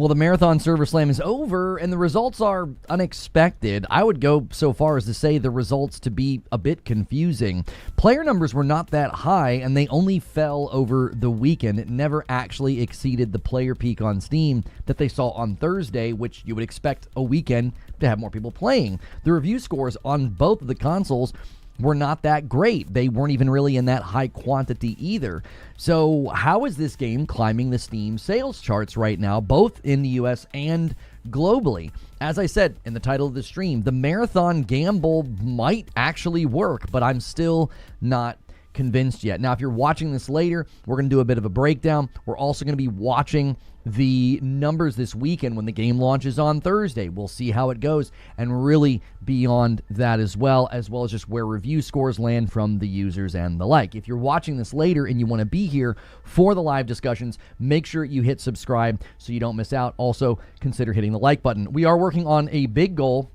Well, the Marathon Server Slam is over, and the results are unexpected. I would go so far as to say the results to be a bit confusing. Player numbers were not that high, and they only fell over the weekend. It never actually exceeded the player peak on Steam that they saw on Thursday, which you would expect a weekend to have more people playing. The review scores on both of the consoles were not that great. They weren't even really in that high quantity either. So how is this game climbing the Steam sales charts right now, both in the US and globally? As I said in the title of the stream, the Marathon gamble might actually work, but I'm still not convinced yet. Now, if you're watching this later, we're going to do a bit of a breakdown. We're also going to be watching the numbers this weekend when the game launches on Thursday. We'll see how it goes, and really beyond that as well as just where review scores land from the users and the like. If you're watching this later and you want to be here for the live discussions, make sure you hit subscribe so you don't miss out. Also, consider hitting the like button. We are working on a big goal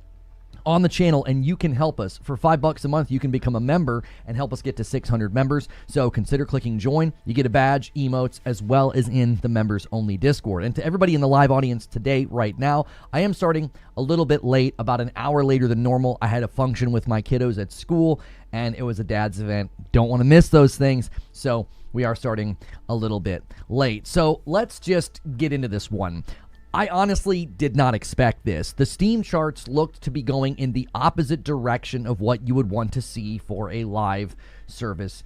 on the channel, and you can help us. For $5 a month, you can become a member and help us get to 600 members. So consider clicking join. You get a badge, emotes, as well as in the members only Discord. And to everybody in the live audience today, right now, I am starting a little bit late, about an hour later than normal. I had a function with my kiddos at school, and it was a dad's event. Don't want to miss those things. So we are starting a little bit late. So let's just get into this one. I honestly did not expect this. The Steam charts looked to be going in the opposite direction of what you would want to see for a live service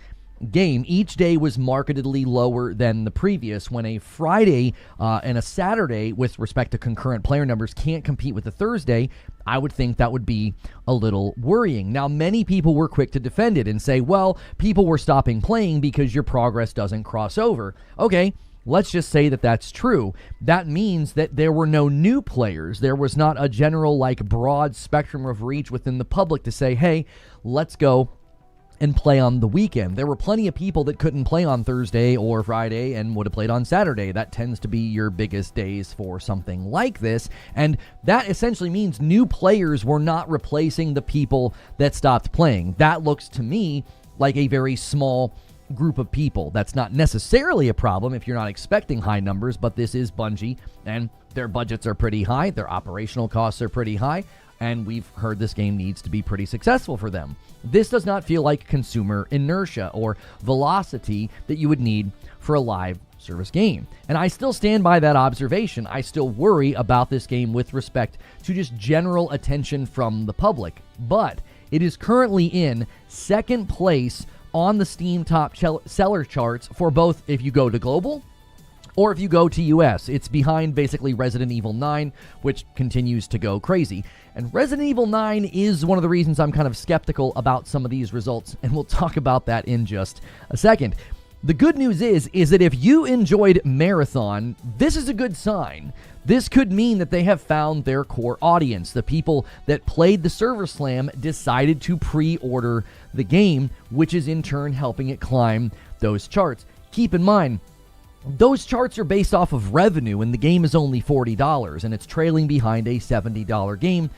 game. Each day was markedly lower than the previous. When a Friday and a Saturday, with respect to concurrent player numbers, can't compete with a Thursday, I would think that would be a little worrying. Now, many people were quick to defend it and say, well, people were stopping playing because your progress doesn't cross over. Okay, let's just say that that's true. That means that there were no new players. There was not a general, broad spectrum of reach within the public to say, hey, let's go and play on the weekend. There were plenty of people that couldn't play on Thursday or Friday and would have played on Saturday. That tends to be your biggest days for something like this. And that essentially means new players were not replacing the people that stopped playing. That looks to me like a very small group of people. That's not necessarily a problem if you're not expecting high numbers, but this is Bungie, and their budgets are pretty high, their operational costs are pretty high, and we've heard this game needs to be pretty successful for them. This does not feel like consumer inertia or velocity that you would need for a live service game. And I still stand by that observation. I still worry about this game with respect to just general attention from the public, but it is currently in second place on the Steam top seller charts for both if you go to global or if you go to US. It's behind basically Resident Evil 9, which continues to go crazy. And Resident Evil 9 is one of the reasons I'm kind of skeptical about some of these results, and we'll talk about that in just a second. The good news is that if you enjoyed Marathon, this is a good sign. This could mean that they have found their core audience. The people that played the Server Slam decided to pre-order the game, which is in turn helping it climb those charts. Keep in mind, those charts are based off of revenue, and the game is only $40, and it's trailing behind a $70 game,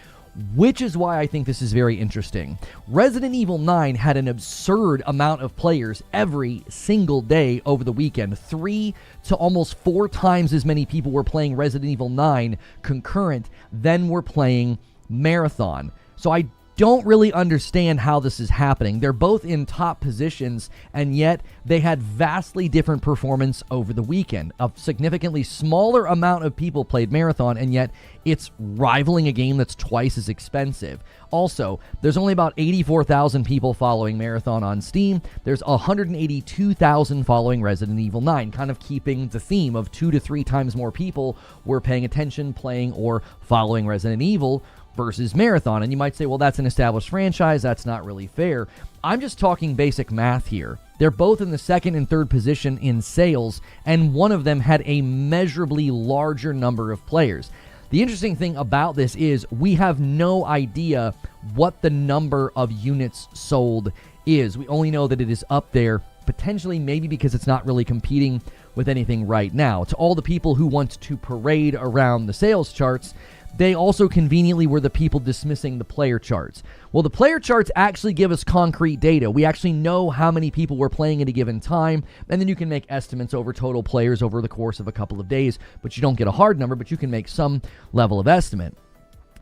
which is why I think this is very interesting. Resident Evil 9 had an absurd amount of players every single day over the weekend. 3 to almost 4 times as many people were playing Resident Evil 9 concurrent than were playing Marathon. So I don't really understand how this is happening. They're both in top positions, and yet they had vastly different performance over the weekend. A significantly smaller amount of people played Marathon, and yet it's rivaling a game that's twice as expensive. Also, there's only about 84,000 people following Marathon on Steam. There's 182,000 following Resident Evil 9, kind of keeping the theme of 2 to 3 times more people were paying attention, playing, or following Resident Evil versus Marathon. And you might say, well, that's an established franchise. That's not really fair. I'm just talking basic math here. They're both in the second and third position in sales, and one of them had a measurably larger number of players. The interesting thing about this is we have no idea what the number of units sold is. We only know that it is up there, potentially maybe because it's not really competing with anything right now. To all the people who want to parade around the sales charts, they also conveniently were the people dismissing the player charts. Well, the player charts actually give us concrete data. We actually know how many people were playing at a given time, and then you can make estimates over total players over the course of a couple of days, but you don't get a hard number, but you can make some level of estimate.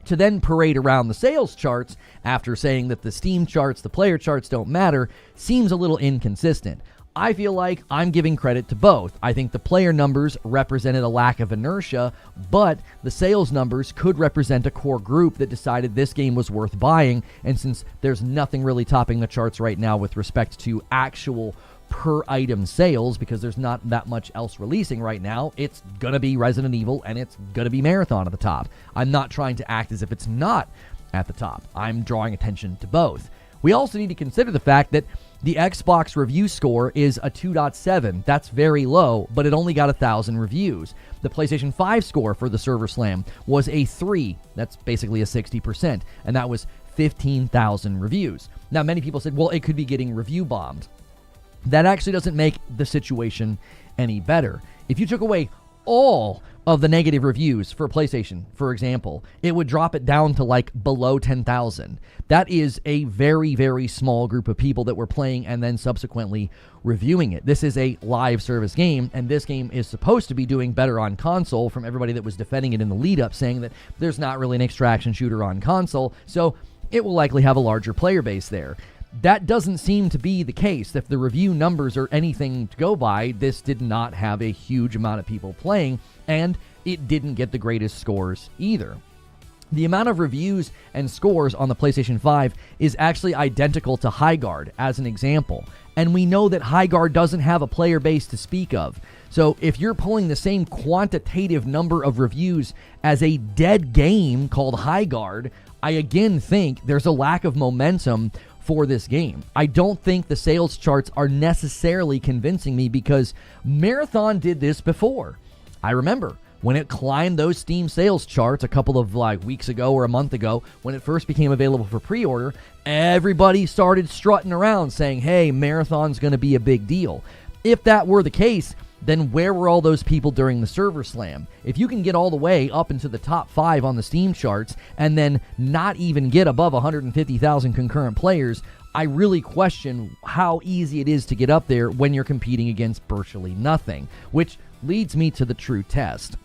To then parade around the sales charts after saying that the Steam charts, the player charts don't matter, seems a little inconsistent. I feel like I'm giving credit to both. I think the player numbers represented a lack of inertia, but the sales numbers could represent a core group that decided this game was worth buying, and since there's nothing really topping the charts right now with respect to actual per item sales, because there's not that much else releasing right now, it's gonna be Resident Evil and it's gonna be Marathon at the top. I'm not trying to act as if it's not at the top. I'm drawing attention to both. We also need to consider the fact that the Xbox review score is a 2.7. That's very low, but it only got 1,000 reviews. The PlayStation 5 score for the Server Slam was a 3. That's basically a 60%, and that was 15,000 reviews. Now, many people said, well, it could be getting review bombed. That actually doesn't make the situation any better. If you took away all of the negative reviews for PlayStation, for example, it would drop it down to like below 10,000. That is a very, very small group of people that were playing and then subsequently reviewing it. This is a live service game, and this game is supposed to be doing better on console from everybody that was defending it in the lead up, saying that there's not really an extraction shooter on console, so it will likely have a larger player base there. That doesn't seem to be the case. If the review numbers are anything to go by, this did not have a huge amount of people playing, and it didn't get the greatest scores either. The amount of reviews and scores on the PlayStation 5 is actually identical to Highguard, as an example. And we know that Highguard doesn't have a player base to speak of. So if you're pulling the same quantitative number of reviews as a dead game called Highguard, I again think there's a lack of momentum for this game. I don't think the sales charts are necessarily convincing me, because Marathon did this before. I remember when it climbed those Steam sales charts a couple of weeks ago or a month ago, when it first became available for pre-order, everybody started strutting around saying, hey, Marathon's going to be a big deal. If that were the case, then where were all those people during the Server Slam? If you can get all the way up into the top 5 on the Steam charts and then not even get above 150,000 concurrent players, I really question how easy it is to get up there when you're competing against virtually nothing, which leads me to the true test.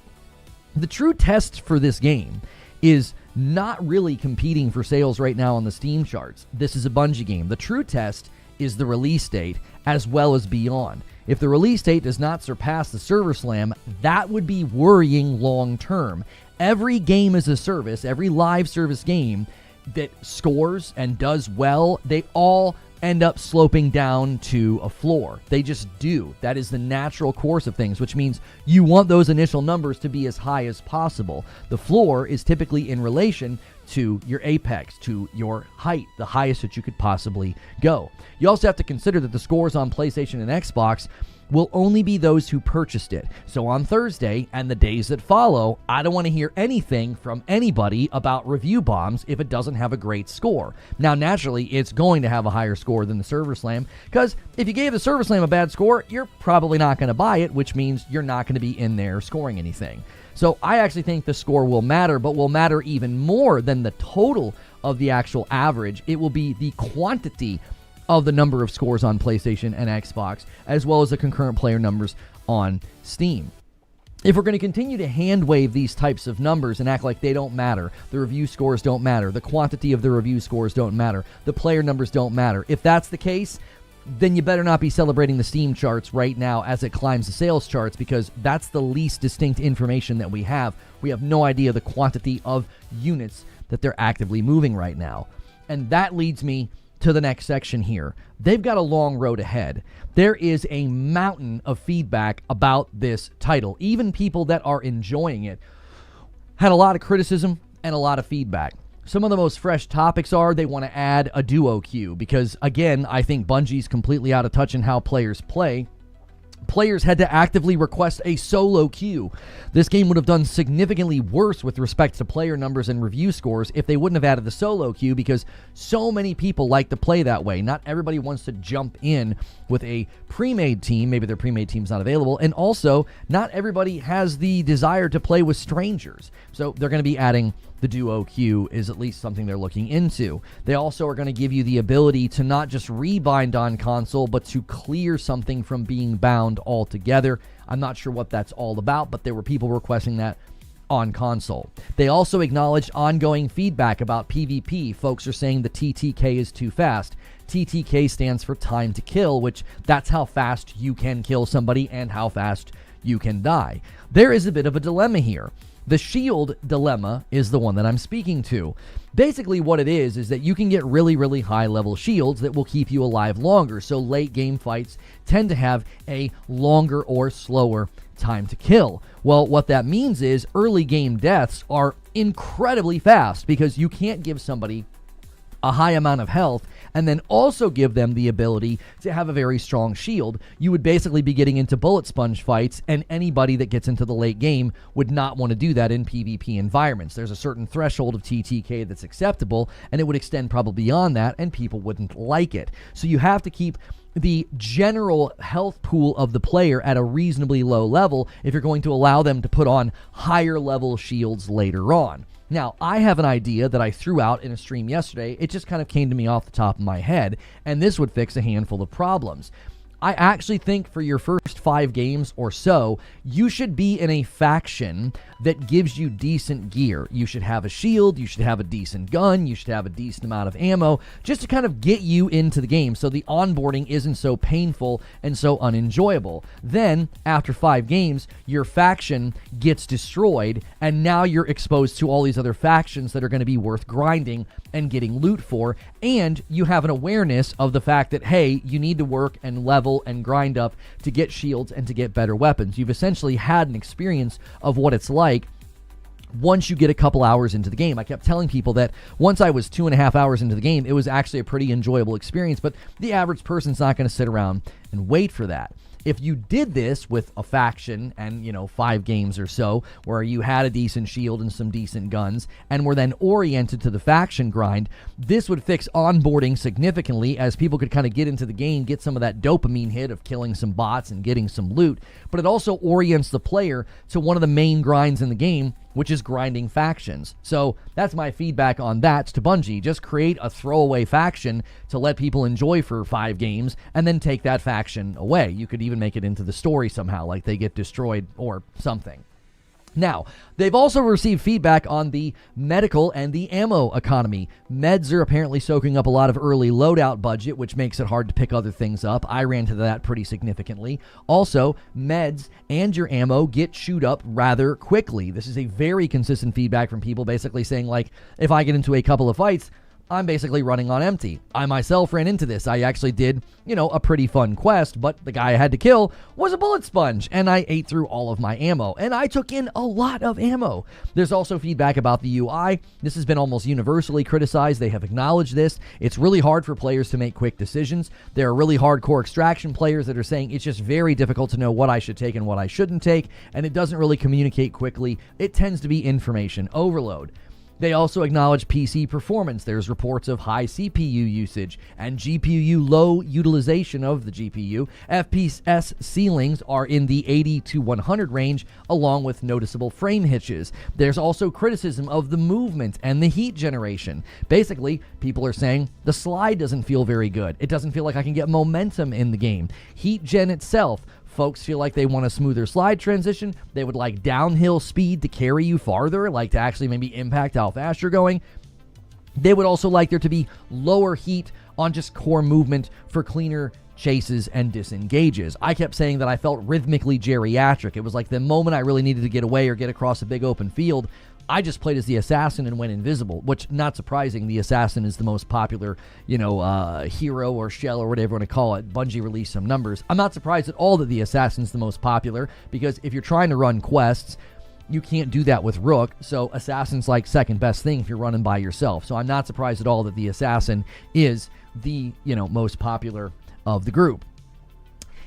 The true test for this game is not really competing for sales right now on the Steam charts. This is a Bungie game. The true test is the release date as well as beyond. If the release date does not surpass the Server Slam, that would be worrying long term. Every game as a service, every live service game that scores and does well, they all end up sloping down to a floor. They just do. That is the natural course of things, which means you want those initial numbers to be as high as possible. The floor is typically in relation to your apex, to your height, the highest that you could possibly go. You also have to consider that the scores on PlayStation and Xbox will only be those who purchased it. So on Thursday and the days that follow, I don't want to hear anything from anybody about review bombs if it doesn't have a great score. Now, naturally, it's going to have a higher score than the Server Slam, because if you gave the Server Slam a bad score, you're probably not going to buy it, which means you're not going to be in there scoring anything. So I actually think the score will matter, but will matter even more than the total of the actual average. It will be the quantity of the number of scores on PlayStation and Xbox, as well as the concurrent player numbers on Steam. If we're going to continue to hand-wave these types of numbers and act like they don't matter, the review scores don't matter, the quantity of the review scores don't matter, the player numbers don't matter, if that's the case, then you better not be celebrating the Steam charts right now as it climbs the sales charts, because that's the least distinct information that we have. We have no idea the quantity of units that they're actively moving right now. And that leads me to the next section here. They've got a long road ahead. There is a mountain of feedback about this title. Even people that are enjoying it had a lot of criticism and a lot of feedback. Some of the most fresh topics are they want to add a duo queue because, again, I think Bungie's completely out of touch in how players play. Players had to actively request a solo queue. This game would have done significantly worse with respect to player numbers and review scores if they wouldn't have added the solo queue, because so many people like to play that way. Not everybody wants to jump in with a pre-made team. Maybe their pre-made team's not available. And also, not everybody has the desire to play with strangers. So they're going to be adding the duo queue, is at least something they're looking into. They also are going to give you the ability to not just rebind on console, but to clear something from being bound altogether. I'm not sure what that's all about, but there were people requesting that on console. They also acknowledged ongoing feedback about PvP. Folks are saying the TTK is too fast. TTK stands for time to kill, which that's how fast you can kill somebody and how fast you can die. There is a bit of a dilemma here. The shield dilemma is the one that I'm speaking to. Basically what it is that you can get really, really high level shields that will keep you alive longer. So late game fights tend to have a longer or slower time to kill. Well, what that means is early game deaths are incredibly fast, because you can't give somebody a high amount of health and then also give them the ability to have a very strong shield. You would basically be getting into bullet sponge fights, and anybody that gets into the late game would not want to do that in PvP environments. There's a certain threshold of TTK that's acceptable, and it would extend probably beyond that, and people wouldn't like it. So you have to keep the general health pool of the player at a reasonably low level if you're going to allow them to put on higher level shields later on. Now, I have an idea that I threw out in a stream yesterday. It just kind of came to me off the top of my head, and this would fix a handful of problems. I actually think for your first 5 games or so, you should be in a faction that gives you decent gear. You should have a shield, you should have a decent gun, you should have a decent amount of ammo, just to kind of get you into the game so the onboarding isn't so painful and so unenjoyable. Then, after 5 games, your faction gets destroyed, and now you're exposed to all these other factions that are going to be worth grinding and getting loot for, and you have an awareness of the fact that, hey, you need to work and level and grind up to get shields and to get better weapons. You've essentially had an experience of what it's like once you get a couple hours into the game. I kept telling people that once I was 2.5 hours into the game, it was actually a pretty enjoyable experience, but the average person's not going to sit around and wait for that. If you did this with a faction and, 5 games or so, where you had a decent shield and some decent guns, and were then oriented to the faction grind, this would fix onboarding significantly, as people could kind of get into the game, get some of that dopamine hit of killing some bots and getting some loot, but it also orients the player to one of the main grinds in the game, which is grinding factions. So that's my feedback on that to Bungie. Just create a throwaway faction to let people enjoy for 5 games, and then take that faction away. You could even make it into the story somehow, like they get destroyed or something. Now, they've also received feedback on the medical and the ammo economy. Meds are apparently soaking up a lot of early loadout budget, which makes it hard to pick other things up. I ran into that pretty significantly. Also, meds and your ammo get chewed up rather quickly. This is a very consistent feedback from people basically saying, like, if I get into a couple of fights, I'm basically running on empty. I myself ran into this. I actually did, a pretty fun quest, but the guy I had to kill was a bullet sponge, and I ate through all of my ammo, and I took in a lot of ammo. There's also feedback about the UI. This has been almost universally criticized. They have acknowledged this. It's really hard for players to make quick decisions. There are really hardcore extraction players that are saying it's just very difficult to know what I should take and what I shouldn't take, and it doesn't really communicate quickly. It tends to be information overload. They also acknowledge PC performance. There's reports of high CPU usage and GPU low utilization of the GPU. FPS ceilings are in the 80 to 100 range, along with noticeable frame hitches. There's also criticism of the movement and the heat generation. Basically, people are saying the slide doesn't feel very good. It doesn't feel like I can get momentum in the game. Heat gen itself, folks feel like they want a smoother slide transition. They would like downhill speed to carry you farther, like to actually maybe impact how fast you're going. They would also like there to be lower heat on just core movement for cleaner chases and disengages. I kept saying that I felt rhythmically geriatric. It was like the moment I really needed to get away or get across a big open field, I just played as the assassin and went invisible, which, not surprising, the assassin is the most popular, hero or shell or whatever you want to call it. Bungie released some numbers. I'm not surprised at all that the assassin's the most popular, because if you're trying to run quests, you can't do that with Rook, so assassin's like second best thing if you're running by yourself. So I'm not surprised at all that the assassin is the, most popular of the group.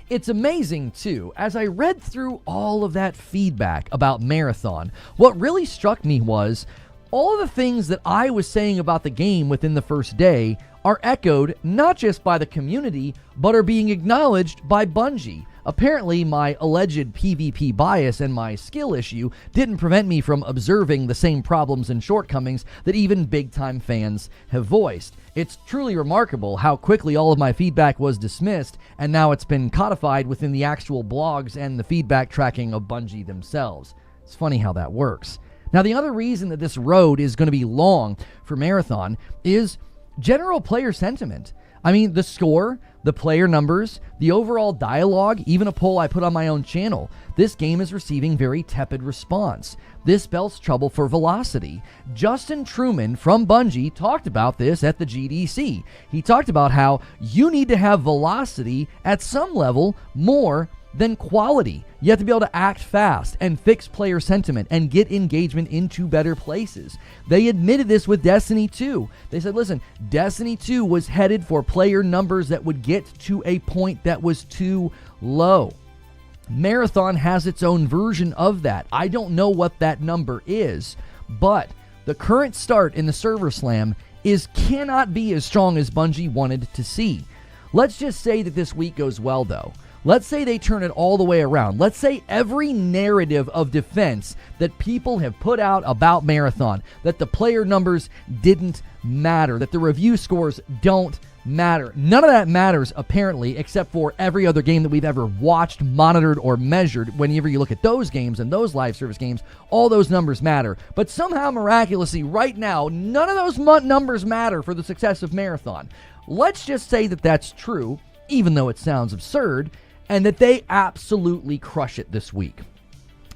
It's amazing, too. As I read through all of that feedback about Marathon, what really struck me was all of the things that I was saying about the game within the first day are echoed not just by the community, but are being acknowledged by Bungie. Apparently, my alleged PvP bias and my skill issue didn't prevent me from observing the same problems and shortcomings that even big-time fans have voiced. It's truly remarkable how quickly all of my feedback was dismissed, and now it's been codified within the actual blogs and the feedback tracking of Bungie themselves. It's funny how that works. Now, the other reason that this road is going to be long for Marathon is general player sentiment. I mean, the score, the player numbers, the overall dialogue, even a poll I put on my own channel. This game is receiving very tepid response. This spells trouble for velocity. Justin Truman from Bungie talked about this at the GDC. He talked about how you need to have velocity at some level more than quality. You have to be able to act fast and fix player sentiment and get engagement into better places. They admitted this with Destiny 2. They said, listen, Destiny 2 was headed for player numbers that would get to a point that was too low. Marathon has its own version of that. I don't know what that number is, but the current start in the server slam cannot be as strong as Bungie wanted to see. Let's just say that this week goes well, though. Let's say they turn it all the way around. Let's say every narrative of defense that people have put out about Marathon, that the player numbers didn't matter, that the review scores don't matter. None of that matters, apparently, except for every other game that we've ever watched, monitored, or measured. Whenever you look at those games and those live service games, all those numbers matter. But somehow, miraculously, right now, none of those numbers matter for the success of Marathon. Let's just say that that's true, even though it sounds absurd, and that they absolutely crush it this week.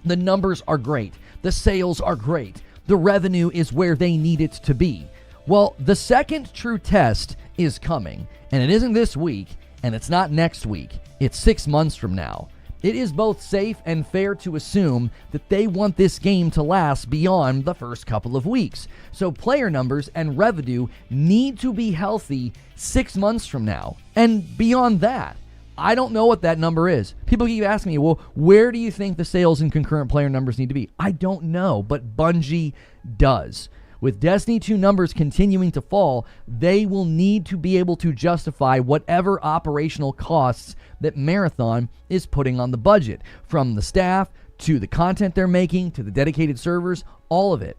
The numbers are great. The sales are great. The revenue is where they need it to be. Well, the second true test is coming, and it isn't this week, and it's not next week. It's 6 months from now. It is both safe and fair to assume that they want this game to last beyond the first couple of weeks. So player numbers and revenue need to be healthy 6 months from now, and beyond that. I don't know what that number is. People keep asking me, well, where do you think the sales and concurrent player numbers need to be? I don't know, but Bungie does. With Destiny 2 numbers continuing to fall, they will need to be able to justify whatever operational costs that Marathon is putting on the budget, from the staff to the content they're making to the dedicated servers, all of it.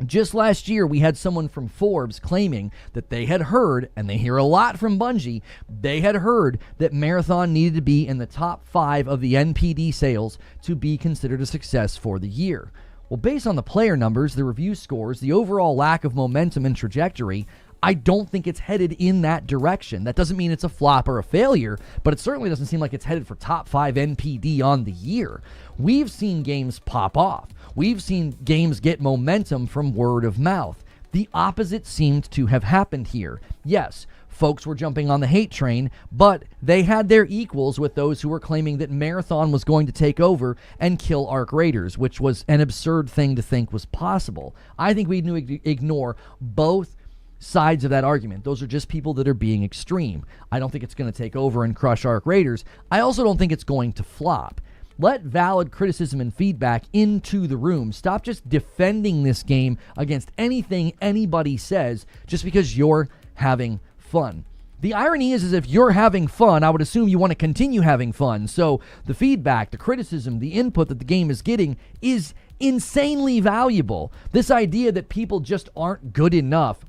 Just last year, we had someone from Forbes claiming that they had heard, and they hear a lot from Bungie, they had heard that Marathon needed to be in the top 5 of the NPD sales to be considered a success for the year. Well, based on the player numbers, the review scores, the overall lack of momentum and trajectory, I don't think it's headed in that direction. That doesn't mean it's a flop or a failure, but it certainly doesn't seem like it's headed for top 5 NPD on the year. We've seen games pop off. We've seen games get momentum from word of mouth. The opposite seemed to have happened here. Yes, folks were jumping on the hate train, but they had their equals with those who were claiming that Marathon was going to take over and kill Ark Raiders, which was an absurd thing to think was possible. I think we need to ignore both sides of that argument. Those are just people that are being extreme. I don't think it's going to take over and crush Ark Raiders. I also don't think it's going to flop. Let valid criticism and feedback into the room. Stop just defending this game against anything anybody says just because you're having fun. The irony is if you're having fun, I would assume you want to continue having fun. So the feedback, the criticism, the input that the game is getting is insanely valuable. This idea that people just aren't good enough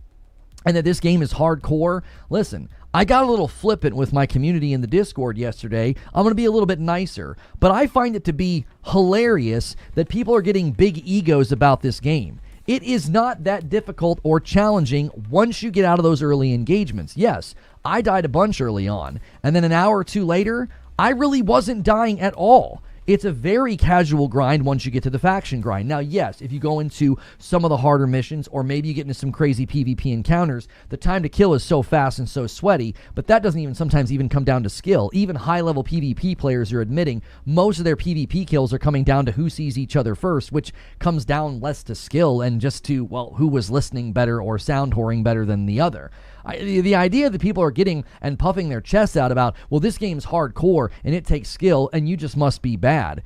and that this game is hardcore. Listen, I got a little flippant with my community in the Discord yesterday. I'm going to be a little bit nicer, but I find it to be hilarious that people are getting big egos about this game. It is not that difficult or challenging once you get out of those early engagements. Yes, I died a bunch early on, and then an hour or two later, I really wasn't dying at all. It's a very casual grind once you get to the faction grind. Now, yes, if you go into some of the harder missions, or maybe you get into some crazy PvP encounters, the time to kill is so fast and so sweaty, but that doesn't even sometimes even come down to skill. Even high-level PvP players are admitting most of their PvP kills are coming down to who sees each other first, which comes down less to skill and just to, well, who was listening better or sound whoring better than the other. The idea that people are getting and puffing their chests out about, well, this game's hardcore and it takes skill and you just must be bad.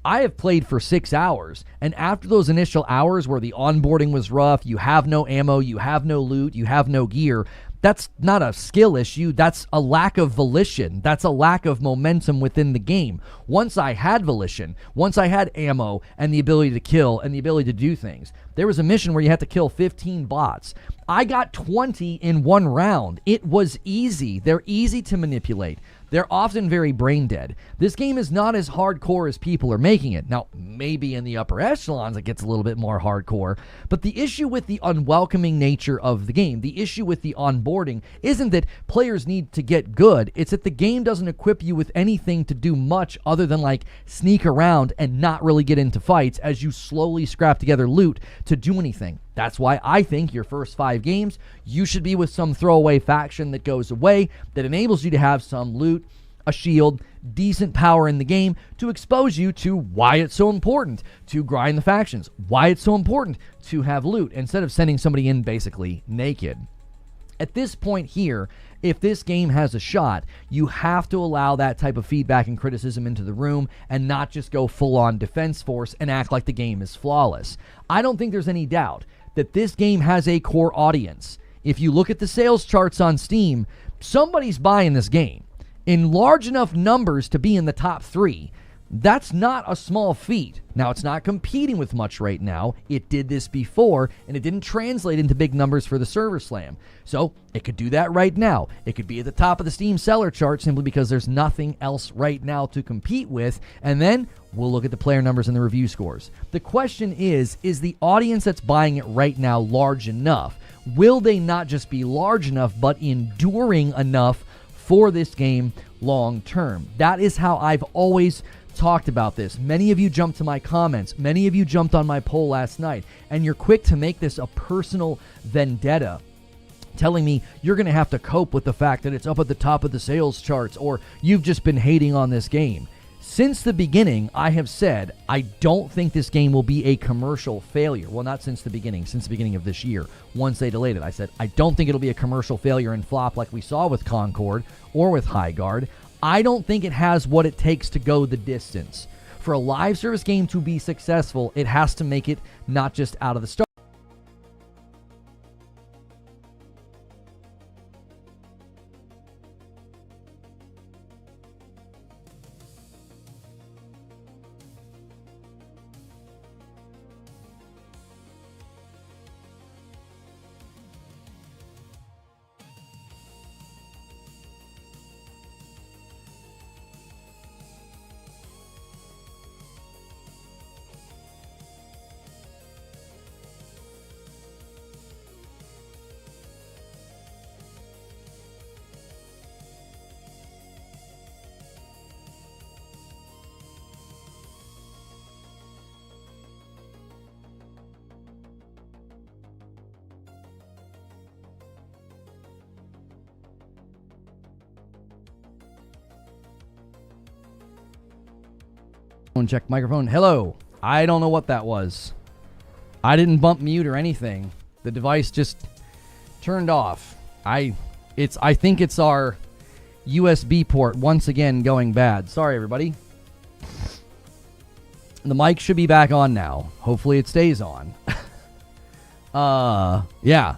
I have played for 6 hours, and after those initial hours where the onboarding was rough, you have no ammo, you have no loot, you have no gear, that's not a skill issue. That's a lack of volition. That's a lack of momentum within the game. Once I had volition, once I had ammo and the ability to kill and the ability to do things, there was a mission where you had to kill 15 bots. I got 20 in one round. It was easy. They're easy to manipulate. They're often very brain dead. This game is not as hardcore as people are making it. Now, maybe in the upper echelons it gets a little bit more hardcore, but the issue with the unwelcoming nature of the game, the issue with the onboarding, isn't that players need to get good. It's that the game doesn't equip you with anything to do much other than like sneak around and not really get into fights as you slowly scrap together loot to do anything. That's why I think your first 5 games, you should be with some throwaway faction that goes away, that enables you to have some loot, a shield, decent power in the game to expose you to why it's so important to grind the factions, why it's so important to have loot, instead of sending somebody in basically naked. At this point here, if this game has a shot, you have to allow that type of feedback and criticism into the room and not just go full-on defense force and act like the game is flawless. I don't think there's any doubt that this game has a core audience. If you look at the sales charts on Steam, somebody's buying this game in large enough numbers to be in the top 3. That's not a small feat. Now, it's not competing with much right now. It did this before, and it didn't translate into big numbers for the server slam. So it could do that right now. It could be at the top of the Steam seller chart simply because there's nothing else right now to compete with. And then we'll look at the player numbers and the review scores. The question is the audience that's buying it right now large enough? Will they not just be large enough, but enduring enough for this game long term? That is how I've always talked about this. Many of you jumped to my comments. Many of you jumped on my poll last night, and you're quick to make this a personal vendetta, telling me you're going to have to cope with the fact that it's up at the top of the sales charts, or you've just been hating on this game. Since the beginning, I have said I don't think this game will be a commercial failure. Well, not since the beginning of this year. Once they delayed it, I said I don't think it'll be a commercial failure and flop like we saw with Concord or with Highguard. I don't think it has what it takes to go the distance. For a live service game to be successful, it has to make it not just out of the start. Check microphone. Hello. I don't know what that was. I didn't bump mute or anything. The device just turned off. I think it's our USB port once again going bad. Sorry, everybody. The mic should be back on now. Hopefully it stays on. Yeah.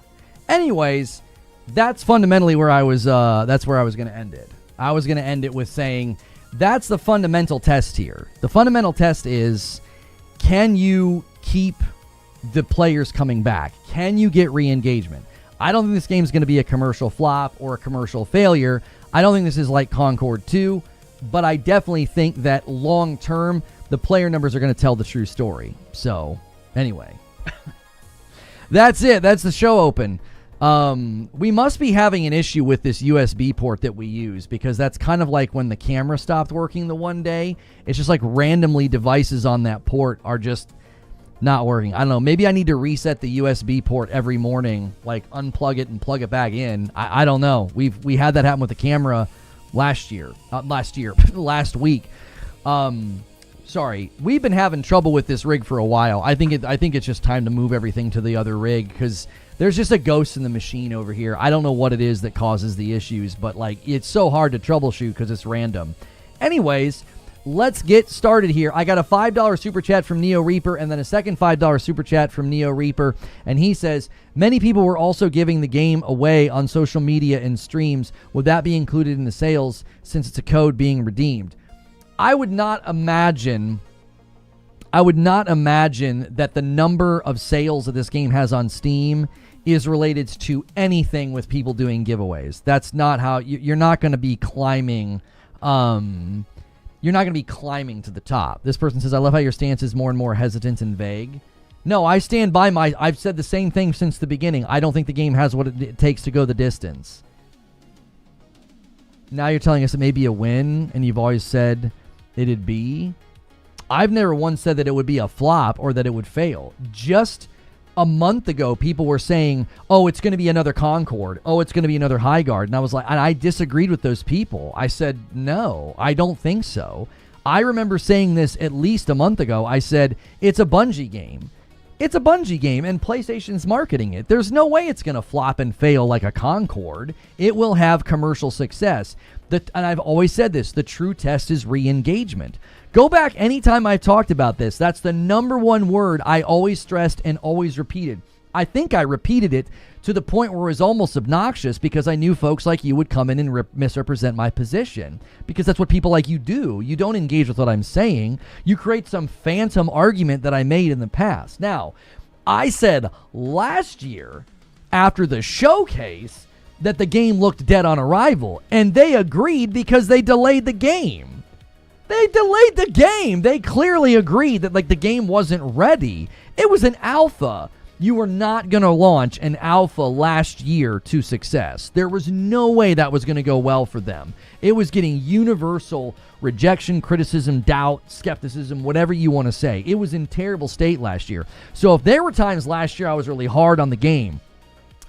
Anyways, that's fundamentally where I was that's where I was going to end it. I was going to end it with saying that's the fundamental test here. The fundamental test is, can you keep the players coming back? Can you get re-engagement? I don't think this game's going to be a commercial flop or a commercial failure. I don't think this is like Concord 2, but I definitely think that long term, the player numbers are going to tell the true story. So, anyway. That's it. That's the show open. We must be having an issue with this USB port that we use, because that's kind of like when the camera stopped working the one day. It's just like randomly devices on that port are just not working. I don't know. Maybe I need to reset the USB port every morning, like unplug it and plug it back in. I don't know. We had that happen with the camera last week. Sorry, we've been having trouble with this rig for a while. I think it's just time to move everything to the other rig because there's just a ghost in the machine over here. I don't know what it is that causes the issues, but like it's so hard to troubleshoot because it's random. Anyways, let's get started here. I got a $5 super chat from Neo Reaper and then a second $5 super chat from Neo Reaper, and he says, many people were also giving the game away on social media and streams. Would that be included in the sales since it's a code being redeemed? I would not imagine that the number of sales that this game has on Steam is related to anything with people doing giveaways. That's not how you're not going to be climbing. You're not going to be climbing to the top. This person says, I love how your stance is more and more hesitant and vague. No, I stand by I've said the same thing since the beginning. I don't think the game has what it takes to go the distance. Now you're telling us it may be a win, and you've always said it'd be. I've never once said that it would be a flop or that it would fail. Just a month ago, people were saying, oh, it's going to be another Concord. Oh, it's going to be another High Guard. And I was like, and I disagreed with those people. I said, no, I don't think so. I remember saying this at least a month ago. I said, it's a Bungie game. It's a Bungie game, and PlayStation's marketing it. There's no way it's going to flop and fail like a Concord. It will have commercial success. And I've always said this, the true test is re-engagement. Go back anytime I've talked about this. That's the number one word I always stressed and always repeated. I think I repeated it to the point where it was almost obnoxious because I knew folks like you would come in and misrepresent my position. Because that's what people like you do. You don't engage with what I'm saying. You create some phantom argument that I made in the past. Now, I said last year, after the showcase, that the game looked dead on arrival. And they agreed because they delayed the game. They delayed the game. They clearly agreed that like the game wasn't ready. It was an alpha. You were not going to launch an alpha last year to success. There was no way that was going to go well for them. It was getting universal rejection, criticism, doubt, skepticism, whatever you want to say. It was in terrible state last year. So if there were times last year I was really hard on the game,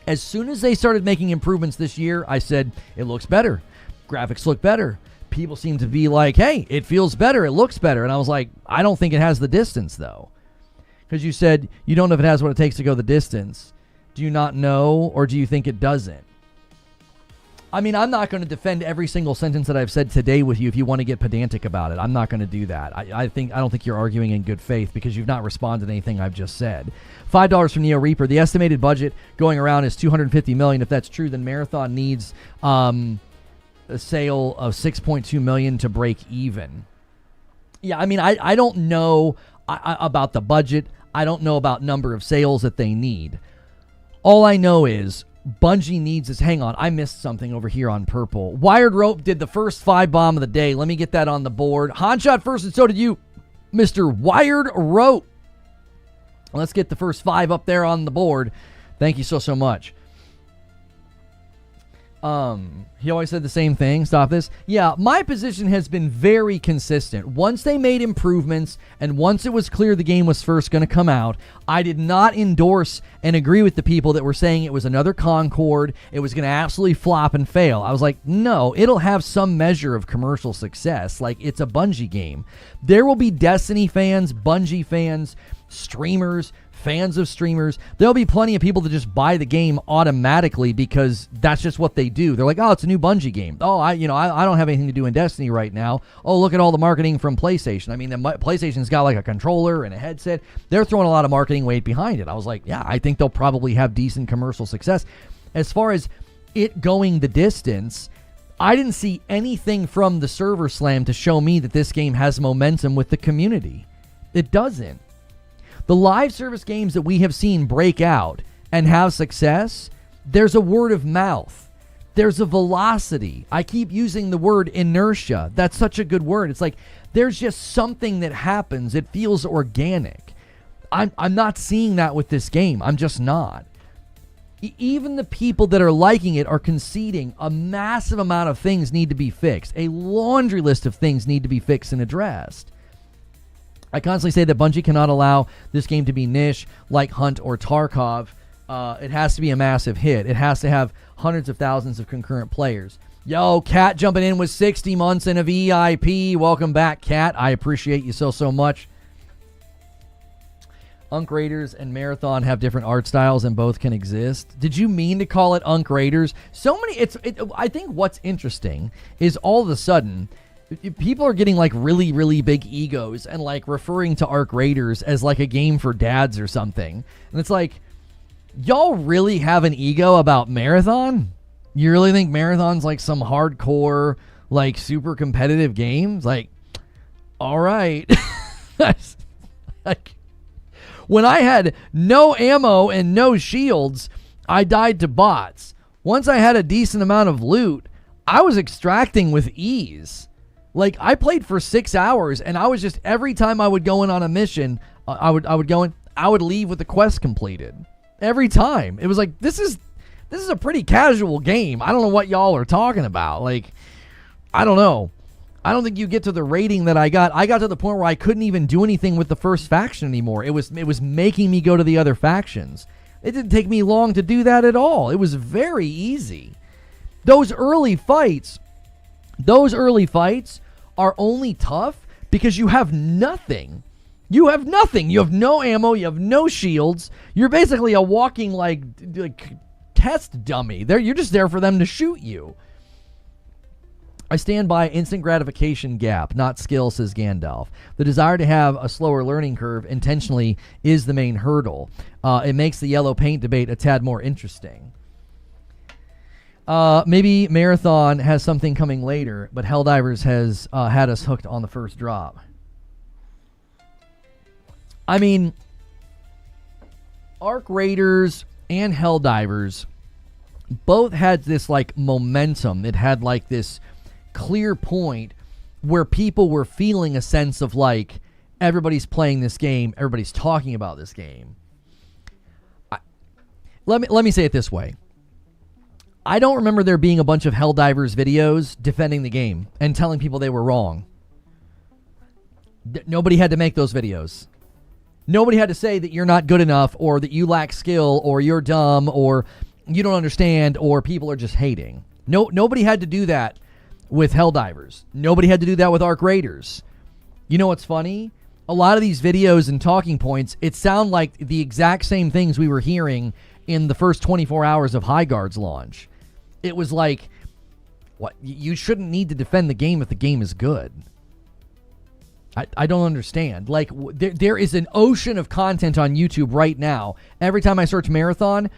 as soon as they started making improvements this year, I said, it looks better. Graphics look better. People seem to be like, hey, it feels better. It looks better. And I was like, I don't think it has the distance, though. Because you said you don't know if it has what it takes to go the distance. Do you not know, or do you think it doesn't? I mean, I'm not going to defend every single sentence that I've said today with you if you want to get pedantic about it. I'm not going to do that. I don't think you're arguing in good faith because you've not responded to anything I've just said. $5 from Neo Reaper. The estimated budget going around is $250 million. If that's true, then Marathon needs a sale of $6.2 million to break even. Yeah, I mean, I don't know about the budget. I don't know about number of sales that they need. All I know is Bungie needs this. Hang on, I missed something over here on purple. Wired Rope did the first 5 bomb of the day. Let me get that on the board. Han shot first, and so did you, Mr. Wired Rope. Let's get the first 5 up there on the board. Thank you so much. He always said the same thing. Stop this. Yeah, my position has been very consistent. Once they made improvements and once it was clear the game was first going to come out, I did not endorse and agree with the people that were saying it was another Concord. It was going to absolutely flop and fail. I was like, no, it'll have some measure of commercial success. Like, it's a Bungie game. There will be Destiny fans, Bungie fans, streamers, fans of streamers. There'll be plenty of people that just buy the game automatically because that's just what they do. They're like, oh, it's a new Bungie game. Oh, I don't have anything to do in Destiny right now. Oh, look at all the marketing from PlayStation. I mean, PlayStation's got like a controller and a headset. They're throwing a lot of marketing weight behind it. I was like, yeah, I think they'll probably have decent commercial success. As far as it going the distance, I didn't see anything from the server slam to show me that this game has momentum with the community. It doesn't. The live service games that we have seen break out and have success, there's a word of mouth. There's a velocity. I keep using the word inertia. That's such a good word. It's like there's just something that happens. It feels organic. I'm not seeing that with this game. I'm just not. Even the people that are liking it are conceding a massive amount of things need to be fixed. A laundry list of things need to be fixed and addressed. I constantly say that Bungie cannot allow this game to be niche like Hunt or Tarkov. It has to be a massive hit. It has to have hundreds of thousands of concurrent players. Yo, Kat jumping in with 60 months in a VIP. Welcome back, Kat. I appreciate you so much. Unk Raiders and Marathon have different art styles and both can exist. Did you mean to call it Unk Raiders? I think what's interesting is all of a sudden people are getting like really big egos and like referring to Ark Raiders as like a game for dads or something. And it's like, y'all really have an ego about Marathon? You really think Marathon's like some hardcore, like super competitive game? Like, all right. Like, when I had no ammo and no shields, I died to bots. Once I had a decent amount of loot, I was extracting with ease. Like, I played for 6 hours, and I was just, every time I would go in on a mission, I would leave with the quest completed. Every time. It was like, this is a pretty casual game. I don't know what y'all are talking about. Like, I don't know. I don't think you get to the rating that I got. I got to the point where I couldn't even do anything with the first faction anymore. It was making me go to the other factions. It didn't take me long to do that at all. It was very easy. Those early fights are only tough because you have nothing. You have nothing. You have no ammo. You have no shields. You're basically a walking like test dummy. You're just there for them to shoot you. I stand by instant gratification gap, not skill, says Gandalf. The desire to have a slower learning curve intentionally is the main hurdle. It makes the yellow paint debate a tad more interesting. Maybe Marathon has something coming later, but Helldivers has had us hooked on the first drop. I mean, Ark Raiders and Helldivers both had this like momentum. It had like this clear point where people were feeling a sense of like everybody's playing this game, everybody's talking about this game. Let me say it this way. I don't remember there being a bunch of Helldivers videos defending the game and telling people they were wrong. Nobody had to make those videos. Nobody had to say that you're not good enough or that you lack skill or you're dumb or you don't understand or people are just hating. Nobody had to do that with Helldivers. Nobody had to do that with Ark Raiders. You know what's funny? A lot of these videos and talking points, it sound like the exact same things we were hearing in the first 24 hours of Highguard's launch. It was like, what? You shouldn't need to defend the game if the game is good. I don't understand. Like, there is an ocean of content on YouTube right now. Every time I search Marathon,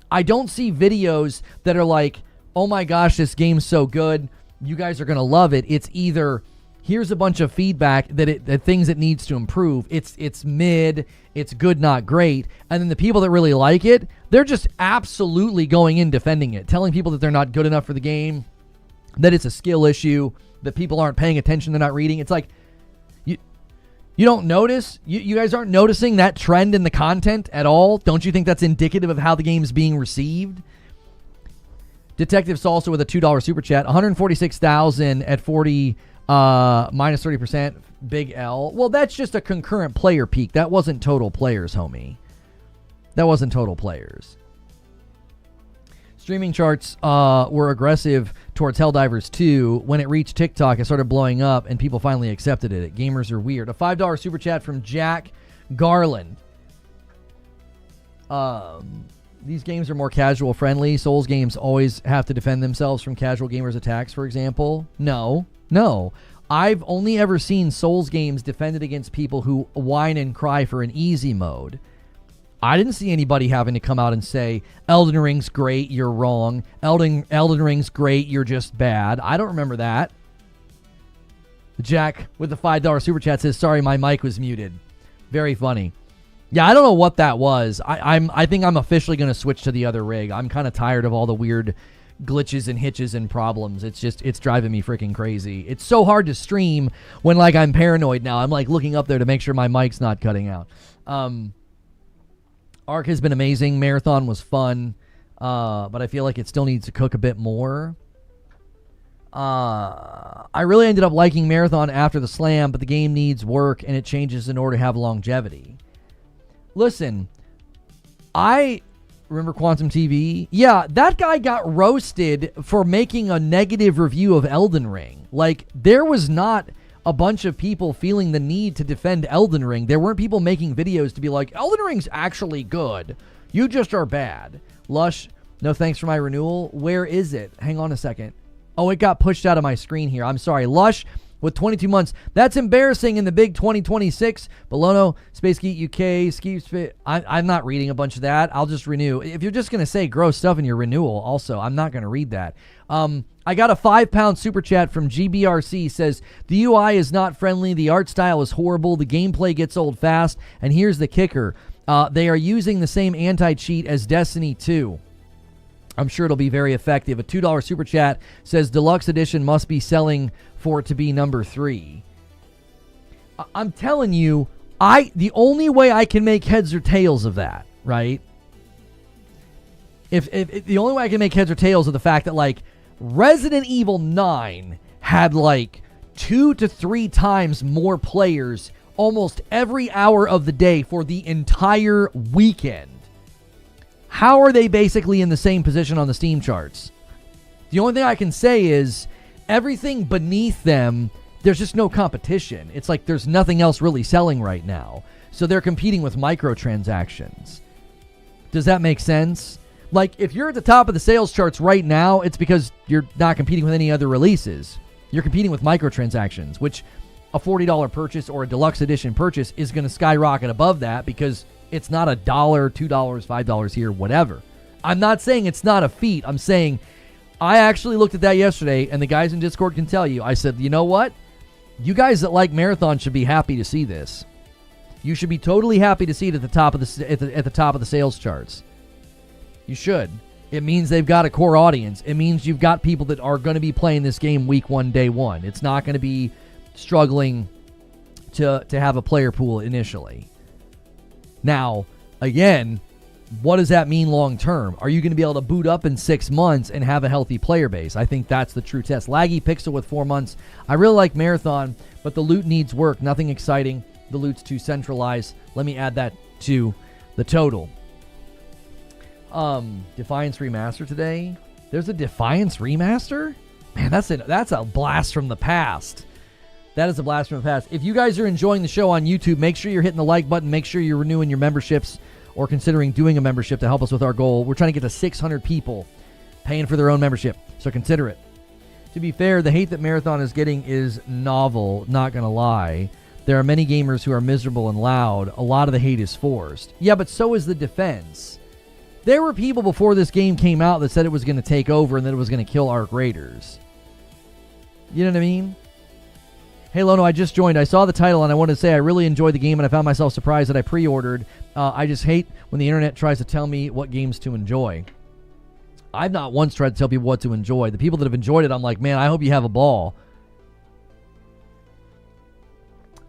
I don't see videos that are like, oh my gosh, this game's so good, you guys are going to love it. It's either, here's a bunch of feedback that things it needs to improve. It's mid, it's good, not great. And then the people that really like it, they're just absolutely going in defending it, telling people that they're not good enough for the game, that it's a skill issue, that people aren't paying attention, they're not reading. It's like, you don't notice? You guys aren't noticing that trend in the content at all? Don't you think that's indicative of how the game's being received? Detective Salsa with a $2 super chat. 146,000 at 40 minus 30%. Big L. Well, that's just a concurrent player peak. That wasn't total players, homie. That wasn't total players. Streaming charts were aggressive towards Helldivers 2. When it reached TikTok, it started blowing up, and people finally accepted it. Gamers are weird. A $5 super chat from Jack Garland. These games are more casual friendly. Souls games always have to defend themselves from casual gamers' attacks, for example. No. I've only ever seen Souls games defended against people who whine and cry for an easy mode. I didn't see anybody having to come out and say, Elden Ring's great, you're wrong. Elden Ring's great, you're just bad. I don't remember that. Jack with the $5 super chat says, sorry, my mic was muted. Very funny. Yeah, I don't know what that was. I think I'm officially going to switch to the other rig. I'm kind of tired of all the weird glitches and hitches and problems. It's driving me freaking crazy. It's so hard to stream when like I'm paranoid now. I'm like looking up there to make sure my mic's not cutting out. Ark has been amazing. Marathon was fun, but I feel like it still needs to cook a bit more. I really ended up liking Marathon after the slam, but the game needs work and it changes in order to have longevity. Listen, I Remember Quantum TV? Yeah, that guy got roasted for making a negative review of Elden Ring. Like, there was not a bunch of people feeling the need to defend Elden Ring. There weren't people making videos to be like, Elden Ring's actually good. You just are bad. Lush, no thanks for my renewal. Where is it? Hang on a second. Oh, it got pushed out of my screen here. I'm sorry. Lush with 22 months. That's embarrassing in the big 2026. Belono, Space Geek UK, I'm not reading a bunch of that. I'll just renew. If you're just going to say gross stuff in your renewal, also, I'm not going to read that. I got a £5 super chat from GBRC. Says, the UI is not friendly. The art style is horrible. The gameplay gets old fast. And here's the kicker. They are using the same anti-cheat as Destiny 2. I'm sure it'll be very effective. A $2 super chat says Deluxe Edition must be selling for it to be number 3. I'm telling you, the only way I can make heads or tails of that, right? If the only way I can make heads or tails of the fact that, like, Resident Evil 9 had like 2 to 3 times more players almost every hour of the day for the entire weekend. How are they basically in the same position on the Steam charts? The only thing I can say is everything beneath them, there's just no competition. It's like there's nothing else really selling right now. So they're competing with microtransactions. Does that make sense? Like, if you're at the top of the sales charts right now, it's because you're not competing with any other releases. You're competing with microtransactions, which a $40 purchase or a deluxe edition purchase is going to skyrocket above that because it's not $1, $2, $5 here, whatever. I'm not saying it's not a feat. I'm saying I actually looked at that yesterday, and the guys in Discord can tell you. I said, you know what? You guys that like Marathon should be happy to see this. You should be totally happy to see it at the top of the top of the sales charts. You should. It means they've got a core audience. It means you've got people that are going to be playing this game week 1, day 1. It's not going to be struggling to have a player pool initially. Now, again, what does that mean long term? Are you going to be able to boot up in 6 months and have a healthy player base? I think that's the true test. Laggy Pixel with 4 months. I really like Marathon, but the loot needs work. Nothing exciting. The loot's too centralized. Let me add that to the total. Defiance Remaster today. There's a Defiance Remaster? Man, that's a blast from the past. That is a blast from the past. If you guys are enjoying the show on YouTube, make sure you're hitting the like button. Make sure you're renewing your memberships or considering doing a membership to help us with our goal. We're trying to get to 600 people paying for their own membership, so consider it. To be fair, the hate that Marathon is getting is novel, not going to lie. There are many gamers who are miserable and loud. A lot of the hate is forced. Yeah, but so is the defense. There were people before this game came out that said it was going to take over and that it was going to kill Ark Raiders. You know what I mean? Hey, Lono, I just joined. I saw the title and I wanted to say I really enjoyed the game and I found myself surprised that I pre-ordered. I just hate when the internet tries to tell me what games to enjoy. I've not once tried to tell people what to enjoy. The people that have enjoyed it, I'm like, man, I hope you have a ball.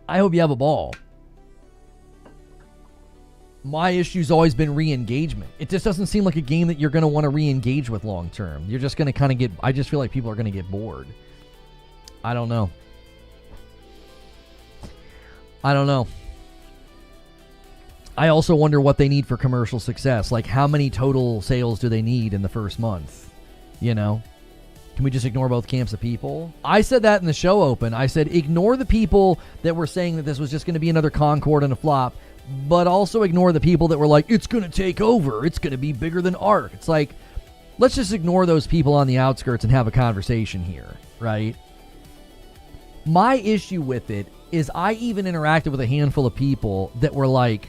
I hope you have a ball. My issue's always been re-engagement. It just doesn't seem like a game that you're going to want to re-engage with long term. You're just going to kind of get... I just feel like people are going to get bored. I don't know. I also wonder what they need for commercial success. Like, how many total sales do they need in the first month? You know? Can we just ignore both camps of people? I said that in the show open. I said, ignore the people that were saying that this was just going to be another Concord and a flop, but also ignore the people that were like, it's going to take over. It's going to be bigger than Ark. It's like, let's just ignore those people on the outskirts and have a conversation here, right? My issue with it is I even interacted with a handful of people that were like,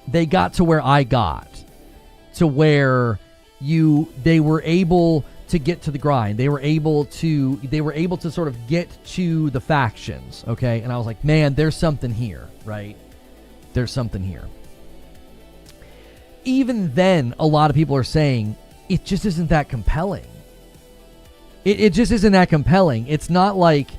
they got to where I got, to where they were able to get to the grind. They were able to sort of get to the factions, okay? And I was like, man, there's something here, right? There's something here. Even then, a lot of people are saying it just isn't that compelling. It just isn't that compelling. It's not like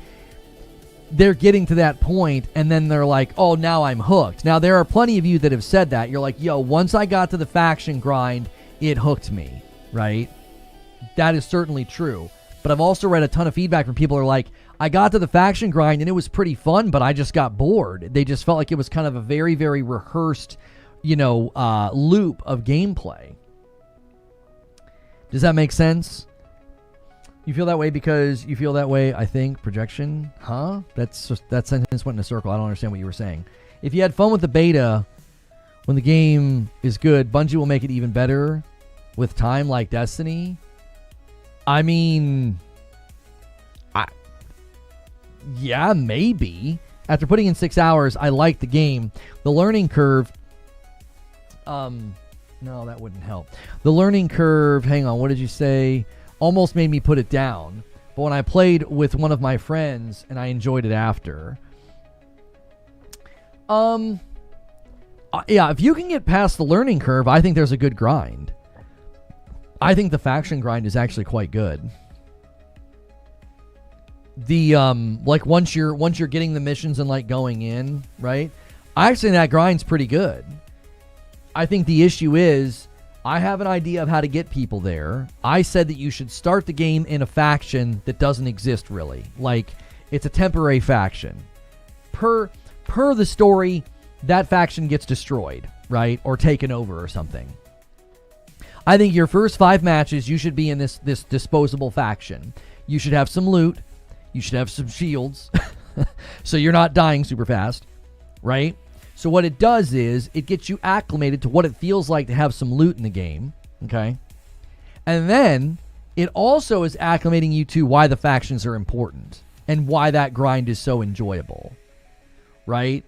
they're getting to that point and then they're like, oh, now I'm hooked. Now, there are plenty of you that have said that. You're like, yo, once I got to the faction grind, it hooked me, right? That is certainly true. But I've also read a ton of feedback from people who are like, I got to the faction grind and it was pretty fun, but I just got bored. They just felt like it was kind of a very, very rehearsed, loop of gameplay. Does that make sense? You feel that way because you feel that way, I think. Projection? Huh? That sentence went in a circle. I don't understand what you were saying. If you had fun with the beta, when the game is good, Bungie will make it even better with time, like Destiny. I mean, yeah, maybe. After putting in 6 hours, I liked the game. The learning curve... no, that wouldn't help. The learning curve, hang on, what did you say? Almost made me put it down. But when I played with one of my friends, and I enjoyed it after. Yeah, if you can get past the learning curve, I think there's a good grind. I think the faction grind is actually quite good. The like once you're getting the missions and like going in, right? I actually think that grind's pretty good. I think the issue is I have an idea of how to get people there. I said that you should start the game in a faction that doesn't exist really. Like it's a temporary faction. Per the story, that faction gets destroyed, right? Or taken over or something. I think your first 5 matches, you should be in this disposable faction. You should have some loot. You should have some shields. So you're not dying super fast, right? So what it does is it gets you acclimated to what it feels like to have some loot in the game, okay? And then it also is acclimating you to why the factions are important and why that grind is so enjoyable, right?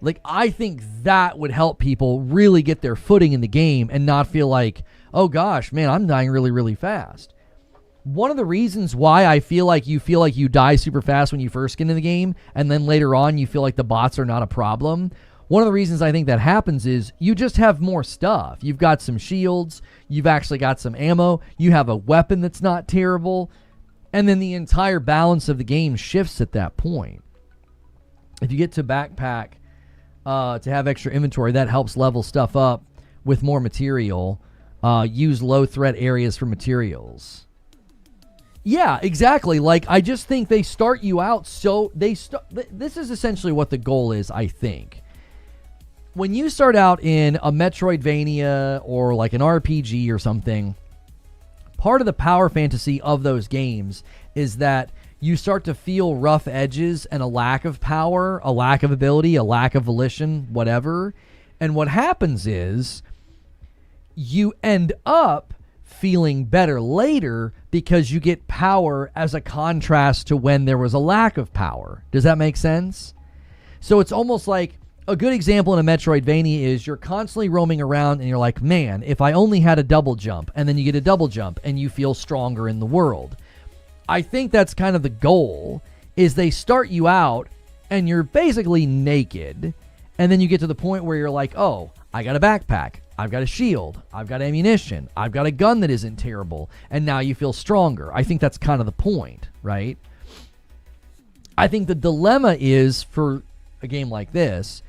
Like, I think that would help people really get their footing in the game and not feel like, oh gosh, man, I'm dying really, really fast. One of the reasons why I feel like you die super fast when you first get into the game and then later on you feel like the bots are not a problem, one of the reasons I think that happens is you just have more stuff. You've got some shields, you've actually got some ammo, you have a weapon that's not terrible, and then the entire balance of the game shifts at that point. If you get to backpack to have extra inventory, that helps level stuff up with more material. Use low threat areas for materials. Yeah, exactly. Like, I just think they start you out so this is essentially what the goal is, I think. When you start out in a Metroidvania or like an RPG or something, part of the power fantasy of those games is that you start to feel rough edges and a lack of power, a lack of ability, a lack of volition, whatever. And what happens is you end up feeling better later because you get power as a contrast to when there was a lack of power. Does that make sense? So it's almost like a good example in a Metroidvania is you're constantly roaming around and you're like, man, if I only had a double jump, and then you get a double jump and you feel stronger in the world. I think that's kind of the goal, is they start you out and you're basically naked, and then you get to the point where you're like, oh, I got a backpack, I've got a shield, I've got ammunition, I've got a gun that isn't terrible, and now you feel stronger. I think that's kind of the point, right? I think the dilemma is, for a game like this,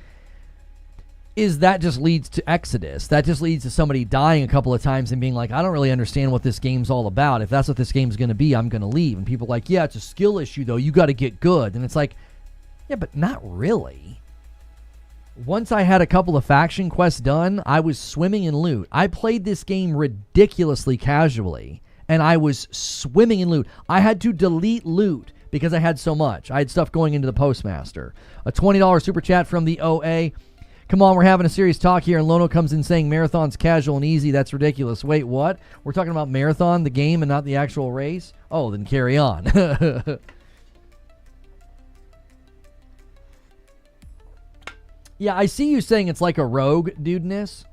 is that just leads to exodus. That just leads to somebody dying a couple of times and being like, I don't really understand what this game's all about. If that's what this game's going to be, I'm going to leave. And people are like, yeah, it's a skill issue, though. You got to get good. And it's like, yeah, but not really. Once I had a couple of faction quests done, I was swimming in loot. I played this game ridiculously casually, and I was swimming in loot. I had to delete loot because I had so much. I had stuff going into the Postmaster. A $20 super chat from the OA. Come on, we're having a serious talk here, and Lono comes in saying Marathon's casual and easy. That's ridiculous. Wait, what? We're talking about Marathon, the game, and not the actual race? Oh, then carry on. Yeah, I see you saying it's like a rogue, dudeness.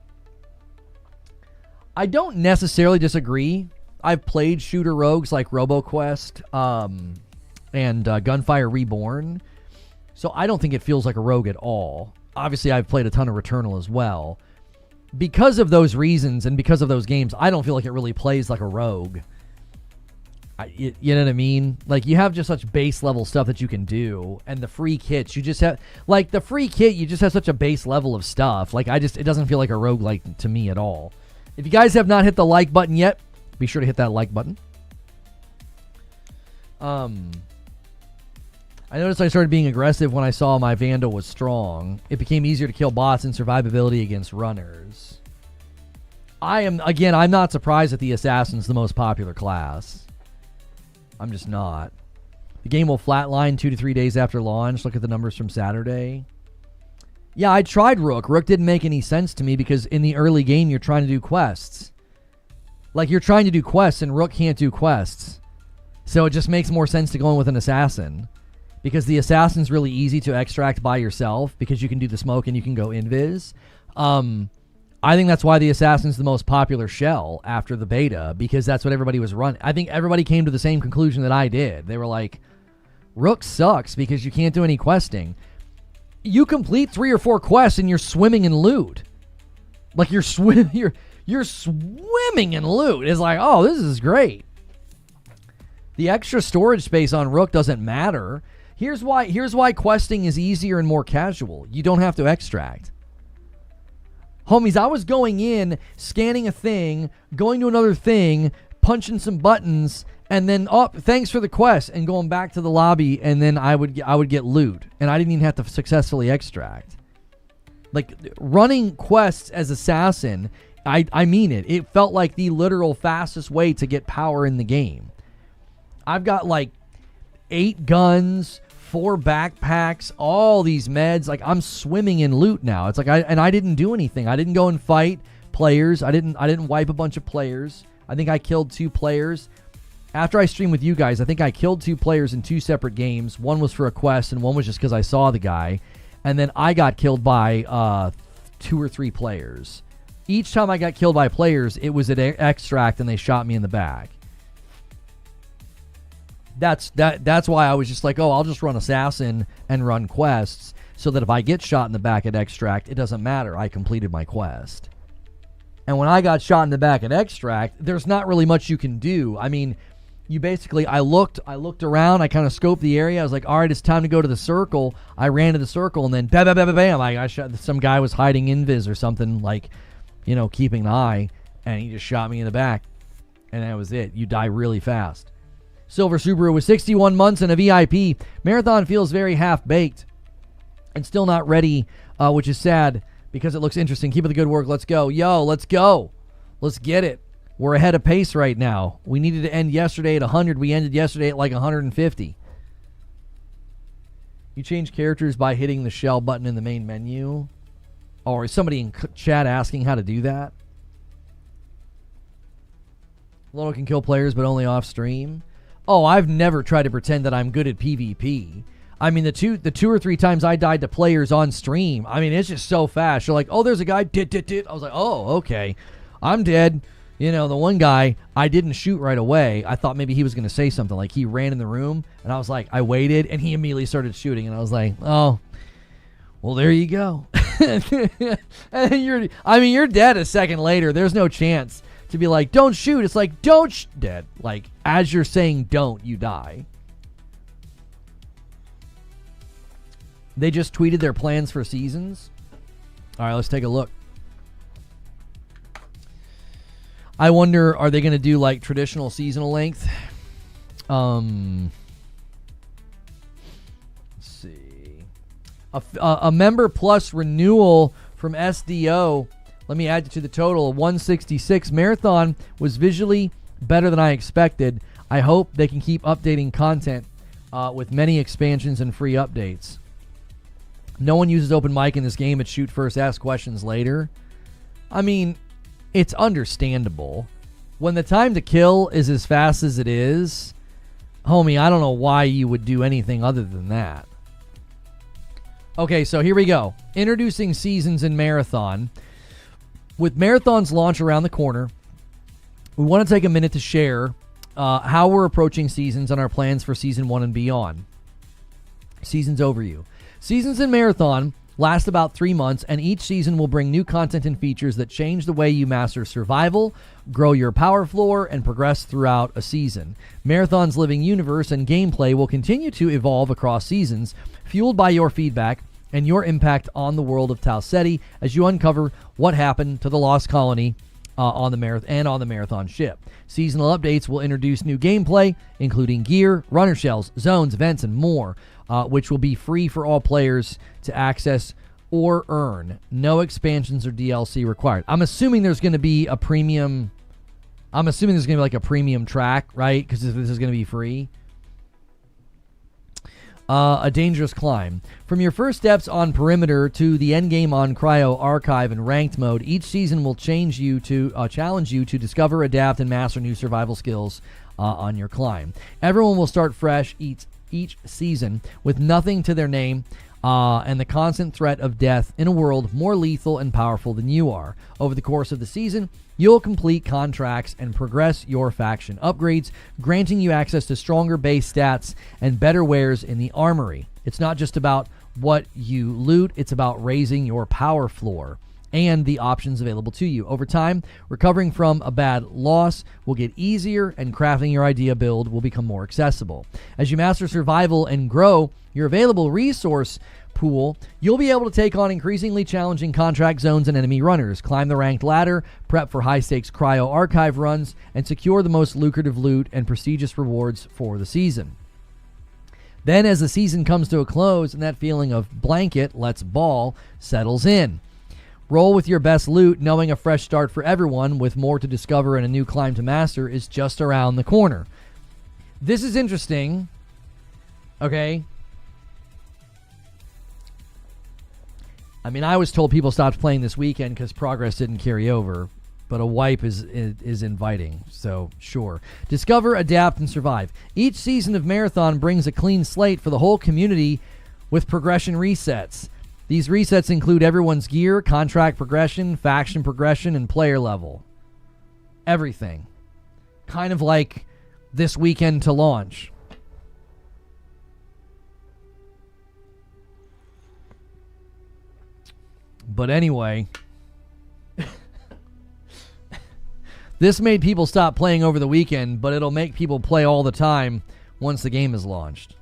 I don't necessarily disagree. I've played shooter rogues like RoboQuest and Gunfire Reborn, so I don't think it feels like a rogue at all. Obviously, I've played a ton of Returnal as well. Because of those reasons and because of those games, I don't feel like it really plays like a rogue. You know what I mean? Like, you have just such base level stuff that you can do, and the free kits, you just have, like, the free kit, you just have such a base level of stuff. Like, it doesn't feel like a roguelike to me at all. If you guys have not hit the like button yet, be sure to hit that like button. I I noticed I started being aggressive when I saw my Vandal was strong. It became easier to kill bots and survivability against runners. I'm not surprised that the Assassin's the most popular class. I'm just not. The game will flatline 2 to 3 days after launch. Look at the numbers from Saturday. Yeah, I tried Rook. Rook didn't make any sense to me because in the early game, you're trying to do quests. Like, you're trying to do quests, and Rook can't do quests. So it just makes more sense to go in with an Assassin. Because the Assassin's really easy to extract by yourself because you can do the smoke and you can go invis. I think that's why the Assassin's the most popular shell after the beta, because that's what everybody was running. I think everybody came to the same conclusion that I did. They were like, Rook sucks because you can't do any questing. You complete 3 or 4 quests and you're swimming in loot. Like, you're swimming in loot. It's like, oh, this is great. The extra storage space on Rook doesn't matter. Here's why questing is easier and more casual. You don't have to extract. Homies, I was going in, scanning a thing, going to another thing, punching some buttons, and then, oh, thanks for the quest, and going back to the lobby, and then I would get loot, and I didn't even have to successfully extract. Like, running quests as Assassin, I mean it. It felt like the literal fastest way to get power in the game. I've got like 8 guns, 4 backpacks, all these meds. Like, I'm swimming in loot now. It's like I didn't do anything. I didn't go and fight players. I didn't wipe a bunch of players. I think I killed 2 players. After I streamed with you guys, I think I killed 2 players in 2 separate games. One was for a quest, and one was just because I saw the guy. And then I got killed by 2 or 3 players. Each time I got killed by players, it was at extract, and they shot me in the back. That's why I was just like, oh, I'll just run Assassin and run quests so that if I get shot in the back at extract, it doesn't matter. I completed my quest. And when I got shot in the back at extract, there's not really much you can do. I mean, you basically, I looked around, I kind of scoped the area. I was like, all right, it's time to go to the circle. I ran to the circle, and then bam, bam, bam, bam, bam. I shot, some guy was hiding invis or something, like, you know, keeping an eye, and he just shot me in the back. And that was it. You die really fast. Silver Subaru with 61 months and a VIP. Marathon feels very half-baked and still not ready, which is sad because it looks interesting. Keep up the good work. Let's go. Yo, let's go. Let's get it. We're ahead of pace right now. We needed to end yesterday at 100. We ended yesterday at like 150. You change characters by hitting the shell button in the main menu? Or is somebody in chat asking how to do that? Lono can kill players, but only off stream. Oh, I've never tried to pretend that I'm good at PvP. I mean, the two or 3 times I died to players on stream, I mean, it's just so fast. You're like, oh, there's a guy. I was like, oh, okay. I'm dead. You know, the one guy, I didn't shoot right away. I thought maybe he was going to say something. Like, he ran in the room, and I was like, I waited, and he immediately started shooting. And I was like, oh, well, there you go. And you're dead a second later. There's no chance to be like, don't shoot. It's like, don't dead. Like, as you're saying don't, you die. They just tweeted their plans for seasons. All right, let's take a look. I wonder, are they going to do like traditional seasonal length? Let's see. A member plus renewal from SDO. Let me add it to the total of 166. Marathon was visually better than I expected. I hope they can keep updating content with many expansions and free updates. No one uses open mic in this game. It's shoot first, ask questions later. I mean, it's understandable. When the time to kill is as fast as it is, homie, I don't know why you would do anything other than that. Okay, so here we go. Introducing seasons in Marathon. With Marathon's launch around the corner, we want to take a minute to share how we're approaching seasons and our plans for Season 1 and beyond. Seasons overview. Seasons in Marathon last about 3 months, and each season will bring new content and features that change the way you master survival, grow your power floor, and progress throughout a season. Marathon's living universe and gameplay will continue to evolve across seasons, fueled by your feedback and your impact on the world of Tau Ceti as you uncover what happened to the Lost Colony on the marathon ship. Seasonal updates will introduce new gameplay, including gear, runner shells, zones, events, and more, which will be free for all players to access or earn. No expansions or DLC required. I'm assuming there's going to be a premium. I'm assuming there's going to be like a premium track, right? Because this is going to be free. A dangerous climb. From your first steps on Perimeter to the endgame on Cryo, Archive, and Ranked mode, each season will challenge you to discover, adapt, and master new survival skills on your climb. Everyone will start fresh each season with nothing to their name and the constant threat of death in a world more lethal and powerful than you are. Over the course of the season, you'll complete contracts and progress your faction upgrades, granting you access to stronger base stats and better wares in the armory. It's not just about what you loot, it's about raising your power floor and the options available to you. Over time, recovering from a bad loss will get easier and crafting your idea build will become more accessible. As you master survival and grow your available resource pool, you'll be able to take on increasingly challenging contract zones and enemy runners, climb the ranked ladder, prep for high-stakes Cryo Archive runs, and secure the most lucrative loot and prestigious rewards for the season. Then, as the season comes to a close and that feeling of blanket, let's ball, settles in. Roll with your best loot, knowing a fresh start for everyone with more to discover and a new climb to master is just around the corner. This is interesting, okay? I mean, I was told people stopped playing this weekend because progress didn't carry over, but a wipe is inviting, so sure. Discover, adapt, and survive. Each season of Marathon brings a clean slate for the whole community with progression resets. These resets include everyone's gear, contract progression, faction progression, and player level. Everything. Kind of like this weekend to launch. But anyway, this made people stop playing over the weekend, but it'll make people play all the time once the game is launched.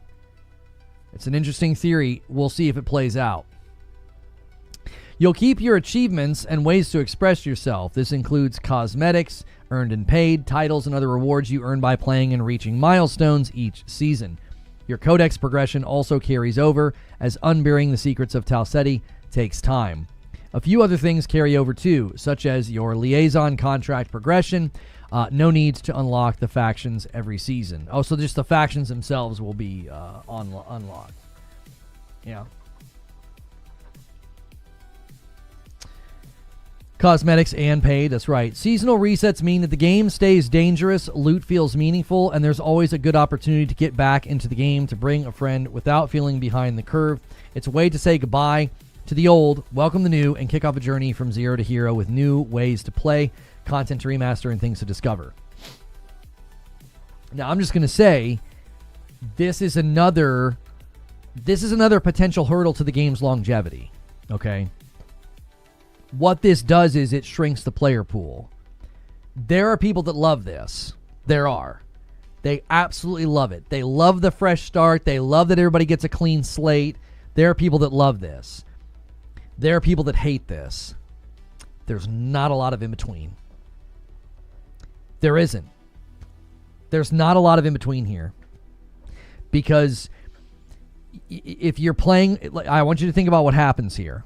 It's an interesting theory. We'll see if it plays out. You'll keep your achievements and ways to express yourself. This includes cosmetics, earned and paid, titles, and other rewards you earn by playing and reaching milestones each season. Your codex progression also carries over, as unburying the secrets of Tau Ceti takes time. A few other things carry over too, such as your liaison contract progression. No need to unlock the factions every season. Oh, so just the factions themselves will be unlocked. Yeah. Cosmetics and paid, that's right. Seasonal resets mean that the game stays dangerous, loot feels meaningful, and there's always a good opportunity to get back into the game to bring a friend without feeling behind the curve. It's a way to say goodbye to the old, welcome the new, and kick off a journey from zero to hero with new ways to play, content to remaster, and things to discover. Now, I'm just going to say, this is another potential hurdle to the game's longevity, okay? What this does is it shrinks the player pool. There are people that love this. There are. They absolutely love it. They love the fresh start. They love that everybody gets a clean slate. There are people that love this. There are people that hate this. There's not a lot of in between. There isn't. There's not a lot of in between here. Because if you're playing, I want you to think about what happens here.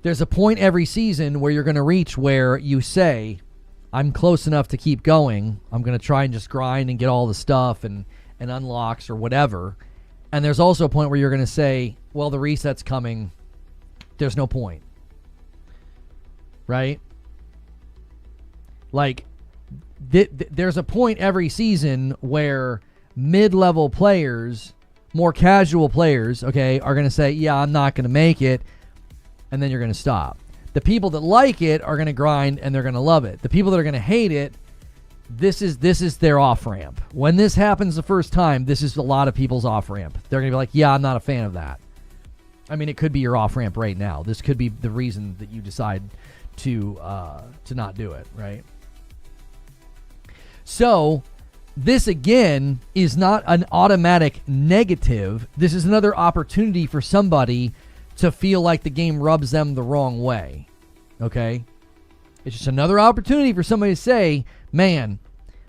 There's a point every season where you're going to reach where you say, I'm close enough to keep going. I'm going to try and just grind and get all the stuff and unlocks or whatever. And there's also a point where you're going to say, well, the reset's coming. There's no point. Right? Like, there's a point every season where mid-level players, more casual players, okay, are going to say, yeah, I'm not going to make it. And then you're going to stop. The people that like it are going to grind and they're going to love it. The people that are going to hate it, this is their off-ramp. When this happens the first time, this is a lot of people's off-ramp. They're going to be like, yeah, I'm not a fan of that. I mean, it could be your off-ramp right now. This could be the reason that you decide to not do it, right? So, this again is not an automatic negative. This is another opportunity for somebody to feel like the game rubs them the wrong way, okay? It's just another opportunity for somebody to say, man,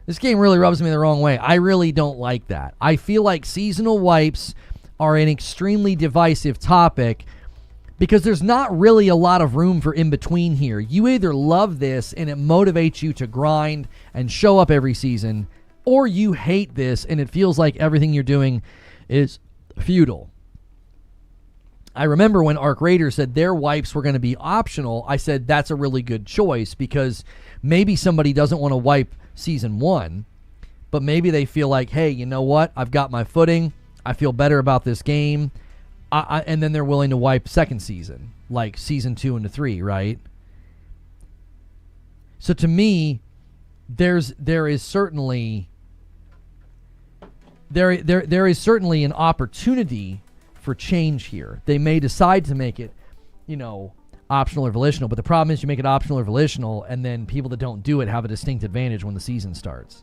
this game really rubs me the wrong way. I really don't like that. I feel like seasonal wipes are an extremely divisive topic because there's not really a lot of room for in between here. You either love this and it motivates you to grind and show up every season, or you hate this and it feels like everything you're doing is futile. I remember when Ark Raiders said their wipes were going to be optional, I said that's a really good choice because maybe somebody doesn't want to wipe Season 1, but maybe they feel like, hey, you know what? I've got my footing. I feel better about this game. And then they're willing to wipe second season, like Season 2 and 3, right? So to me, there is certainly an opportunity for change here. They may decide to make it, optional or volitional, but the problem is you make it optional or volitional, and then people that don't do it have a distinct advantage when the season starts.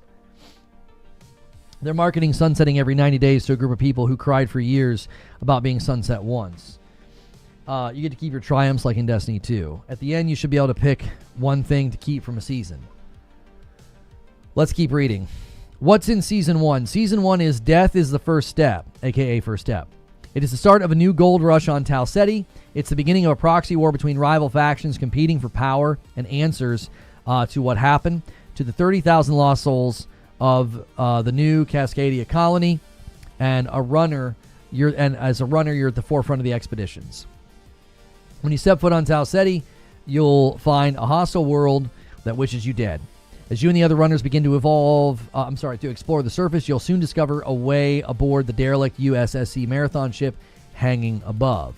They're marketing sunsetting every 90 days to a group of people who cried for years about being sunset once. You get to keep your triumphs like in Destiny 2. At the end, you should be able to pick one thing to keep from a season. Let's keep reading. What's in Season 1? Season 1 is Death is the First Step, a.k.a. First Step. It is the start of a new gold rush on Tau Ceti. It's the beginning of a proxy war between rival factions competing for power and answers to what happened to the 30,000 lost souls of the new Cascadia colony. And as a runner, you're at the forefront of the expeditions. When you step foot on Tau Ceti, you'll find a hostile world that wishes you dead. As you and the other runners begin to explore the surface, you'll soon discover a way aboard the derelict USSC Marathon ship hanging above.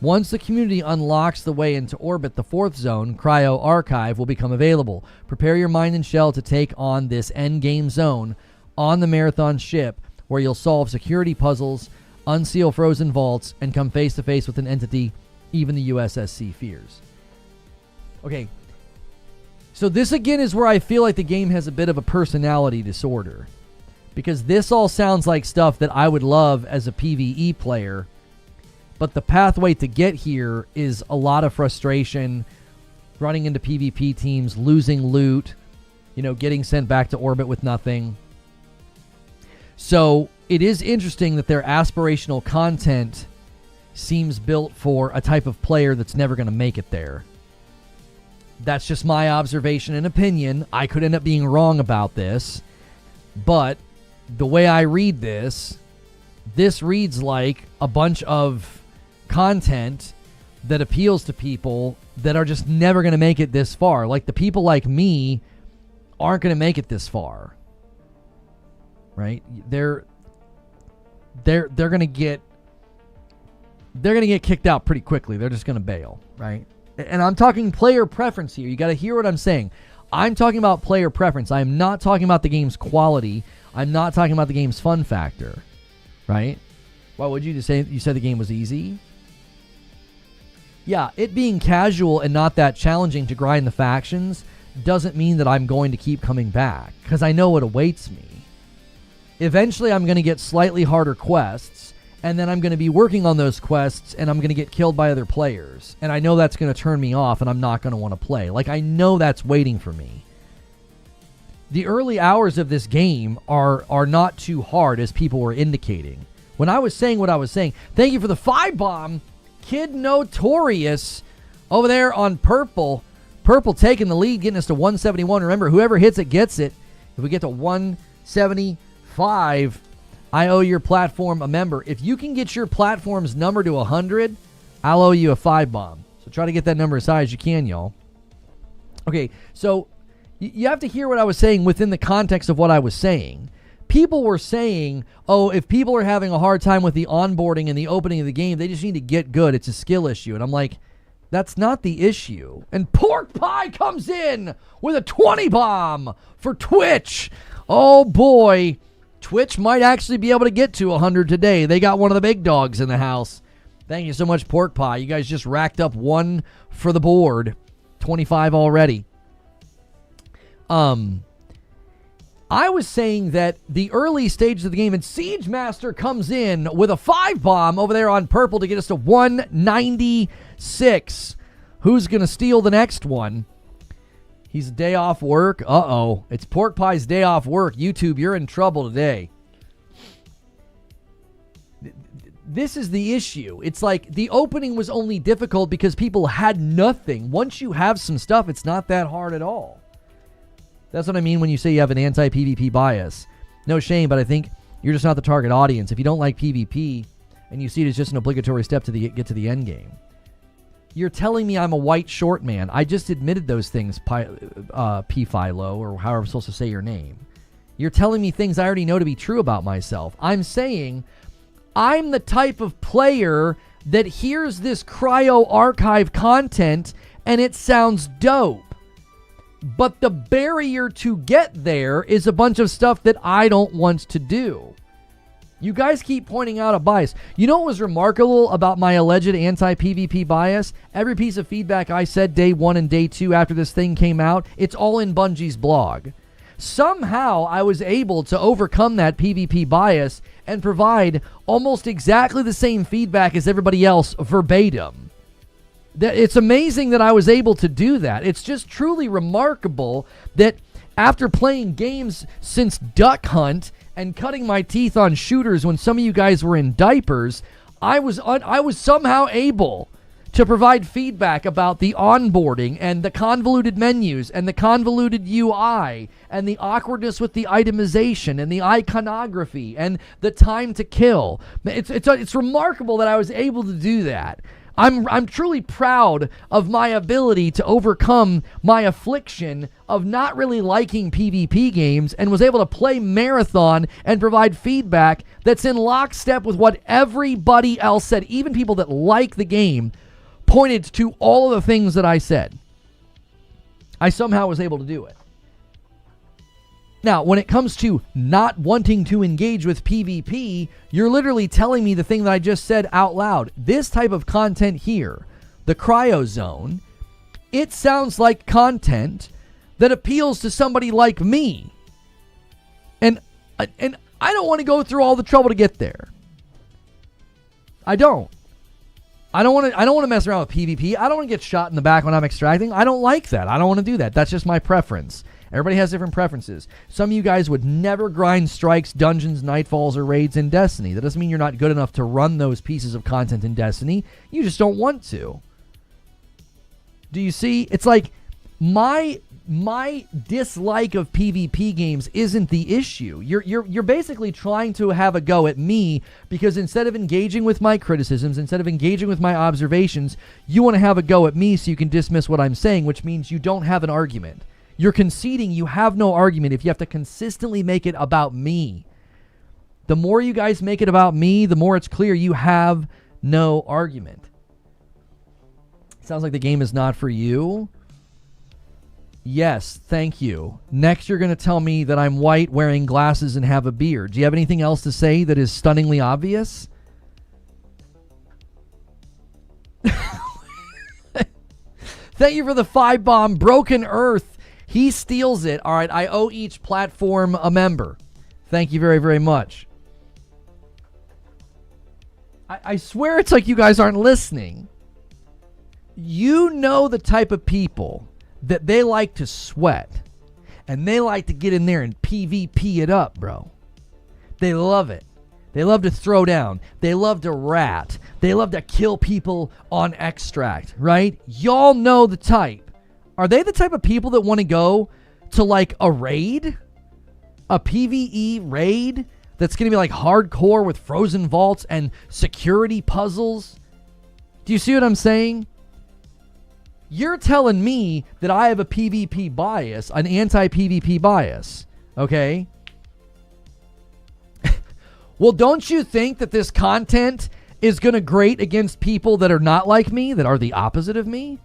Once the community unlocks the way into orbit, the fourth zone, Cryo Archive, will become available. Prepare your mind and shell to take on this endgame zone on the Marathon ship, where you'll solve security puzzles, unseal frozen vaults, and come face to face with an entity even the USSC fears. Okay. So this again is where I feel like the game has a bit of a personality disorder, because this all sounds like stuff that I would love as a PvE player, but the pathway to get here is a lot of frustration, running into PvP teams, losing loot, getting sent back to orbit with nothing. So it is interesting that their aspirational content seems built for a type of player that's never going to make it there. That's just my observation and opinion. I could end up being wrong about this, but the way I read this reads like a bunch of content that appeals to people that are just never going to make it this far. Like the people like me aren't going to make it this far, right? They're going to get kicked out pretty quickly. They're just going to bail, right? And I'm talking player preference here. You got to hear what I'm saying. I'm talking about player preference. I am not talking about the game's quality. I'm not talking about the game's fun factor, right? Why would you just say you said the game was easy? Yeah, it being casual and not that challenging to grind the factions doesn't mean that I'm going to keep coming back, because I know what awaits me. Eventually, I'm going to get slightly harder quests, and then I'm going to be working on those quests, and I'm going to get killed by other players. And I know that's going to turn me off, and I'm not going to want to play. Like, I know that's waiting for me. The early hours of this game are not too hard, as people were indicating. When I was saying what I was saying, thank you for the 5-bomb, Kid Notorious, over there on Purple. Purple taking the lead, getting us to 171. Remember, whoever hits it gets it. If we get to 175... I owe your platform a member. If you can get your platform's number to 100, I'll owe you a 5-bomb. So try to get that number as high as you can, y'all. Okay, so you have to hear what I was saying within the context of what I was saying. People were saying, oh, if people are having a hard time with the onboarding and the opening of the game, they just need to get good. It's a skill issue. And I'm like, that's not the issue. And Pork Pie comes in with a 20-bomb for Twitch. Oh, boy. Twitch might actually be able to get to 100 today. They got one of the big dogs in the house. Thank you so much, Pork Pie. You guys just racked up one for the board. 25 already. I was saying that the early stages of the game, and Siege Master comes in with a 5-bomb over there on Purple to get us to 196. Who's going to steal the next one? He's a day off work. Uh-oh. It's Pork Pie's day off work. YouTube, you're in trouble today. This is the issue. It's like the opening was only difficult because people had nothing. Once you have some stuff, it's not that hard at all. That's what I mean when you say you have an anti-PvP bias. No shame, but I think you're just not the target audience. If you don't like PvP and you see it as just an obligatory step to get to the end game. You're telling me I'm a white short man. I just admitted those things, P-Philo, or however I'm supposed to say your name. You're telling me things I already know to be true about myself. I'm saying I'm the type of player that hears this cryo archive content and it sounds dope. But the barrier to get there is a bunch of stuff that I don't want to do. You guys keep pointing out a bias. You know what was remarkable about my alleged anti-PvP bias? Every piece of feedback I said day 1 and day 2 after this thing came out, it's all in Bungie's blog. Somehow I was able to overcome that PvP bias and provide almost exactly the same feedback as everybody else verbatim. It's amazing that I was able to do that. It's just truly remarkable that after playing games since Duck Hunt and cutting my teeth on shooters when some of you guys were in diapers, I was somehow able to provide feedback about the onboarding and the convoluted menus and the convoluted UI and the awkwardness with the itemization and the iconography and the time to kill. It's remarkable that I was able to do that. I'm truly proud of my ability to overcome my affliction of not really liking PvP games and was able to play Marathon and provide feedback that's in lockstep with what everybody else said. Even people that like the game pointed to all of the things that I said. I somehow was able to do it. Now, when it comes to not wanting to engage with PvP, you're literally telling me the thing that I just said out loud. This type of content here, the Cryo Zone, it sounds like content that appeals to somebody like me. And I don't want to go through all the trouble to get there. I don't. I don't want to mess around with PvP. I don't want to get shot in the back when I'm extracting. I don't like that. I don't want to do that. That's just my preference. Everybody has different preferences. Some of you guys would never grind strikes, dungeons, nightfalls, or raids in Destiny. That doesn't mean you're not good enough to run those pieces of content in Destiny. You just don't want to. Do you see? It's like my dislike of PvP games isn't the issue. You're basically trying to have a go at me because instead of engaging with my criticisms, instead of engaging with my observations, you want to have a go at me so you can dismiss what I'm saying, which means you don't have an argument. You're conceding you have no argument if you have to consistently make it about me. The more you guys make it about me, the more it's clear you have no argument. Sounds like the game is not for you. Yes, thank you. Next, you're going to tell me that I'm white, wearing glasses, and have a beard. Do you have anything else to say that is stunningly obvious? Thank you for the 5-bomb. Broken Earth. He steals it. All right, I owe each platform a member. Thank you very, very much. I swear it's like you guys aren't listening. You know the type of people that they like to sweat. And they like to get in there and PvP it up, bro. They love it. They love to throw down. They love to rat. They love to kill people on extract, right? Y'all know the type. Are they the type of people that want to go to like a raid? A PvE raid that's going to be like hardcore with frozen vaults and security puzzles? Do you see what I'm saying? You're telling me that I have a PvP bias, an anti-PvP bias, okay? Well, don't you think that this content is going to grate against people that are not like me, that are the opposite of me?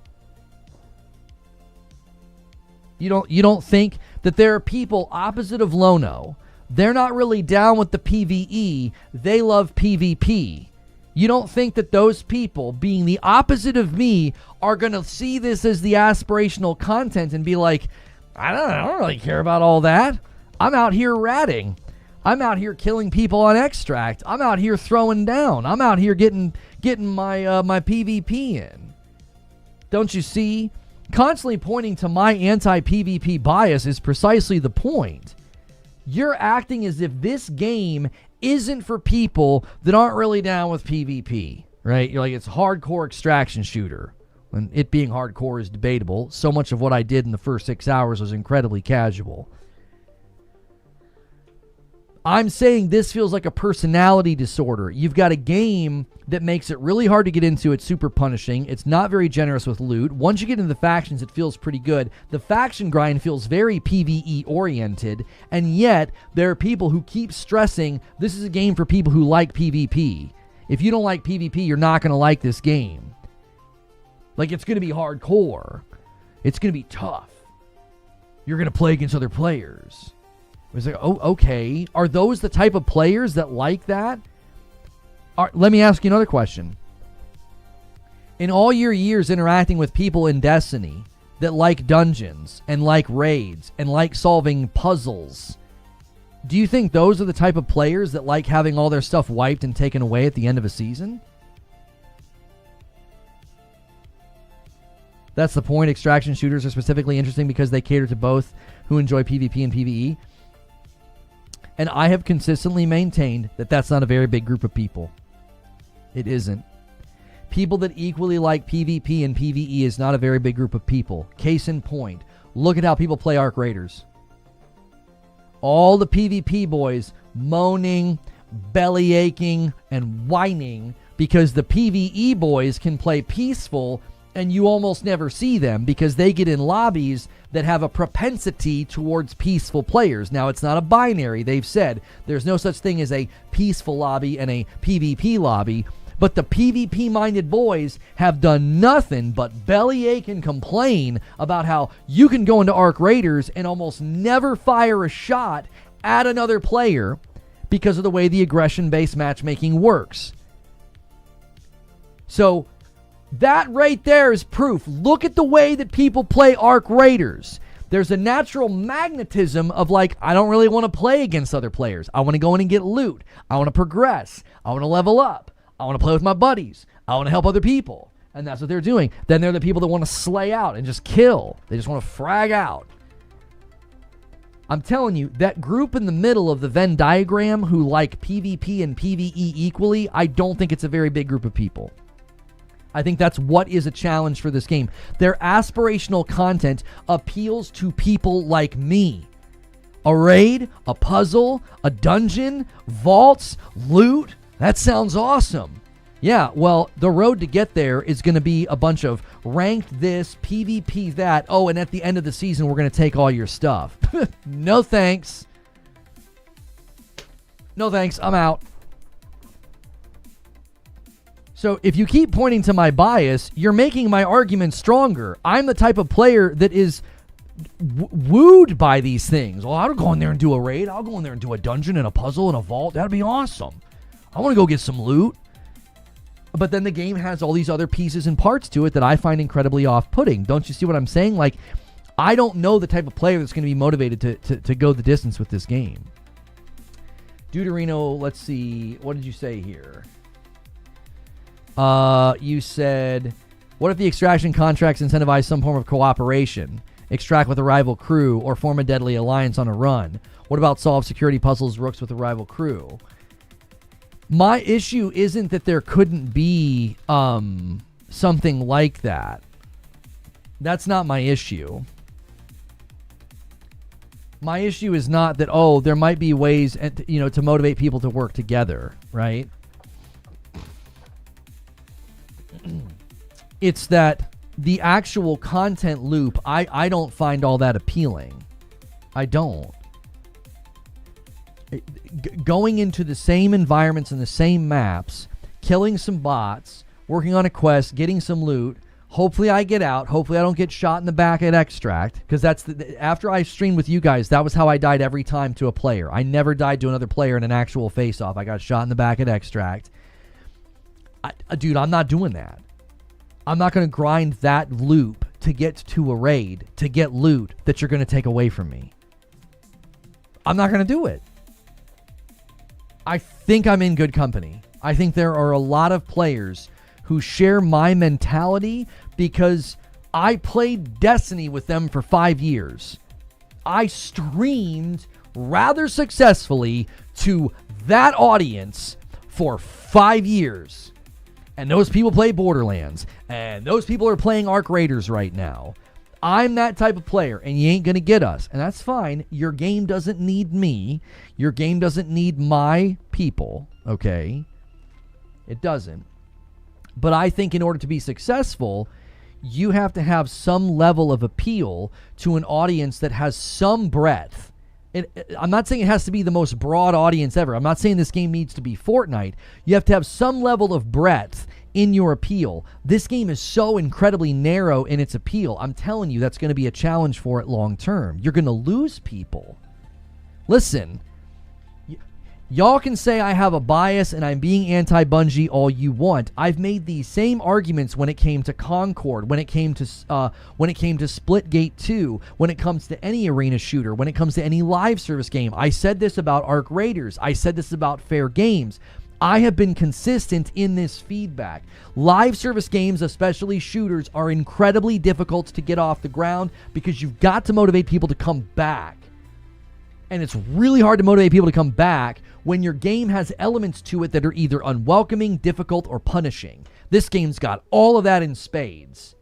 You don't think that there are people opposite of Lono? They're not really down with the PvE. They love PvP. You don't think that those people, being the opposite of me, are going to see this as the aspirational content and be like, I don't really care about all that. I'm out here ratting. I'm out here killing people on extract. I'm out here throwing down. I'm out here getting my my PvP in. Don't you see Constantly pointing to my anti-PvP bias is precisely the point. You're acting as if this game isn't for people that aren't really down with PvP, right? You're like, it's hardcore extraction shooter. When it being hardcore is debatable. So much of what I did in the first 6 hours was incredibly casual. I'm saying this feels like a personality disorder. You've got a game that makes it really hard to get into. It's super punishing. It's not very generous with loot. Once you get into the factions, it feels pretty good. The faction grind feels very PvE oriented, and yet there are people who keep stressing this is a game for people who like PvP. If you don't like PvP, you're not going to like this game. Like, it's going to be hardcore. It's going to be tough. You're going to play against other players. It's like, oh, okay. Are those the type of players that like that? Let me ask you another question. In all your years interacting with people in Destiny that like dungeons and like raids and like solving puzzles, do you think those are the type of players that like having all their stuff wiped and taken away at the end of a season? That's the point. Extraction shooters are specifically interesting because they cater to both who enjoy PvP and PvE. And I have consistently maintained that that's not a very big group of people. It isn't. People that equally like PvP and PvE is not a very big group of people. Case in point, look at how people play Arc Raiders. All the PvP boys moaning, belly aching, and whining because the PvE boys can play peaceful and you almost never see them because they get in lobbies that have a propensity towards peaceful players. Now, it's not a binary. They've said there's no such thing as a peaceful lobby and a PvP lobby, but the PvP-minded boys have done nothing but bellyache and complain about how you can go into Arc Raiders and almost never fire a shot at another player because of the way the aggression-based matchmaking works. So that right there is proof. Look at the way that people play Arc Raiders. There's a natural magnetism of like, I don't really want to play against other players. I want to go in and get loot. I want to progress. I want to level up. I want to play with my buddies. I want to help other people. And that's what they're doing. Then they're the people that want to slay out and just kill. They just want to frag out. I'm telling you, that group in the middle of the Venn diagram who like PvP and PvE equally, I don't think it's a very big group of people. I think that's what is a challenge for this game. Their aspirational content appeals to people like me. A raid, a puzzle, a dungeon, vaults, loot. That sounds awesome. Yeah, well, the road to get there is going to be a bunch of ranked this, PvP that. Oh, and at the end of the season, we're going to take all your stuff. No thanks. No thanks. I'm out. So if you keep pointing to my bias, you're making my argument stronger. I'm the type of player that is wooed by these things. Well, I'll go in there and do a raid. I'll go in there and do a dungeon and a puzzle and a vault. That'd be awesome. I want to go get some loot. But then the game has all these other pieces and parts to it that I find incredibly off-putting. Don't you see what I'm saying? Like, I don't know the type of player that's going to be motivated to go the distance with this game. Deuterino, let's see. What did you say here? You said, what if the extraction contracts incentivize some form of cooperation? Extract with a rival crew or form a deadly alliance on a run? What about solve security puzzles rooks with a rival crew? My issue isn't that there couldn't be something like that. That's not my issue. My issue is not that, oh, there might be ways, to motivate people to work together, right? It's that the actual content loop, I don't find all that appealing. I don't. Going into the same environments and the same maps, killing some bots, working on a quest, getting some loot. Hopefully I get out. Hopefully I don't get shot in the back at Extract. Because after I streamed with you guys, that was how I died every time to a player. I never died to another player in an actual face-off. I got shot in the back at Extract. Dude, I'm not doing that. I'm not going to grind that loop to get to a raid, to get loot that you're going to take away from me. I'm not going to do it. I think I'm in good company. I think there are a lot of players who share my mentality because I played Destiny with them for 5 years. I streamed rather successfully to that audience for 5 years. And those people play Borderlands. And those people are playing Ark Raiders right now. I'm that type of player, and you ain't going to get us. And that's fine. Your game doesn't need me. Your game doesn't need my people, okay? It doesn't. But I think in order to be successful, you have to have some level of appeal to an audience that has some breadth. I'm not saying it has to be the most broad audience ever. I'm not saying this game needs to be Fortnite. You have to have some level of breadth in your appeal. This game is so incredibly narrow in its appeal. I'm telling you, that's going to be a challenge for it long term. You're going to lose people. Listen, y'all can say I have a bias and I'm being anti-Bungie all you want. I've made these same arguments when it came to Concord, when it came to Splitgate 2, when it comes to any arena shooter, when it comes to any live service game. I said this about Ark Raiders. I said this about Fair Games. I have been consistent in this feedback. Live service games, especially shooters, are incredibly difficult to get off the ground because you've got to motivate people to come back. And it's really hard to motivate people to come back when your game has elements to it that are either unwelcoming, difficult, or punishing. This game's got all of that in spades.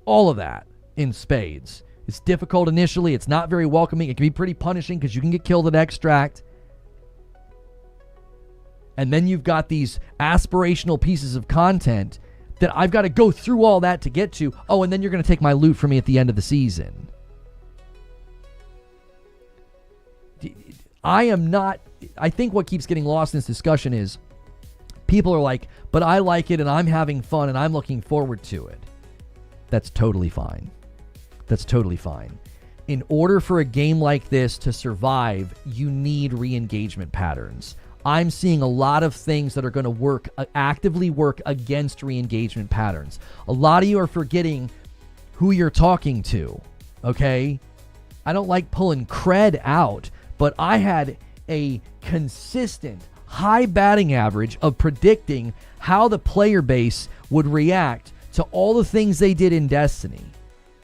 All of that in spades. It's difficult initially. It's not very welcoming. It can be pretty punishing because you can get killed at extract. And then you've got these aspirational pieces of content that I've got to go through all that to get to. Oh, and then you're going to take my loot from me at the end of the season. I think what keeps getting lost in this discussion is people are like, but I like it and I'm having fun and I'm looking forward to it. That's totally fine. That's totally fine. In order for a game like this to survive, you need re-engagement patterns. I'm seeing a lot of things that are going to actively work against re-engagement patterns. A lot of you are forgetting who you're talking to, okay? I don't like pulling cred out, but I had a consistent high batting average of predicting how the player base would react to all the things they did in Destiny.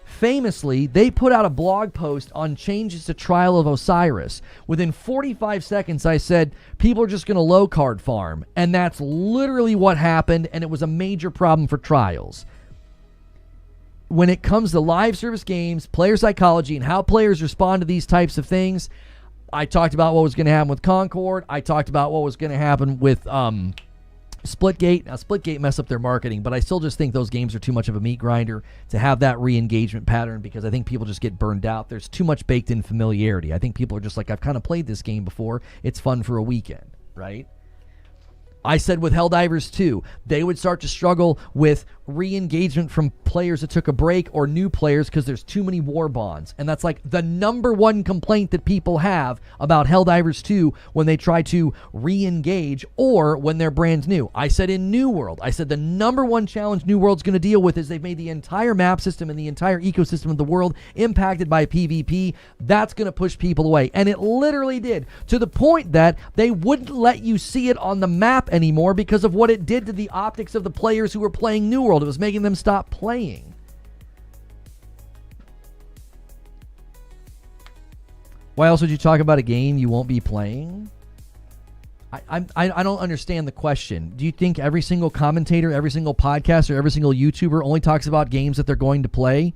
Famously, they put out a blog post on changes to Trial of Osiris. Within 45 seconds, I said, people are just going to low card farm. And that's literally what happened, and it was a major problem for Trials. When it comes to live service games, player psychology, and how players respond to these types of things, I talked about what was going to happen with Concord. I talked about what was going to happen with Splitgate. Now, Splitgate messed up their marketing, but I still just think those games are too much of a meat grinder to have that re-engagement pattern because I think people just get burned out. There's too much baked-in familiarity. I think people are just like, I've kind of played this game before. It's fun for a weekend, right? I said with Helldivers 2, they would start to struggle with re-engagement from players that took a break or new players because there's too many war bonds. And that's like the number one complaint that people have about Helldivers 2 when they try to re-engage or when they're brand new. I said in New World, I said the number one challenge New World's going to deal with is they've made the entire map system and the entire ecosystem of the world impacted by PvP. That's going to push people away. And it literally did, to the point that they wouldn't let you see it on the map anymore because of what it did to the optics of the players who were playing New World. It was making them stop playing. Why else would you talk about a game you won't be playing? I don't understand the question. Do you think every single commentator, every single podcaster, every single YouTuber only talks about games that they're going to play?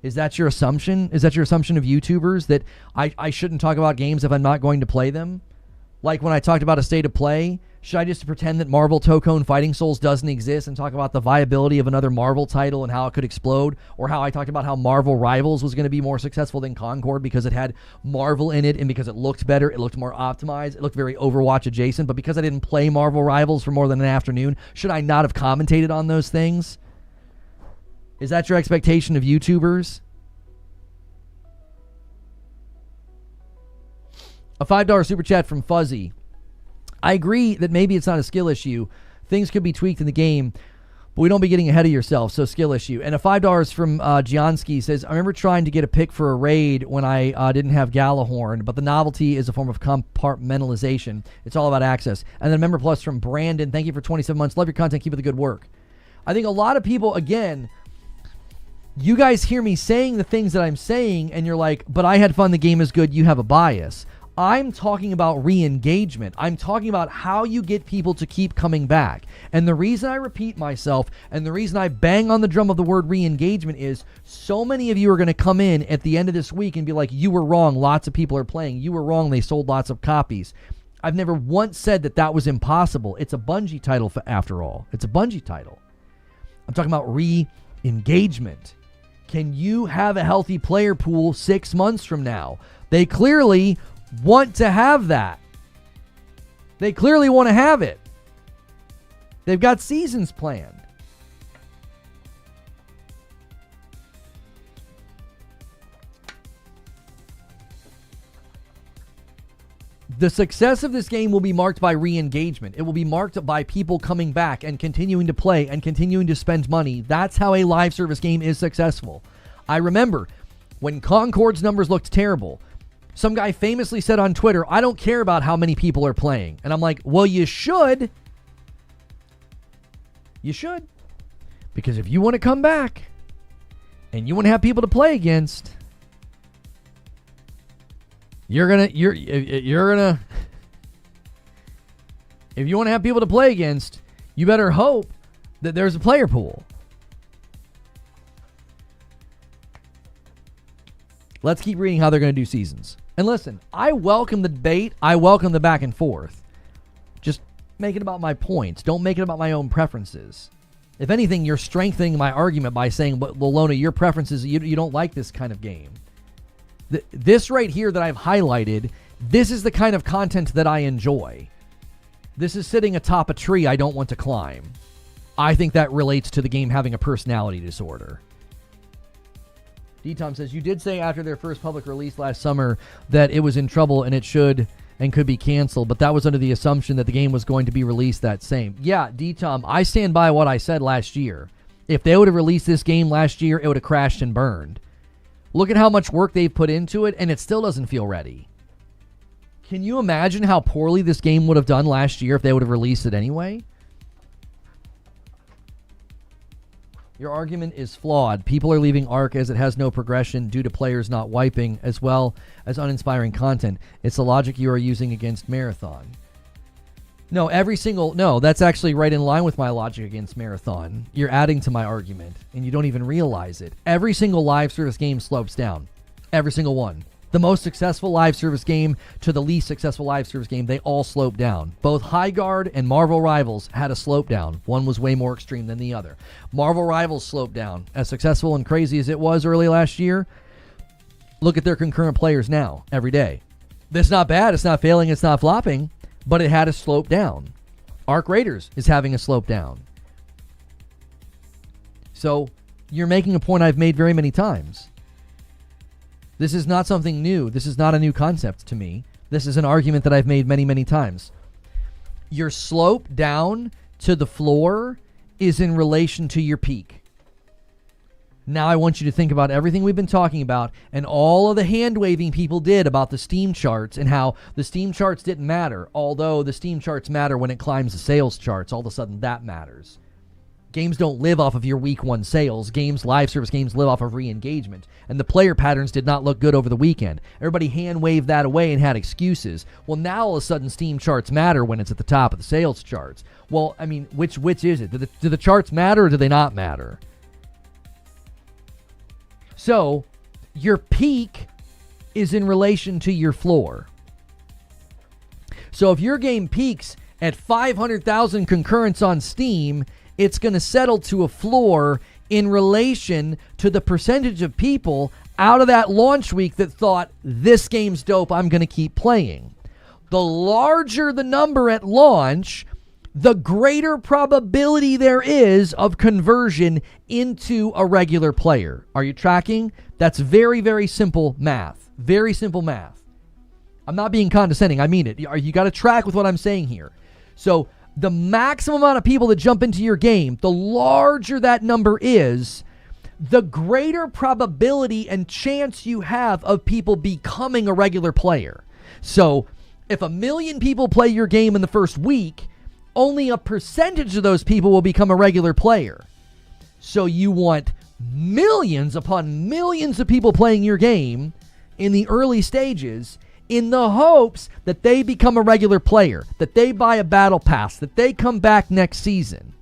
Is that your assumption? Is that your assumption of YouTubers, that I shouldn't talk about games if I'm not going to play them? Like when I talked about a state of play, should I just pretend that Marvel Tokone Fighting Souls doesn't exist and talk about the viability of another Marvel title and how it could explode? Or how I talked about how Marvel Rivals was going to be more successful than Concord because it had Marvel in it and because it looked better, it looked more optimized, it looked very Overwatch adjacent. But because I didn't play Marvel Rivals for more than an afternoon, should I not have commentated on those things? Is that your expectation of YouTubers? A $5 super chat from Fuzzy. I agree that maybe it's not a skill issue. Things could be tweaked in the game, but we don't be getting ahead of yourself, so skill issue. And a $5 from Gianski says, I remember trying to get a pick for a raid when I didn't have Galahorn, but the novelty is a form of compartmentalization. It's all about access. And then a member plus from Brandon. Thank you for 27 months. Love your content. Keep up the good work. I think a lot of people, again, You guys hear me saying the things that I'm saying, and you're like, but I had fun, the game is good, you have a bias. I'm talking about re-engagement. I'm talking about how you get people to keep coming back. And the reason I repeat myself and the reason I bang on the drum of the word re-engagement is so many of you are going to come in at the end of this week and be like, you were wrong, lots of people are playing. You were wrong, they sold lots of copies. I've never once said that was impossible. It's a Bungie title after all. It's a Bungie title. I'm talking about re-engagement. Can you have a healthy player pool 6 months from now? They clearly want to have that. They clearly want to have it. They've got seasons planned. The success of this game will be marked by re-engagement. It will be marked by people coming back and continuing to play and continuing to spend money. That's how a live service game is successful. I remember when Concord's numbers looked terrible, some guy famously said on Twitter, I don't care about how many people are playing. And I'm like, well, you should. You should. Because if you want to come back and you want to have people to play against, if you want to have people to play against, you better hope that there's a player pool. Let's keep reading how they're going to do seasons. And listen, I welcome the debate. I welcome the back and forth. Just make it about my points. Don't make it about my own preferences. If anything, you're strengthening my argument by saying, well, Lona, your preferences, you don't like this kind of game. This right here that I've highlighted, this is the kind of content that I enjoy. This is sitting atop a tree I don't want to climb. I think that relates to the game having a personality disorder. D-Tom says, you did say after their first public release last summer that it was in trouble and it should and could be canceled, but that was under the assumption that the game was going to be released that same. Yeah, D-Tom, I stand by what I said last year. If they would have released this game last year, it would have crashed and burned. Look at how much work they've put into it, and it still doesn't feel ready. Can you imagine how poorly this game would have done last year if they would have released it anyway? Your argument is flawed. People are leaving Ark as it has no progression due to players not wiping, as well as uninspiring content. It's the logic you are using against Marathon. No, that's actually right in line with my logic against Marathon. You're adding to my argument, and you don't even realize it. Every single live service game slopes down. Every single one. The most successful live service game to the least successful live service game, they all slope down. Both High Guard and Marvel Rivals had a slope down. One was way more extreme than the other. Marvel Rivals sloped down. As successful and crazy as it was early last year, look at their concurrent players now, every day. That's not bad. It's not failing. It's not flopping. But it had a slope down. Ark Raiders is having a slope down. So you're making a point I've made very many times. This is not something new. This is not a new concept to me. This is an argument that I've made many, many times. Your slope down to the floor is in relation to your peak. Now I want you to think about everything we've been talking about and all of the hand-waving people did about the Steam charts and how the Steam charts didn't matter, although the Steam charts matter when it climbs the sales charts. All of a sudden, that matters. Games don't live off of your week one sales. Live service games live off of re-engagement. And the player patterns did not look good over the weekend. Everybody hand-waved that away and had excuses. Well, now all of a sudden Steam charts matter when it's at the top of the sales charts. Well, I mean, which is it? Do the charts matter or do they not matter? So, your peak is in relation to your floor. So if your game peaks at 500,000 concurrents on Steam, it's going to settle to a floor in relation to the percentage of people out of that launch week that thought, this game's dope, I'm going to keep playing. The larger the number at launch, the greater probability there is of conversion into a regular player. Are you tracking? That's very, very simple math. Very simple math. I'm not being condescending. I mean it. You got to track with what I'm saying here. So the maximum amount of people that jump into your game, the larger that number is, the greater probability and chance you have of people becoming a regular player. So if 1 million people play your game in the first week, only a percentage of those people will become a regular player. So you want millions upon millions of people playing your game in the early stages in the hopes that they become a regular player, that they buy a battle pass, that they come back next season.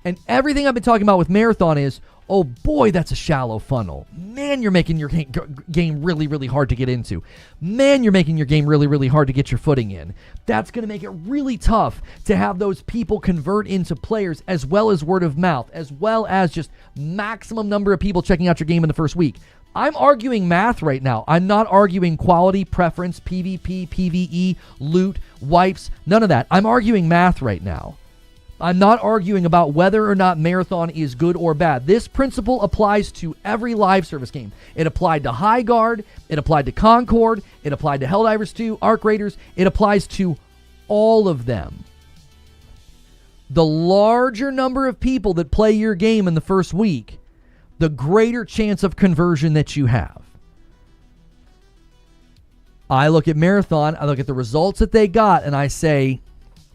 And everything I've been talking about with Marathon is, oh boy, that's a shallow funnel. Man, you're making your game really, really hard to get into. Man, you're making your game really, really hard to get your footing in. That's going to make it really tough to have those people convert into players, as well as word of mouth, as well as just maximum number of people checking out your game in the first week. I'm arguing math right now. I'm not arguing quality, preference, PvP, PvE, loot, wipes, none of that. I'm arguing math right now. I'm not arguing about whether or not Marathon is good or bad. This principle applies to every live service game. It applied to High Guard. It applied to Concord. It applied to Helldivers 2, Ark Raiders. It applies to all of them. The larger number of people that play your game in the first week, the greater chance of conversion that you have. I look at Marathon, I look at the results that they got, and I say,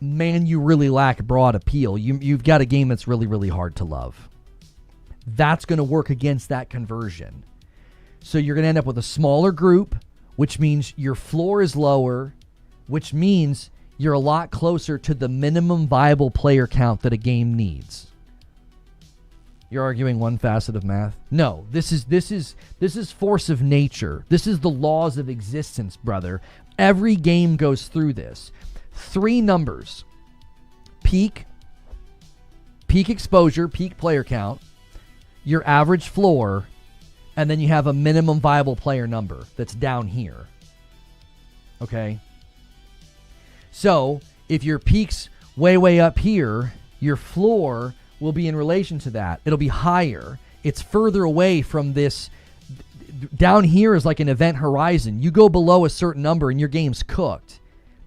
man, you really lack broad appeal. You've got a game that's really, really hard to love. That's going to work against that conversion. So you're going to end up with a smaller group, which means your floor is lower, which means you're a lot closer to the minimum viable player count that a game needs. You're arguing one facet of math? No, this is force of nature. This is the laws of existence, brother. Every game goes through this. 3 numbers: peak exposure, peak player count, your average floor, and then you have a minimum viable player number that's down here. Okay? So, if your peak's way up here, your floor will be in relation to that. It'll be higher. It's further away from this. Down here is like an event horizon. You go below a certain number and your game's cooked.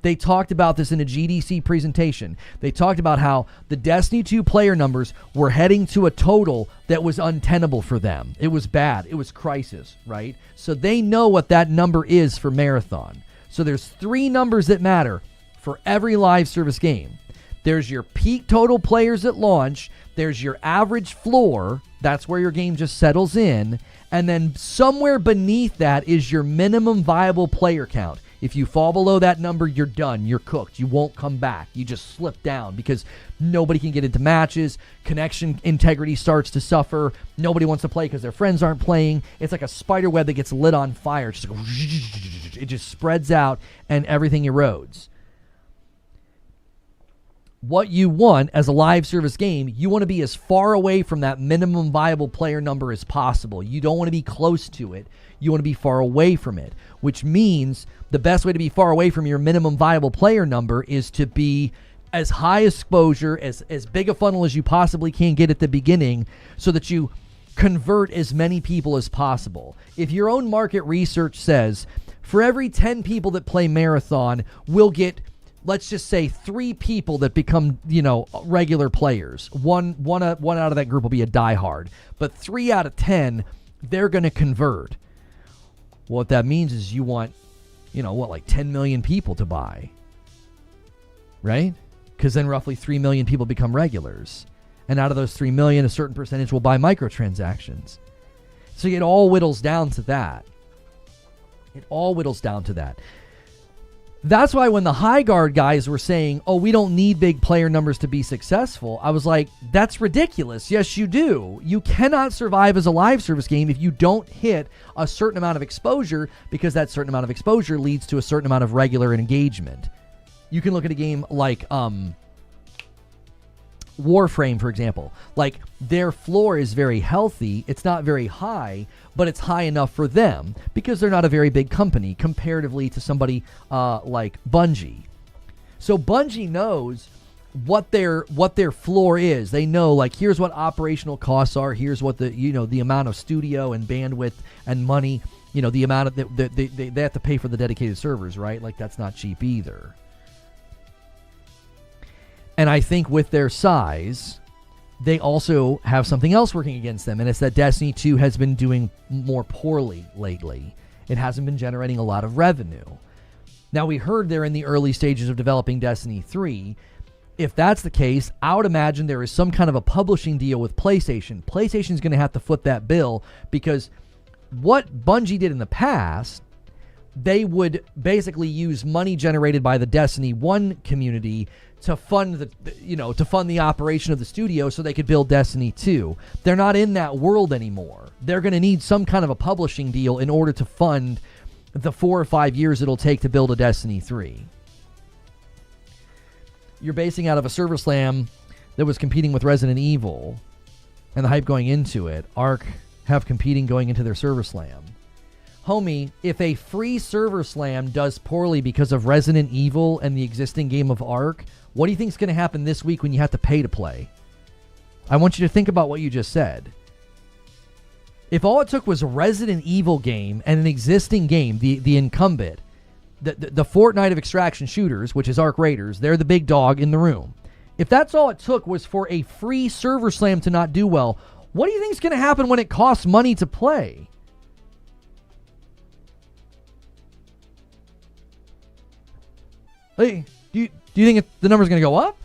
They talked about this in a GDC presentation. They talked about how the Destiny 2 player numbers were heading to a total that was untenable for them. It was bad. It was crisis, right? So they know what that number is for Marathon. So there's 3 numbers that matter for every live service game. There's your peak total players at launch. There's your average floor. That's where your game just settles in. And then somewhere beneath that is your minimum viable player count. If you fall below that number, you're done. You're cooked. You won't come back. You just slip down because nobody can get into matches. Connection integrity starts to suffer. Nobody wants to play because their friends aren't playing. It's like a spider web that gets lit on fire. It just spreads out and everything erodes. What you want as a live service game, you want to be as far away from that minimum viable player number as possible. You don't want to be close to it. You want to be far away from it, which means the best way to be far away from your minimum viable player number is to be as high exposure, as big a funnel as you possibly can get at the beginning so that you convert as many people as possible. If your own market research says for every 10 people that play Marathon, we'll get, let's just say, 3 people that become, regular players. One out of that group will be a diehard, but 3 out of 10, they're going to convert. What that means is you want, like 10 million people to buy, right? Because then roughly 3 million people become regulars. And out of those 3 million, a certain percentage will buy microtransactions. So it all whittles down to that. That's why when the High Guard guys were saying, oh, we don't need big player numbers to be successful, I was like, that's ridiculous. Yes, you do. You cannot survive as a live service game if you don't hit a certain amount of exposure, because that certain amount of exposure leads to a certain amount of regular engagement. You can look at a game like Warframe, for example. Like, their floor is very healthy. It's not very high, but it's high enough for them because they're not a very big company comparatively to somebody like Bungie. So Bungie knows what their floor is. They know, like, here's what operational costs are. Here's what the amount of studio and bandwidth and money, the amount of they have to pay for the dedicated servers, right? Like, that's not cheap either. And I think with their size, they also have something else working against them, and it's that Destiny 2 has been doing more poorly lately. It hasn't been generating a lot of revenue. Now, we heard they're in the early stages of developing Destiny 3. if that's the case, I would imagine there is some kind of a publishing deal with PlayStation. PlayStation's going to have to foot that bill, because what Bungie did in the past, they would basically use money generated by the Destiny 1 community to fund the operation of the studio so they could build Destiny 2. They're not in that world anymore. They're going to need some kind of a publishing deal in order to fund the 4 or 5 years it'll take to build a Destiny 3. You're basing out of a server slam that was competing with Resident Evil, and the hype going into it. Ark have competing going into their server slam. Homie, if a free server slam does poorly because of Resident Evil and the existing game of Ark, what do you think is going to happen this week when you have to pay to play? I want you to think about what you just said. If all it took was a Resident Evil game and an existing game, the incumbent, the Fortnite of extraction shooters, which is Ark Raiders, they're the big dog in the room. If that's all it took was for a free server slam to not do well, what do you think is going to happen when it costs money to play? Hey, do you think the number's going to go up?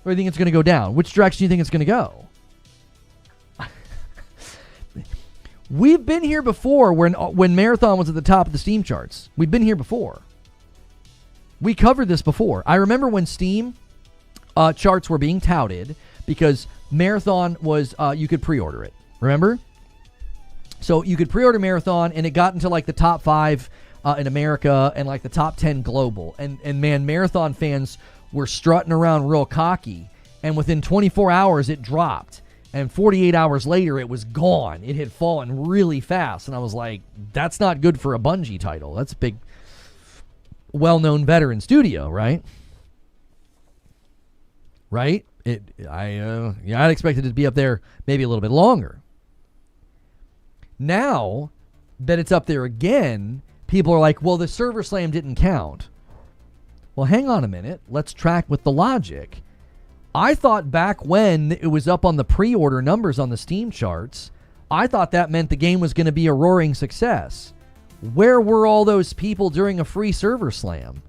Or do you think it's going to go down? Which direction do you think it's going to go? We've been here before when Marathon was at the top of the Steam charts. We've been here before. We covered this before. I remember when Steam charts were being touted because Marathon was, you could pre-order it. Remember? So you could pre-order Marathon, and it got into like the top 5 in America and like the top 10 global. And man, Marathon fans were strutting around real cocky. And within 24 hours, it dropped. And 48 hours later, it was gone. It had fallen really fast. And I was like, that's not good for a Bungie title. That's a big, well-known veteran studio, right? Right? I'd expect it to be up there maybe a little bit longer. Now that it's up there again, people are like, well, the server slam didn't count. Well, hang on a minute. Let's track with the logic. I thought back when it was up on the pre-order numbers on the Steam charts, I thought that meant the game was going to be a roaring success. Where were all those people during a free server slam?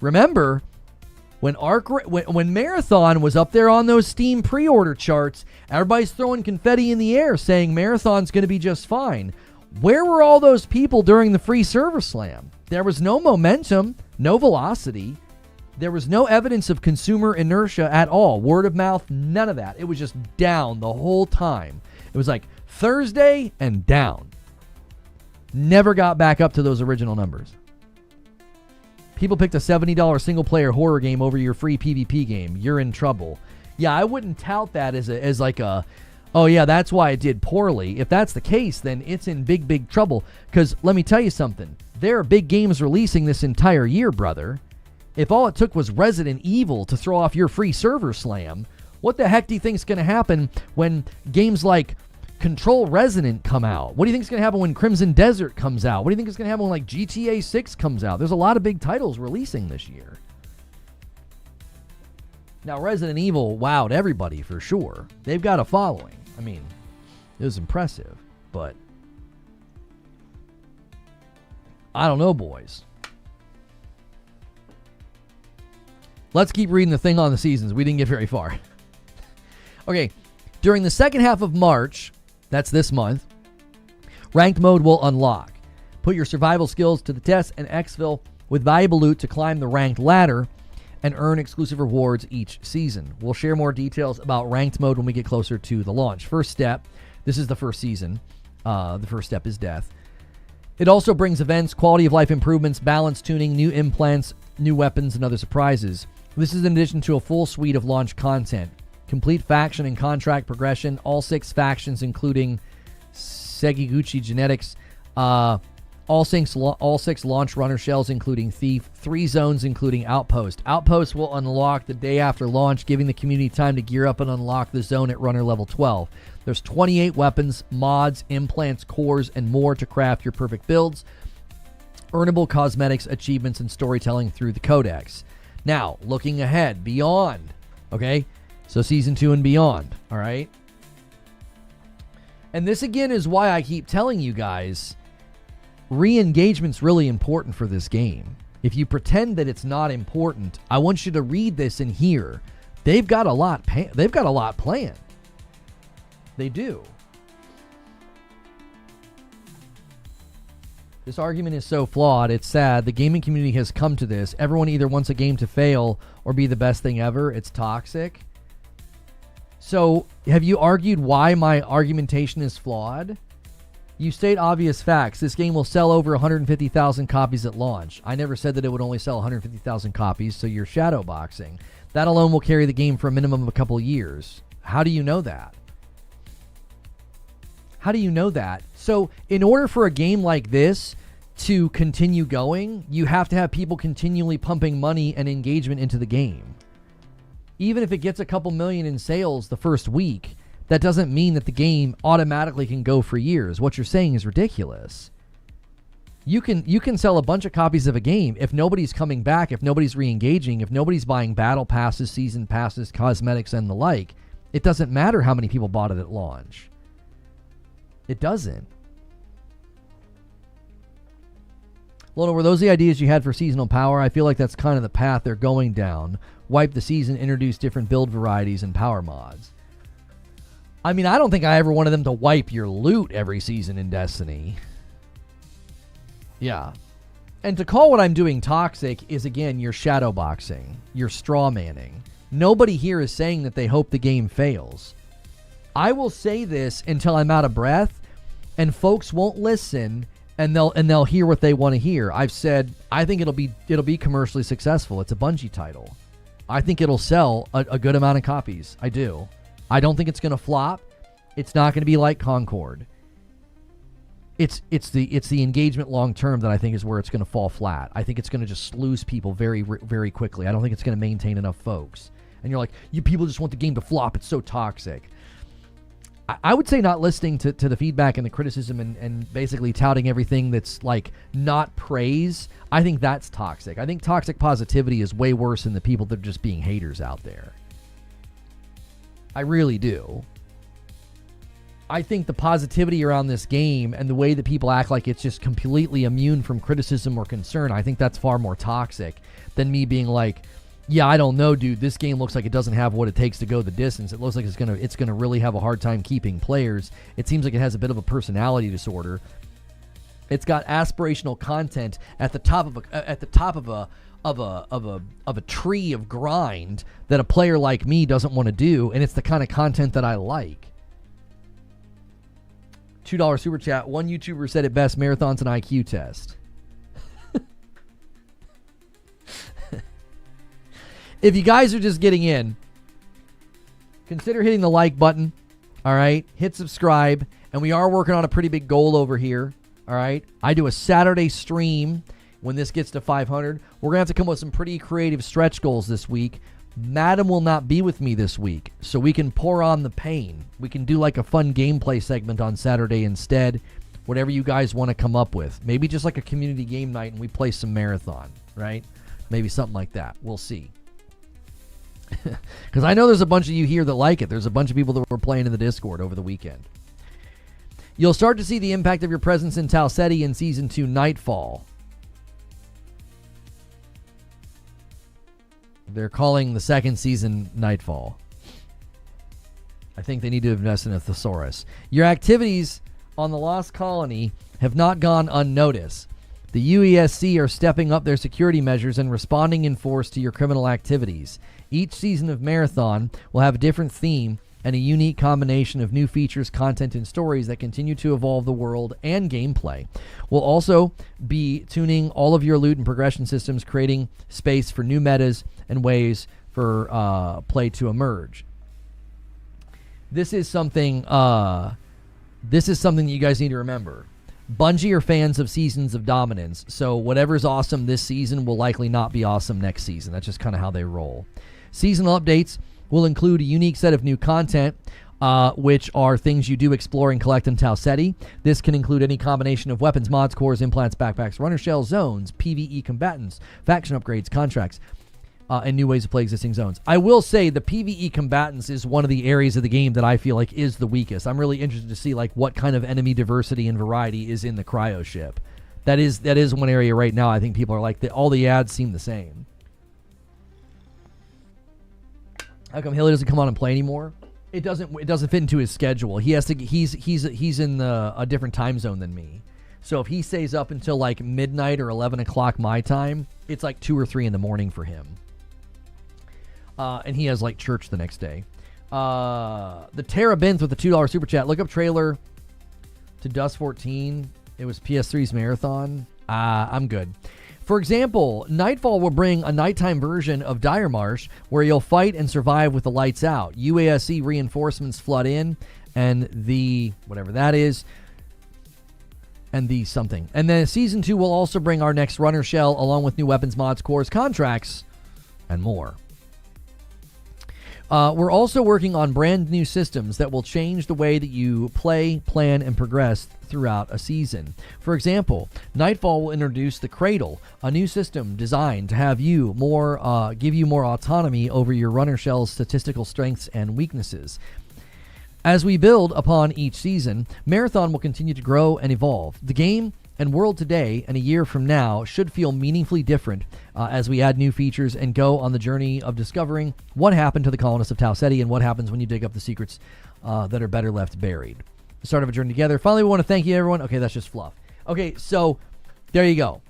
Remember, when Marathon was up there on those Steam pre-order charts, everybody's throwing confetti in the air saying Marathon's going to be just fine. Where were all those people during the free server slam? There was no momentum, no velocity. There was no evidence of consumer inertia at all. Word of mouth, none of that. It was just down the whole time. It was like Thursday and down. Never got back up to those original numbers. People picked a $70 single-player horror game over your free PvP game. You're in trouble. Yeah, I wouldn't tout that as like a, oh yeah, that's why it did poorly. If that's the case, then it's in big, big trouble. Because let me tell you something. There are big games releasing this entire year, brother. If all it took was Resident Evil to throw off your free server slam, what the heck do you think is going to happen when games like Control Resonant come out? What do you think is going to happen when Crimson Desert comes out? What do you think is going to happen when like GTA 6 comes out? There's a lot of big titles releasing this year. Now, Resident Evil wowed everybody for sure. They've got a following. I mean, it was impressive, but I don't know, boys. Let's keep reading the thing on the seasons. We didn't get very far. Okay, during the second half of March, that's this month, ranked mode will unlock. Put your survival skills to the test and exfil with valuable loot to climb the ranked ladder and earn exclusive rewards each season. We'll share more details about ranked mode when we get closer to the launch. First step, this is the first season. The first step is death. It also brings events, quality of life improvements, balance tuning, new implants, new weapons, and other surprises. This is in addition to a full suite of launch content. Complete faction and contract progression, all 6 factions including Segiguchi Genetics, all 6 launch runner shells including Thief, 3 zones including Outpost. Outpost will unlock the day after launch, giving the community time to gear up and unlock the zone at runner level 12. There's 28 weapons, mods, implants, cores, and more to craft your perfect builds. Earnable cosmetics, achievements, and storytelling through the codex. Now, looking ahead, beyond, okay? So Season 2 and beyond, all right? And this, again, is why I keep telling you guys, Re-engagement's really important for this game. If you pretend that it's not important, I want you to read this and hear they've got a lot planned. They do. This argument is so flawed, it's sad. The gaming community has come to this. Everyone either wants a game to fail or be the best thing ever. It's toxic. So, have you argued why my argumentation is flawed? You state obvious facts. This game will sell over 150,000 copies at launch. I never said that it would only sell 150,000 copies, so you're shadowboxing. That alone will carry the game for a minimum of a couple of years. How do you know that? How do you know that? So, in order for a game like this to continue going, you have to have people continually pumping money and engagement into the game. Even if it gets a couple million in sales the first week, that doesn't mean that the game automatically can go for years. What you're saying is ridiculous. You can sell a bunch of copies of a game if nobody's coming back, if nobody's re-engaging, if nobody's buying battle passes, season passes, cosmetics, and the like. It doesn't matter how many people bought it at launch. It doesn't. Lona, were those the ideas you had for seasonal power? I feel like that's kind of the path they're going down. Wipe the season, introduce different build varieties and power mods. I mean, I don't think I ever wanted them to wipe your loot every season in Destiny. Yeah. And to call what I'm doing toxic is, again, you're shadowboxing. You're straw manning. Nobody here is saying that they hope the game fails. I will say this until I'm out of breath, and folks won't listen, and they'll hear what they want to hear. I've said I think it'll be commercially successful. It's a Bungie title. I think it'll sell a good amount of copies. I do. I don't think it's going to flop. It's not going to be like Concord. It's the engagement long term that I think is where it's going to fall flat. I think it's going to just lose people very, very quickly. I don't think it's going to maintain enough folks. And you're like, you people just want the game to flop. It's so toxic. I would say not listening to the feedback and the criticism and basically touting everything that's like not praise. I think that's toxic. I think toxic positivity is way worse than the people that are just being haters out there. I really do. I think the positivity around this game and the way that people act like it's just completely immune from criticism or concern, I think that's far more toxic than me being like, yeah, I don't know, dude. This game looks like it doesn't have what it takes to go the distance. It looks like it's gonna really have a hard time keeping players. It seems like it has a bit of a personality disorder. It's got aspirational content at the top of a tree of grind that a player like me doesn't want to do, and it's the kind of content that I like. $2 super chat. One YouTuber said it best: marathon's an IQ test. If you guys are just getting in, consider hitting the like button. All right, hit subscribe, and we are working on a pretty big goal over here. All right, I do a Saturday stream when this gets to 500. We're gonna have to come up with some pretty creative stretch goals this week. Madam will not be with me this week, so we can pour on the pain. We can do like a fun gameplay segment on Saturday instead. Whatever you guys want to come up with. Maybe just like a community game night and we play some Marathon, right? Maybe something like that. We'll see. Because I know there's a bunch of you here that like it. There's a bunch of people that were playing in the Discord over the weekend. You'll start to see the impact of your presence in Tau Ceti in Season 2 Nightfall. They're calling the second season Nightfall. I think they need to invest in a thesaurus. Your activities on the Lost Colony have not gone unnoticed. The UESC are stepping up their security measures and responding in force to your criminal activities. Each season of Marathon will have a different theme and a unique combination of new features, content, and stories that continue to evolve the world and gameplay. We'll also be tuning all of your loot and progression systems, creating space for new metas and ways for play to emerge. This is something that you guys need to remember. Bungie are fans of seasons of dominance, so whatever's awesome this season will likely not be awesome next season. That's just kind of how they roll. Seasonal updates will include a unique set of new content, which are things you do explore and collect in Tau Ceti. This can include any combination of weapons, mods, cores, implants, backpacks, runner shells, zones, PvE combatants, faction upgrades, contracts, and new ways to play existing zones. I will say the PvE combatants is one of the areas of the game that I feel like is the weakest. I'm really interested to see like what kind of enemy diversity and variety is in the cryo ship, That is one area right now. I think people are like, all the ads seem the same. How come Hilly doesn't come on and play anymore? It doesn't fit into his schedule. He has to. He's in a different time zone than me. So if he stays up until like midnight or 11 o'clock my time, it's like 2 or 3 in the morning for him. And he has like church the next day. The Tara Benz with the $2 super chat. Look up trailer to Dust 14. It was PS3's Marathon. I'm good. For example, Nightfall will bring a nighttime version of Dire Marsh where you'll fight and survive with the lights out. UASC reinforcements flood in, and the whatever that is, and the something. And then Season 2 will also bring our next runner shell along with new weapons, mods, cores, contracts, and more. We're also working on brand new systems that will change the way that you play, plan, and progress throughout a season. For example, Nightfall will introduce the Cradle, a new system designed to have you give you more autonomy over your runner shell's statistical strengths and weaknesses. As we build upon each season, Marathon will continue to grow and evolve. The game and world today and a year from now should feel meaningfully different as we add new features and go on the journey of discovering what happened to the colonists of Tau Ceti and what happens when you dig up the secrets that are better left buried. The start of a journey together. Finally, we want to thank you, everyone. Okay, that's just fluff. Okay, so there you go.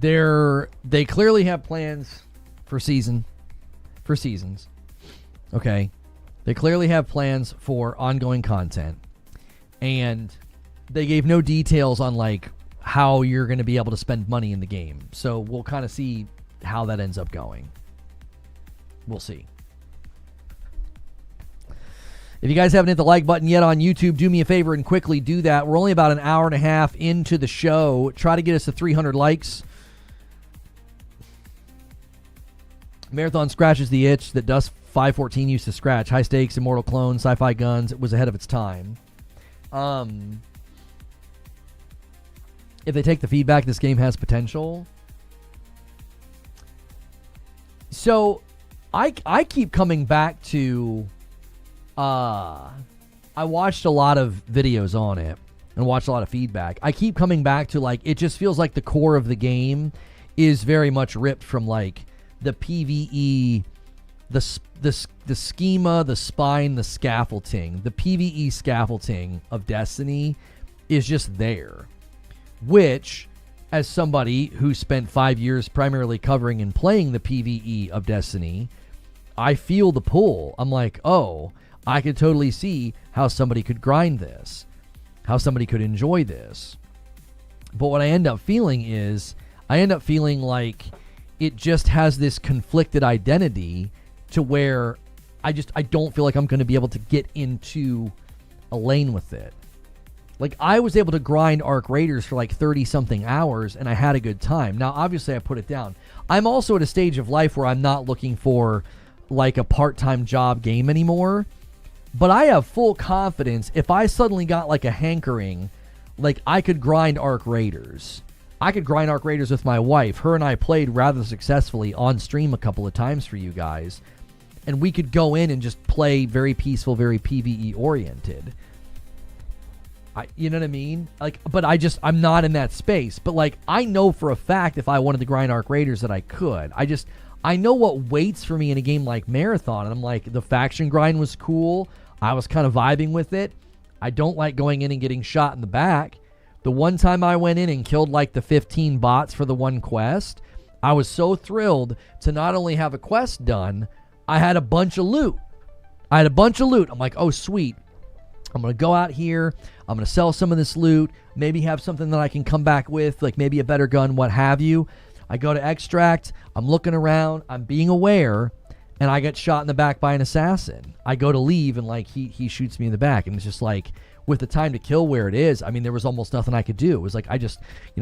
They clearly have plans for seasons. Okay. They clearly have plans for ongoing content, and they gave no details on like how you're going to be able to spend money in the game. So we'll kind of see how that ends up going. We'll see. If you guys haven't hit the like button yet on YouTube, do me a favor and quickly do that. We're only about an hour and a half into the show. Try to get us to 300 likes. Marathon scratches the itch that Dust 514 used to scratch. High stakes, immortal clones, sci-fi guns. It was ahead of its time. If they take the feedback, this game has potential. So I keep coming back to I watched a lot of videos on it and watched a lot of feedback. I keep coming back to like it just feels like the core of the game is very much ripped from like the PvE, the schema, the spine, the scaffolding. The PvE scaffolding of Destiny is just there, which, as somebody who spent 5 years primarily covering and playing the PvE of Destiny, I feel the pull. I'm like, oh, I could totally see how somebody could grind this, how somebody could enjoy this. But what I end up feeling is, like it just has this conflicted identity to where I don't feel like I'm going to be able to get into a lane with it. Like, I was able to grind Ark Raiders for like 30-something hours, and I had a good time. Now, obviously, I put it down. I'm also at a stage of life where I'm not looking for like a part-time job game anymore. But I have full confidence if I suddenly got like a hankering, like I could grind Ark Raiders. I could grind Ark Raiders with my wife. Her and I played rather successfully on stream a couple of times for you guys. And we could go in and just play very peaceful, very PvE oriented. You know what I mean? Like, but I'm not in that space. But like, I know for a fact if I wanted to grind Ark Raiders that I could. I know what waits for me in a game like Marathon. And I'm like, the faction grind was cool. I was kind of vibing with it. I don't like going in and getting shot in the back. The one time I went in and killed like the 15 bots for the one quest, I was so thrilled to not only have a quest done, I had a bunch of loot. I'm like, oh, sweet. I'm going to go out here. I'm going to sell some of this loot. Maybe have something that I can come back with, like maybe a better gun, what have you. I go to extract. I'm looking around. I'm being aware. And I get shot in the back by an assassin. I go to leave, and like he shoots me in the back. And it's just like, with the time to kill where it is, I mean, there was almost nothing I could do. It was like, I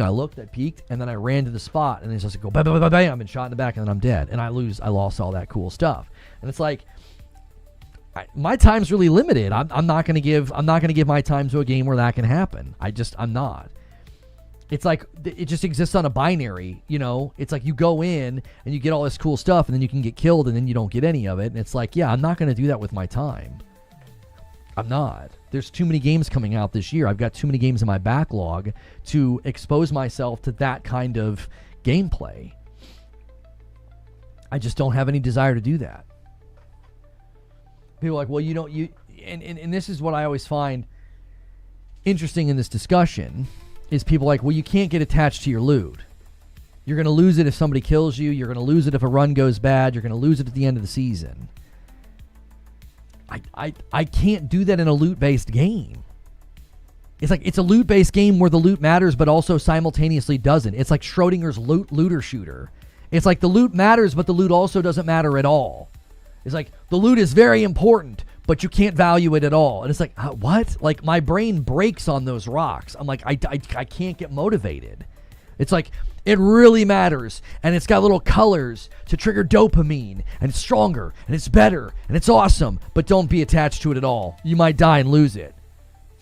looked, I peeked, and then I ran to the spot, and it's just like, go bam, bam, bam, bam, and shot in the back, and then I'm dead. And I lost all that cool stuff. And it's like, my time's really limited. I'm not gonna give my time to a game where that can happen. I'm not. It's like, it just exists on a binary, you know? It's like you go in and you get all this cool stuff and then you can get killed and then you don't get any of it. And it's like, yeah, I'm not going to do that with my time. I'm not. There's too many games coming out this year. I've got too many games in my backlog to expose myself to that kind of gameplay. I just don't have any desire to do that. People are like, well, you don't, and this is what I always find interesting in this discussion, is people like, well, you can't get attached to your loot. You're going to lose it if somebody kills you. You're going to lose it if a run goes bad. You're going to lose it at the end of the season. I can't do that in a loot-based game. It's like, it's a loot-based game where the loot matters, but also simultaneously doesn't. It's like Schrodinger's looter shooter. It's like the loot matters, but the loot also doesn't matter at all. It's like, the loot is very important, but you can't value it at all. And it's like, what? Like, my brain breaks on those rocks. I'm like, I can't get motivated. It's like, it really matters, and it's got little colors to trigger dopamine, and it's stronger, and it's better, and it's awesome, but don't be attached to it at all. You might die and lose it.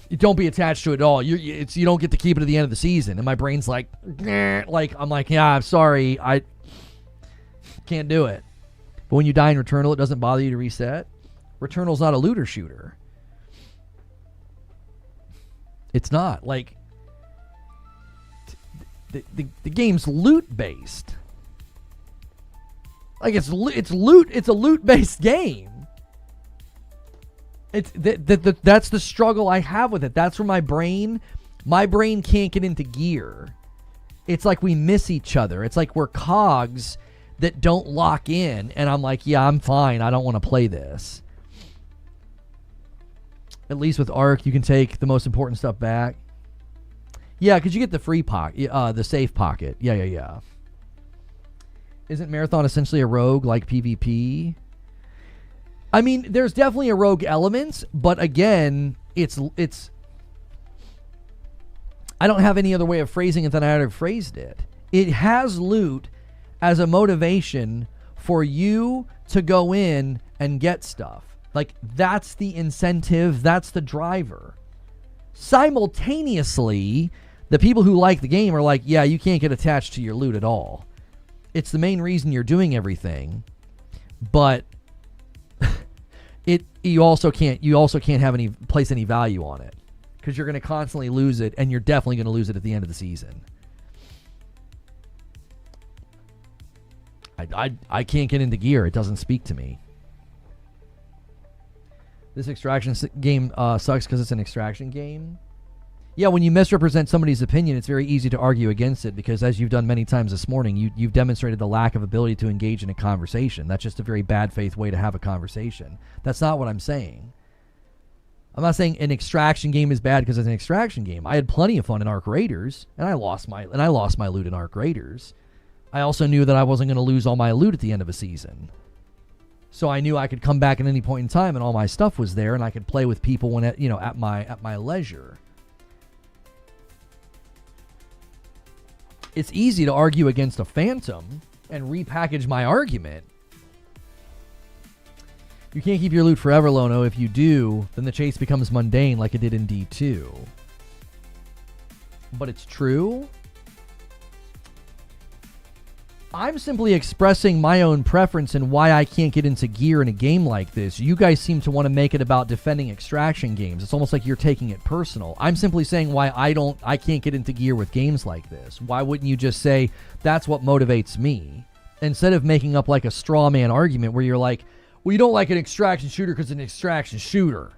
You don't be attached to it at all. You don't get to keep it at the end of the season. And my brain's like, I'm like, yeah, I'm sorry, I can't do it. But when you die in Returnal, it doesn't bother you to reset. Returnal's not a looter shooter. It's not. Like, the game's loot based. Like, it's loot. It's a loot based game. It's that's the struggle I have with it. That's where my brain can't get into gear. It's like we miss each other. It's like we're cogs that don't lock in, and I'm like, yeah, I'm fine. I don't want to play this. At least with Ark, you can take the most important stuff back. Yeah, because you get the free pocket, the safe pocket. Yeah. Isn't Marathon essentially a rogue like PvP? I mean, there's definitely a rogue elements, but again, it's. I don't have any other way of phrasing it than I would have phrased it. It has loot as a motivation for you to go in and get stuff. Like, that's the incentive, that's the driver. Simultaneously, the people who like the game are like, yeah, you can't get attached to your loot at all. It's the main reason you're doing everything, but you also can't have place any value on it, because you're going to constantly lose it, and you're definitely going to lose it at the end of the season. I can't get into gear. It doesn't speak to me. This extraction game sucks because it's an extraction game. Yeah, when you misrepresent somebody's opinion, it's very easy to argue against it, because as you've done many times this morning, you've demonstrated the lack of ability to engage in a conversation. That's just a very bad faith way to have a conversation. That's not what I'm saying. I'm not saying an extraction game is bad because it's an extraction game. I had plenty of fun in Ark Raiders, and I lost my loot in Ark Raiders. I also knew that I wasn't going to lose all my loot at the end of a season. So I knew I could come back at any point in time and all my stuff was there, and I could play with people when at my leisure. It's easy to argue against a Phantom and repackage my argument. You can't keep your loot forever, Lono. If you do, then the chase becomes mundane like it did in D2. But it's true. I'm simply expressing my own preference and why I can't get into gear in a game like this. You guys seem to want to make it about defending extraction games. It's almost like you're taking it personal. I'm simply saying why I can't get into gear with games like this. Why wouldn't you just say, that's what motivates me? Instead of making up like a straw man argument where you're like, well, you don't like an extraction shooter because it's an extraction shooter.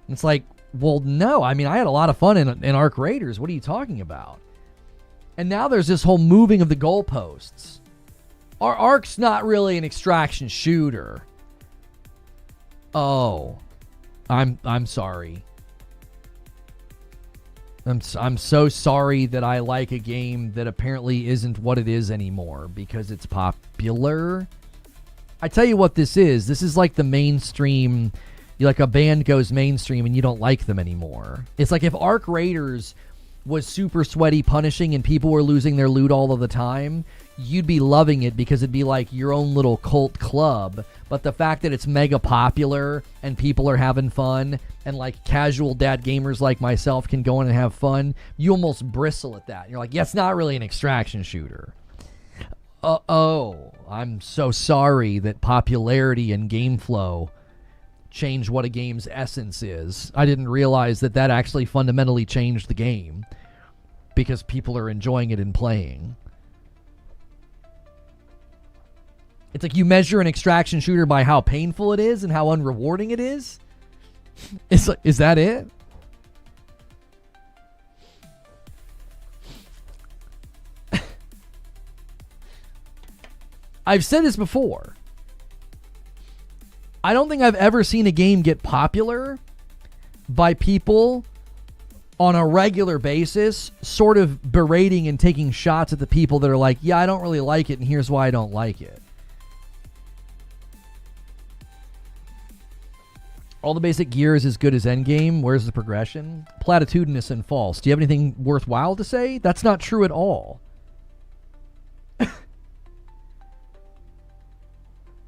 And it's like, well, no. I mean, I had a lot of fun in Ark Raiders. What are you talking about? And now there's this whole moving of the goalposts. Our Ark's not really an extraction shooter. Oh, I'm sorry. I'm so sorry that I like a game that apparently isn't what it is anymore because it's popular. I tell you what this is. This is like the mainstream. Like a band goes mainstream and you don't like them anymore. It's like if Ark Raiders was super sweaty punishing and people were losing their loot all of the time, you'd be loving it because it'd be like your own little cult club. But the fact that it's mega popular and people are having fun and like casual dad gamers like myself can go in and have fun, you almost bristle at that. You're like, yeah, it's not really an extraction shooter. I'm so sorry that popularity and game flow change what a game's essence is. I didn't realize that actually fundamentally changed the game because people are enjoying it and playing. It's like you measure an extraction shooter by how painful it is and how unrewarding it is. It's like, is that it? I've said this before. I don't think I've ever seen a game get popular by people on a regular basis sort of berating and taking shots at the people that are like, yeah, I don't really like it, and here's why I don't like it. All the basic gear is as good as endgame. Where's the progression? Platitudinous and false. Do you have anything worthwhile to say? That's not true at all.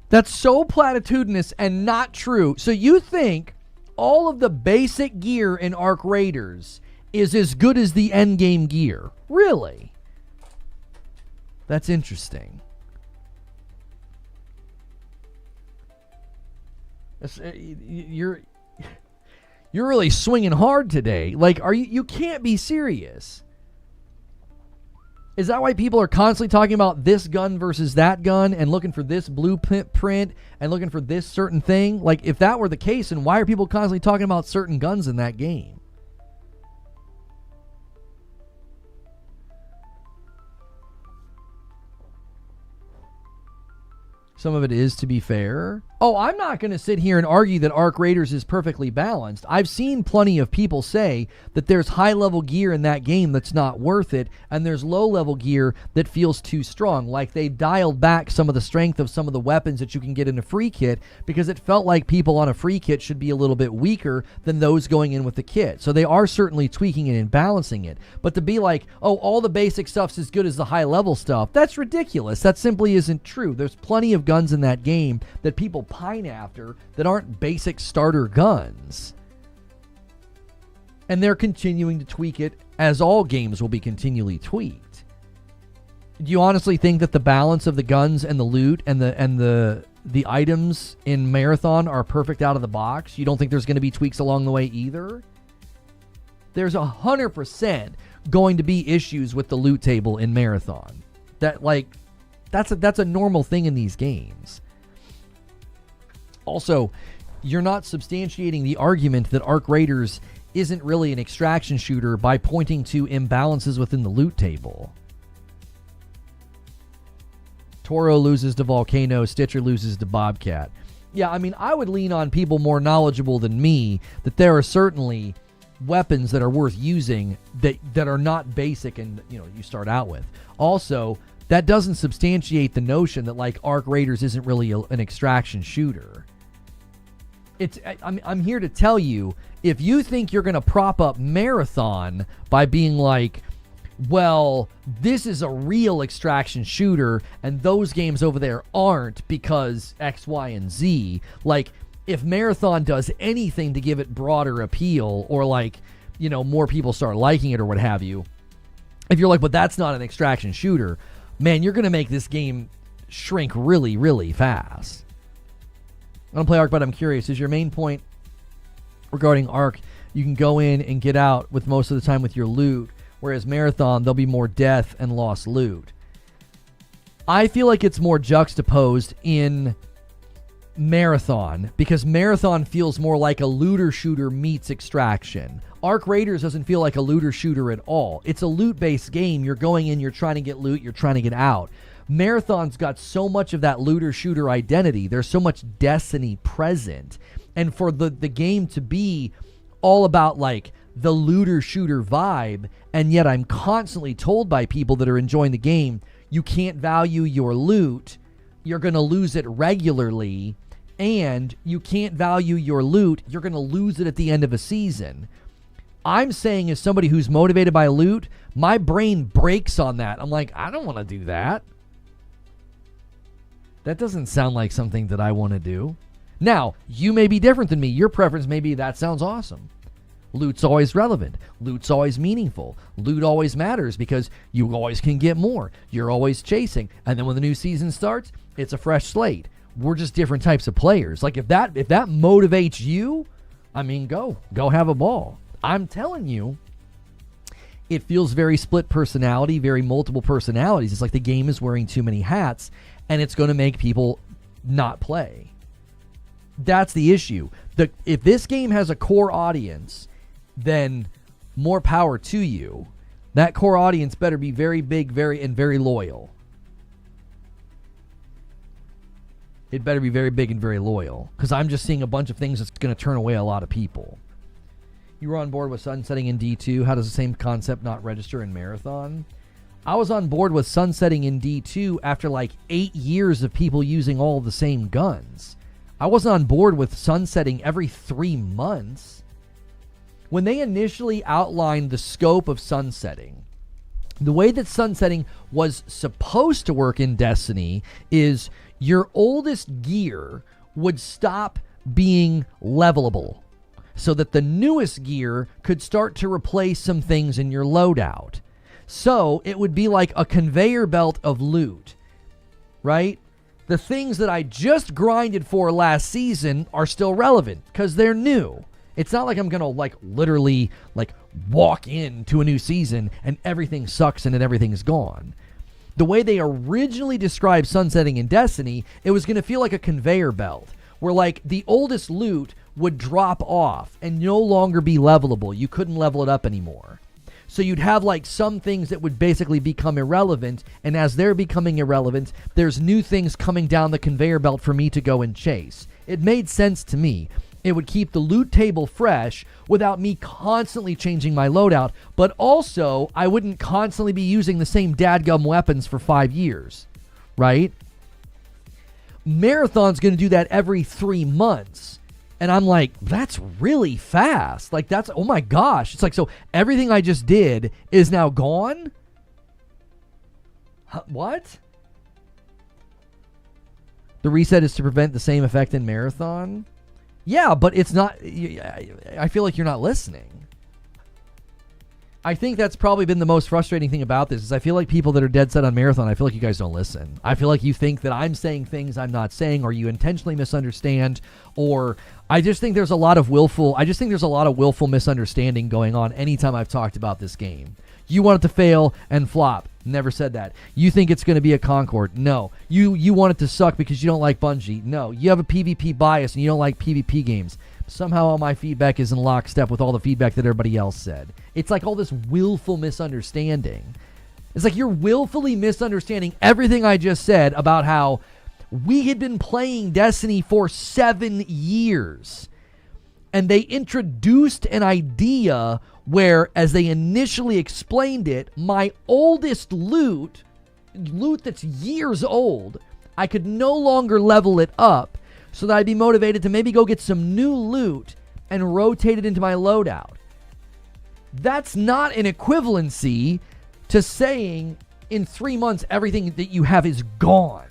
That's so platitudinous and not true. So you think all of the basic gear in Ark Raiders is as good as the endgame gear? Really? That's interesting. You're really swinging hard today. Like, you can't be serious. Is that why people are constantly talking about this gun versus that gun and looking for this blueprint and looking for this certain thing? Like, if that were the case, then why are people constantly talking about certain guns in that game? Some of it is, to be fair. Oh, I'm not going to sit here and argue that Ark Raiders is perfectly balanced. I've seen plenty of people say that there's high-level gear in that game that's not worth it, and there's low-level gear that feels too strong. Like, they dialed back some of the strength of some of the weapons that you can get in a free kit because it felt like people on a free kit should be a little bit weaker than those going in with the kit. So they are certainly tweaking it and balancing it. But to be like, oh, all the basic stuff's as good as the high-level stuff, that's ridiculous. That simply isn't true. There's plenty of guns in that game that people pine after that aren't basic starter guns. And they're continuing to tweak it, as all games will be continually tweaked. Do you honestly think that the balance of the guns and the loot and the items in Marathon are perfect out of the box? You don't think there's going to be tweaks along the way either? There's 100% going to be issues with the loot table in Marathon. That's a normal thing in these games. Also, you're not substantiating the argument that Ark Raiders isn't really an extraction shooter by pointing to imbalances within the loot table. Toro loses to Volcano, Stitcher loses to Bobcat. Yeah, I mean, I would lean on people more knowledgeable than me that there are certainly weapons that are worth using that are not basic and, you start out with. Also, that doesn't substantiate the notion that, like, Ark Raiders isn't really an extraction shooter. I'm here to tell you, if you think you're going to prop up Marathon by being like, well, this is a real extraction shooter and those games over there aren't because X, Y, and Z, like, if Marathon does anything to give it broader appeal or, like, more people start liking it or what have you, if you're like, but that's not an extraction shooter, man, you're going to make this game shrink really, really fast. I don't play Ark, but I'm curious. Is your main point regarding Ark, you can go in and get out with most of the time with your loot, whereas Marathon, there'll be more death and lost loot? I feel like it's more juxtaposed in Marathon because Marathon feels more like a looter shooter meets extraction. Ark Raiders doesn't feel like a looter shooter at all. It's a loot-based game. You're going in, you're trying to get loot, you're trying to get out. Marathon's got so much of that looter shooter identity. There's so much destiny present. And for the game to be all about, like, the looter shooter vibe, and yet I'm constantly told by people that are enjoying the game, you can't value your loot, you're going to lose it regularly, and you can't value your loot, you're going to lose it at the end of a season. I'm saying, as somebody who's motivated by loot, my brain breaks on that. I'm like, I don't want to do that. That doesn't sound like something that I want to do. Now, you may be different than me. Your preference may be, that sounds awesome. Loot's always relevant. Loot's always meaningful. Loot always matters because you always can get more. You're always chasing. And then when the new season starts, it's a fresh slate. We're just different types of players. Like if that motivates you, I mean, go have a ball. I'm telling you, it feels very split personality, very multiple personalities. It's like the game is wearing too many hats, and it's going to make people not play. That's the issue. If this game has a core audience, then more power to you. That core audience better be very big, very loyal. It better be very big and very loyal, because I'm just seeing a bunch of things that's going to turn away a lot of people. You were on board with sunsetting in D2. How does the same concept not register in Marathon? I was on board with sunsetting in D2 after like 8 years of people using all the same guns. I wasn't on board with sunsetting every 3 months. When they initially outlined the scope of sunsetting, the way that sunsetting was supposed to work in Destiny is your oldest gear would stop being levelable so that the newest gear could start to replace some things in your loadout. So it would be like a conveyor belt of loot, right? The things that I just grinded for last season are still relevant because they're new. It's not like I'm going to literally walk into a new season and everything sucks and then everything's gone. The way they originally described sunsetting in Destiny, it was going to feel like a conveyor belt where the oldest loot would drop off and no longer be levelable. You couldn't level it up anymore. So you'd have some things that would basically become irrelevant, and as they're becoming irrelevant, there's new things coming down the conveyor belt for me to go and chase. It made sense to me. It would keep the loot table fresh without me constantly changing my loadout, but also I wouldn't constantly be using the same dadgum weapons for 5 years, right? Marathon's going to do that every 3 months. And I'm like, that's really fast. That's, oh my gosh. It's so everything I just did is now gone? What? The reset is to prevent the same effect in Marathon? Yeah, but it's not. I feel like you're not listening. I think that's probably been the most frustrating thing about this is I feel like people that are dead set on Marathon, I feel like you guys don't listen. I feel like you think that I'm saying things I'm not saying, or you intentionally misunderstand, or I just think there's a lot of willful misunderstanding going on anytime I've talked about this game. You want it to fail and flop. Never said that. You think it's going to be a Concord. No. You want it to suck because you don't like Bungie. No. You have a PvP bias and you don't like PvP games. Somehow all my feedback is in lockstep with all the feedback that everybody else said. It's all this willful misunderstanding. It's you're willfully misunderstanding everything I just said about how we had been playing Destiny for 7 years. And they introduced an idea where, as they initially explained it, my oldest loot that's years old, I could no longer level it up so that I'd be motivated to maybe go get some new loot and rotate it into my loadout. That's not an equivalency to saying in 3 months everything that you have is gone.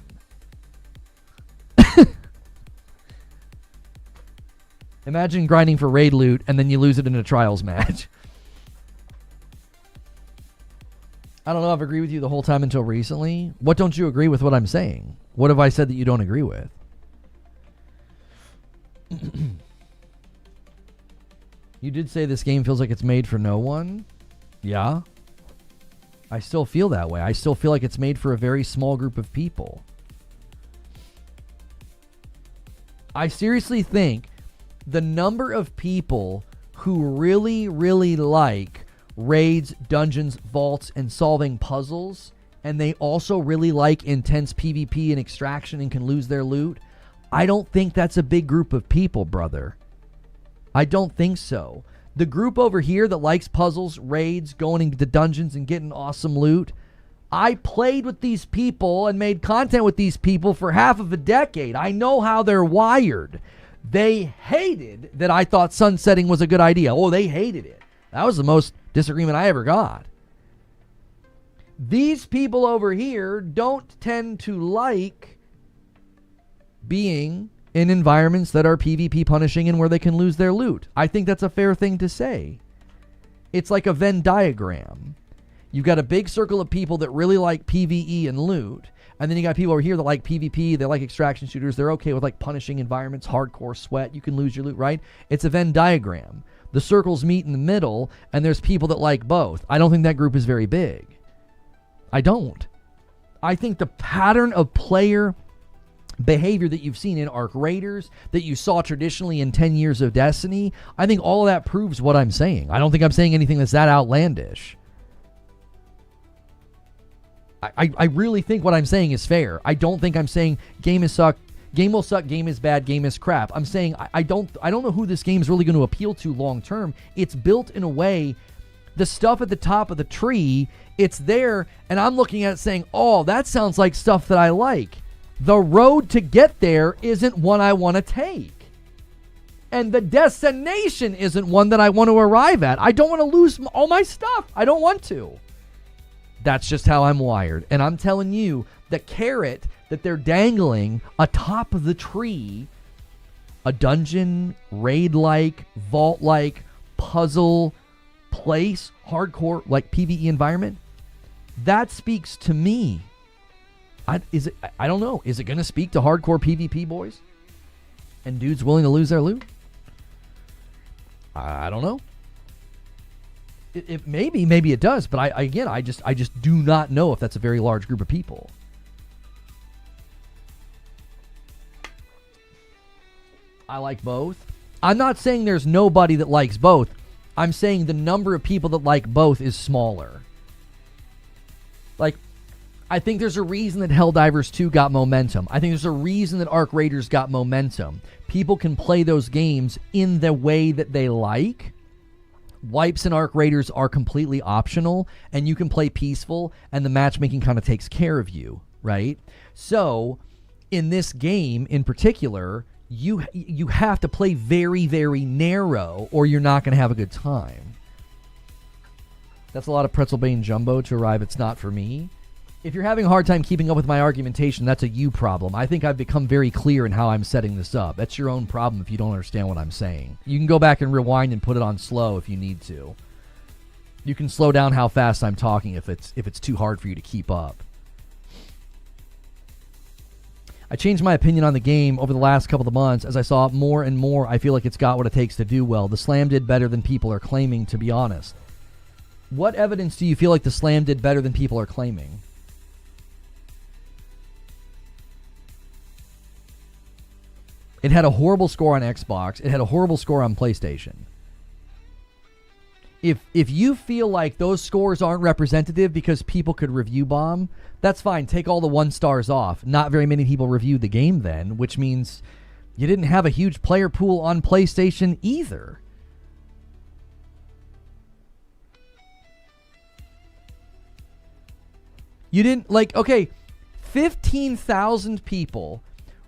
Imagine grinding for raid loot and then you lose it in a trials match. I don't know if I agree with you the whole time until recently. What don't you agree with what I'm saying? What have I said that you don't agree with? You did say this game feels like it's made for no one. Yeah. I still feel that way. I still feel like it's made for a very small group of people. I seriously think the number of people who really, really like raids, dungeons, vaults, and solving puzzles, and they also really like intense PvP and extraction and can lose their loot, I don't think that's a big group of people, brother. I don't think so. The group over here that likes puzzles, raids, going into dungeons and getting awesome loot, I played with these people and made content with these people for half of a decade. I know how they're wired. They hated that I thought sunsetting was a good idea. Oh, they hated it. That was the most disagreement I ever got. These people over here don't tend to like being in environments that are PvP punishing and where they can lose their loot. I think that's a fair thing to say. It's like a Venn diagram. You've got a big circle of people that really like PvE and loot, And then you got people over here that like PvP, they like extraction shooters, they're okay with like punishing environments, hardcore sweat, you can lose your loot, right? It's a Venn diagram. The circles meet in the middle, and there's people that like both. I don't think that group is very big. I don't. I think the pattern of player behavior that you've seen in Ark Raiders, that you saw traditionally in 10 years of Destiny, I think all of that proves what I'm saying. I don't think I'm saying anything that's that outlandish. I really think what I'm saying is fair. I don't think I'm saying game will suck, game is bad, game is crap. I'm saying I don't know who this game is really going to appeal to long term. It's built in a way, the stuff at the top of the tree, it's there, and I'm looking at it saying, oh, that sounds like stuff that I like. The road to get there isn't one I want to take. And the destination isn't one that I want to arrive at. I don't want to lose all my stuff. I don't want to. That's just how I'm wired. And I'm telling you, the carrot that they're dangling atop of the tree, a dungeon, raid-like, vault-like, puzzle, place, hardcore, like PvE environment, that speaks to me. I don't know. Is it going to speak to hardcore PvP boys? And dudes willing to lose their loot? I don't know. It maybe it does, but I just do not know if that's a very large group of people. I like both. I'm not saying there's nobody that likes both. I'm saying the number of people that like both is smaller. Like, I think there's a reason that Helldivers 2 got momentum. I think there's a reason that Ark Raiders got momentum. People can play those games in the way that they like. Wipes in Ark Raiders are completely optional, and you can play peaceful, and the matchmaking kind of takes care of you, right? So, in this game in particular, you have to play very, very narrow, or you're not going to have a good time. That's a lot of pretzel bane jumbo to arrive. It's not for me. If you're having a hard time keeping up with my argumentation, that's a you problem. I think I've become very clear in how I'm setting this up. That's your own problem if you don't understand what I'm saying. You can go back and rewind and put it on slow if you need to. You can slow down how fast I'm talking if it's too hard for you to keep up. I changed my opinion on the game over the last couple of months as I saw more and more. I feel like it's got what it takes to do well. The Slam did better than people are claiming, to be honest. What evidence do you feel like the Slam did better than people are claiming? It had a horrible score on Xbox. It had a horrible score on PlayStation. If you feel like those scores aren't representative because people could review bomb, that's fine. Take all the 1 stars off. Not very many people reviewed the game then, which means you didn't have a huge player pool on PlayStation either. You didn't, like, okay, 15,000 people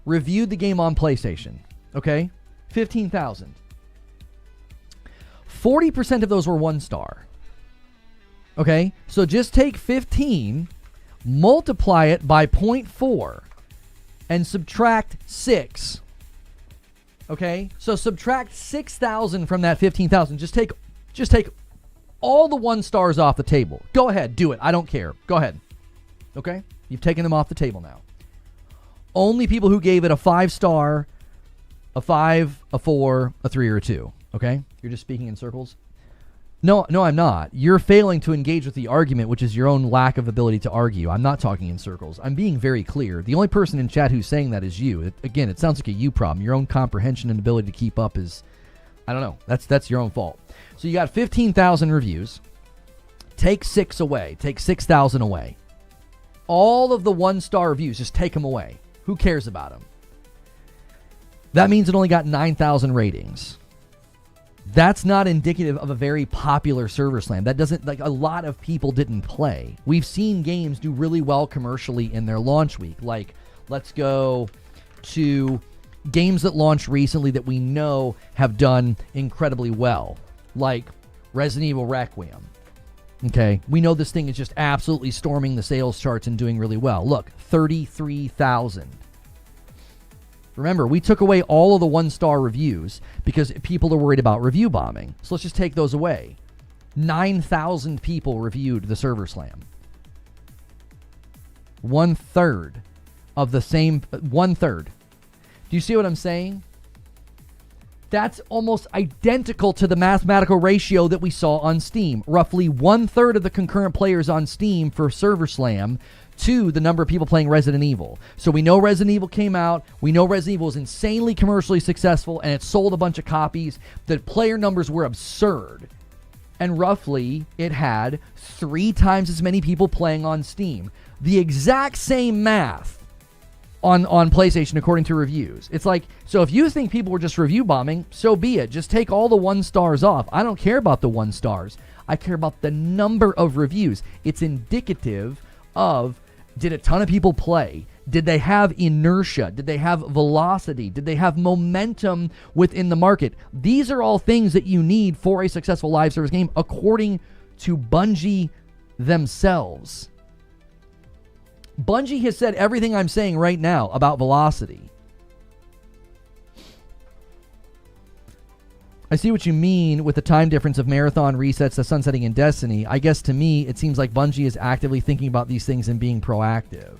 reviewed the game on PlayStation, okay? 15,000. 40% of those were 1 star. Okay? So just take 15, multiply it by 0.4, and subtract 6. Okay? So subtract 6,000 from that 15,000. Just take all the 1 stars off the table. Go ahead, do it. I don't care. Go ahead. Okay? You've taken them off the table now. Only people who gave it a 5-star, a 5, a 4, a 3, or a 2. Okay? You're just speaking in circles? No, I'm not. You're failing to engage with the argument, which is your own lack of ability to argue. I'm not talking in circles. I'm being very clear. The only person in chat who's saying that is you. Again, it sounds like a you problem. Your own comprehension and ability to keep up is, I don't know. That's your own fault. So you got 15,000 reviews. Take 6 away. Take 6,000 away. All of the 1-star reviews, just take them away. Who cares about them? That means it only got 9,000 ratings. That's not indicative of a very popular server slam. That doesn't, like, a lot of people didn't play. We've seen games do really well commercially in their launch week. Like, let's go to games that launched recently that we know have done incredibly well. Like Resident Evil Requiem. Okay, we know this thing is just absolutely storming the sales charts and doing really well. Look, 33,000. Remember, we took away all of the 1-star reviews because people are worried about review bombing. So let's just take those away. 9,000 people reviewed the Server Slam. 1/3 of the same, 1/3. Do you see what I'm saying? That's almost identical to the mathematical ratio that we saw on Steam. Roughly 1/3 of the concurrent players on Steam for Server Slam to the number of people playing Resident Evil. So we know Resident Evil came out. We know Resident Evil is insanely commercially successful, and it sold a bunch of copies. The player numbers were absurd. And roughly, it had 3 times as many people playing on Steam. The exact same math on PlayStation according to reviews. It's like, so if you think people were just review bombing, so be it. Just take all the 1 stars off. I don't care about the 1 stars. I care about the number of reviews. It's indicative of, did a ton of people play? Did they have inertia? Did they have velocity? Did they have momentum within the market? These are all things that you need for a successful live service game according to Bungie themselves. Bungie has said everything I'm saying right now about velocity. I see what you mean with the time difference of Marathon resets to sunsetting in Destiny. I guess to me, it seems like Bungie is actively thinking about these things and being proactive.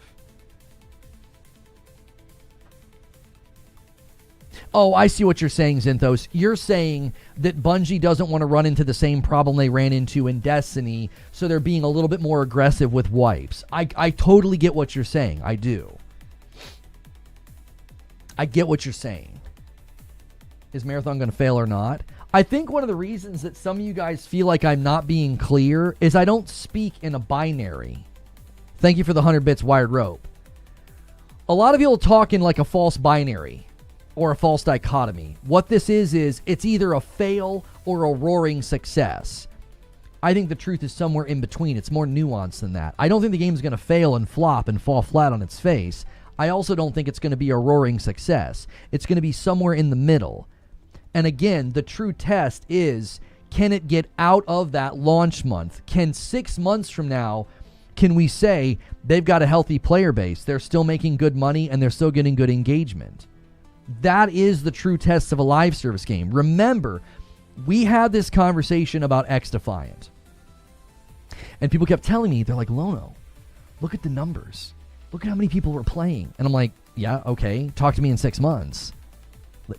Oh, I see what you're saying, Zinthos. You're saying that Bungie doesn't want to run into the same problem they ran into in Destiny, so they're being a little bit more aggressive with wipes. I totally get what you're saying. I do. I get what you're saying. Is Marathon going to fail or not? I think one of the reasons that some of you guys feel like I'm not being clear is I don't speak in a binary. Thank you for the 100 bits, Wired Rope. A lot of people talk in like a false binary or a false dichotomy. What this is it's either a fail or a roaring success. I think the truth is somewhere in between. It's more nuanced than that. I don't think the game's going to fail and flop and fall flat on its face. I also don't think it's going to be a roaring success. It's going to be somewhere in the middle. And again, the true test is, can it get out of that launch month? Can 6 months from now, can we say they've got a healthy player base? They're still making good money and they're still getting good engagement. That is the true test of a live service game. Remember, we had this conversation about X-Defiant. And people kept telling me, they're like, Lono, look at the numbers. Look at how many people were playing. And I'm like, yeah, okay. Talk to me in 6 months.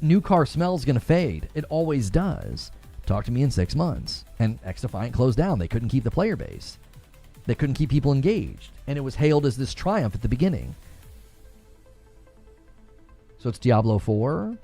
New car smell's going to fade. It always does. Talk to me in 6 months. And X-Defiant closed down. They couldn't keep the player base. They couldn't keep people engaged. And it was hailed as this triumph at the beginning. So it's Diablo 4.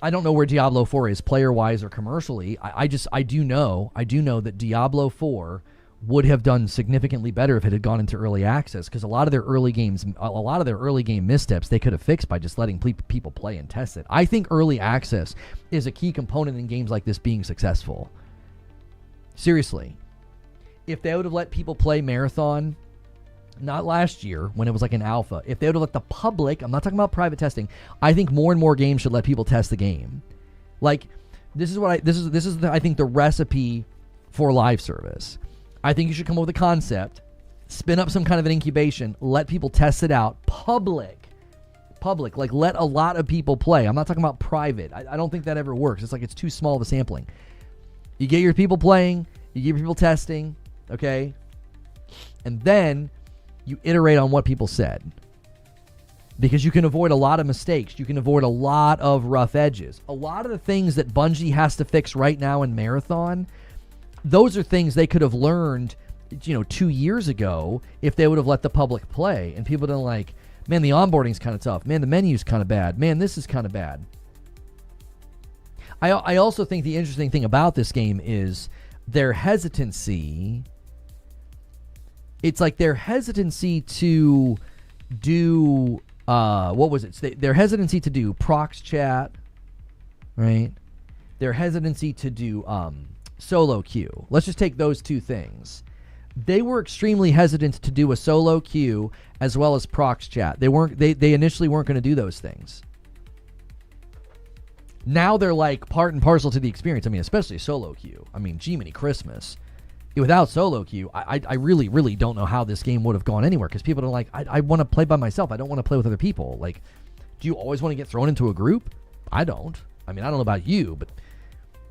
I don't know where Diablo 4 is player-wise or commercially. I do know that Diablo 4 would have done significantly better if it had gone into early access, because a lot of their early game missteps they could have fixed by just letting people play and test it. I think early access is a key component in games like this being successful. Seriously. If they would have let people play Marathon, not last year when it was like an alpha, if they would have let the public, I'm not talking about private testing, I think more and more games should let people test the game. Like, this is I think the recipe for live service. I think you should come up with a concept, spin up some kind of an incubation, let people test it out. Public, like let a lot of people play. I'm not talking about private. I don't think that ever works. It's like it's too small of a sampling. You get your people playing, you get your people testing, okay? And then you iterate on what people said. Because you can avoid a lot of mistakes. You can avoid a lot of rough edges. A lot of the things that Bungie has to fix right now in Marathon, those are things they could have learned, 2 years ago if they would have let the public play. And people don't like, man, the onboarding's kind of tough. Man, the menu's kind of bad. Man, this is kind of bad. I also think the interesting thing about this game is their hesitancy. It's like their hesitancy to do, their hesitancy to do prox chat, right? Their hesitancy to do solo queue. Let's just take those two things. They were extremely hesitant to do a solo queue as well as prox chat. They initially weren't going to do those things. Now they're like part and parcel to the experience. I mean, especially solo queue. I mean, G-Mini Christmas. Without solo queue, I really, really don't know how this game would have gone anywhere, because people are like, I want to play by myself. I don't want to play with other people. Like, do you always want to get thrown into a group? I don't. I mean, I don't know about you, but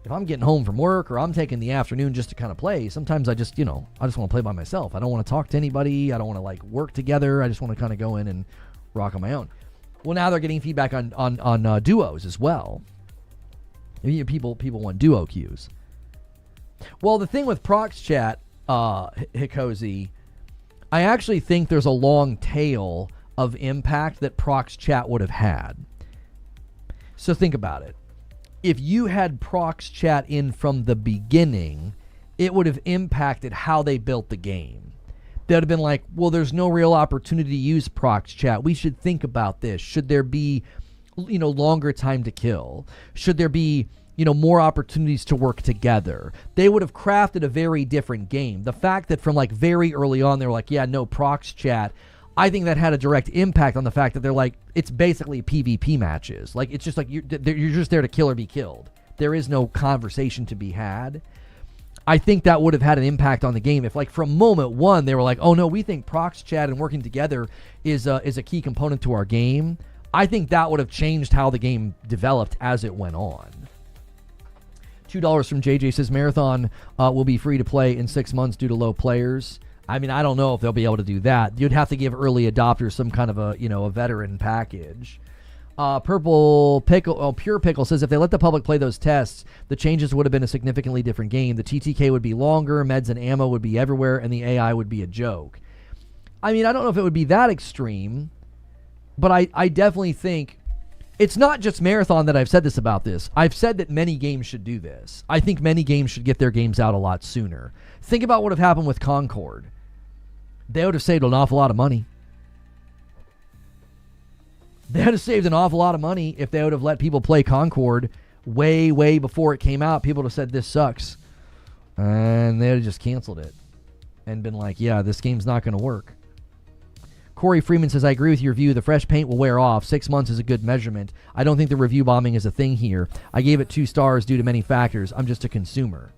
if I'm getting home from work or I'm taking the afternoon just to kind of play, sometimes I just want to play by myself. I don't want to talk to anybody. I don't want to like work together. I just want to kind of go in and rock on my own. Well, now they're getting feedback on duos as well. People want duo queues. Well, the thing with Prox Chat, Hikozy, I actually think there's a long tail of impact that Prox Chat would have had. So think about it. If you had Prox Chat in from the beginning, it would have impacted how they built the game. They would have been like, well, there's no real opportunity to use Prox Chat. We should think about this. Should there be, longer time to kill? Should there be, more opportunities to work together? They would have crafted a very different game. The fact that from like very early on, they were like, yeah, no Prox Chat. I think that had a direct impact on the fact that they're like, it's basically PvP matches. Like, it's just like, you're just there to kill or be killed. There is no conversation to be had. I think that would have had an impact on the game if, like, from moment one, they were like, oh no, we think Prox Chat and working together is a key component to our game. I think that would have changed how the game developed as it went on. $2 from JJ says, Marathon will be free to play in 6 months due to low players. I mean, I don't know if they'll be able to do that. You'd have to give early adopters some kind of a veteran package. Pure Pickle says, if they let the public play those tests, the changes would have been a significantly different game. The TTK would be longer, meds and ammo would be everywhere, and the AI would be a joke. I mean, I don't know if it would be that extreme, but I definitely think it's not just Marathon that I've said this about this. I've said that many games should do this. I think many games should get their games out a lot sooner. Think about what would have happened with Concord. They would have saved an awful lot of money. They would have saved an awful lot of money if they would have let people play Concord way, way before it came out. People would have said, this sucks. And they would have just canceled it and been like, yeah, this game's not going to work. Corey Freeman says, I agree with your view. The fresh paint will wear off. 6 months is a good measurement. I don't think the review bombing is a thing here. I gave it 2 stars due to many factors. I'm just a consumer.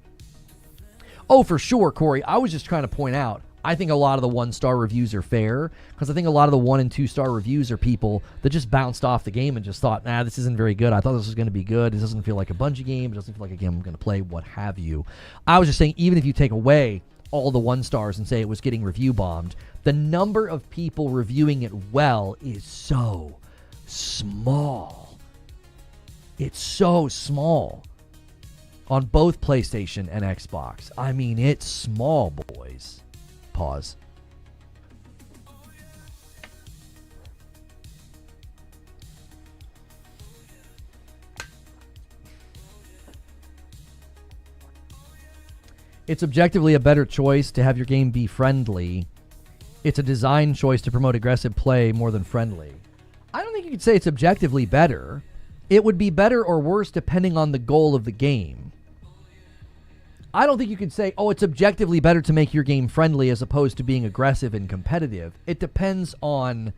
Oh, for sure, Corey. I was just trying to point out, I think a lot of the 1-star reviews are fair because I think a lot of the 1 and 2-star reviews are people that just bounced off the game and just thought, nah, this isn't very good. I thought this was going to be good. It doesn't feel like a Bungie game. It doesn't feel like a game I'm going to play, what have you. I was just saying, even if you take away all the 1 stars and say it was getting review bombed, the number of people reviewing it well is so small. It's so small on both PlayStation and Xbox. I mean, it's small, boys. Pause. It's objectively a better choice to have your game be friendly. It's a design choice to promote aggressive play more than friendly. I don't think you could say it's objectively better. It would be better or worse depending on the goal of the game. I don't think you could say, oh, it's objectively better to make your game friendly as opposed to being aggressive and competitive. It depends on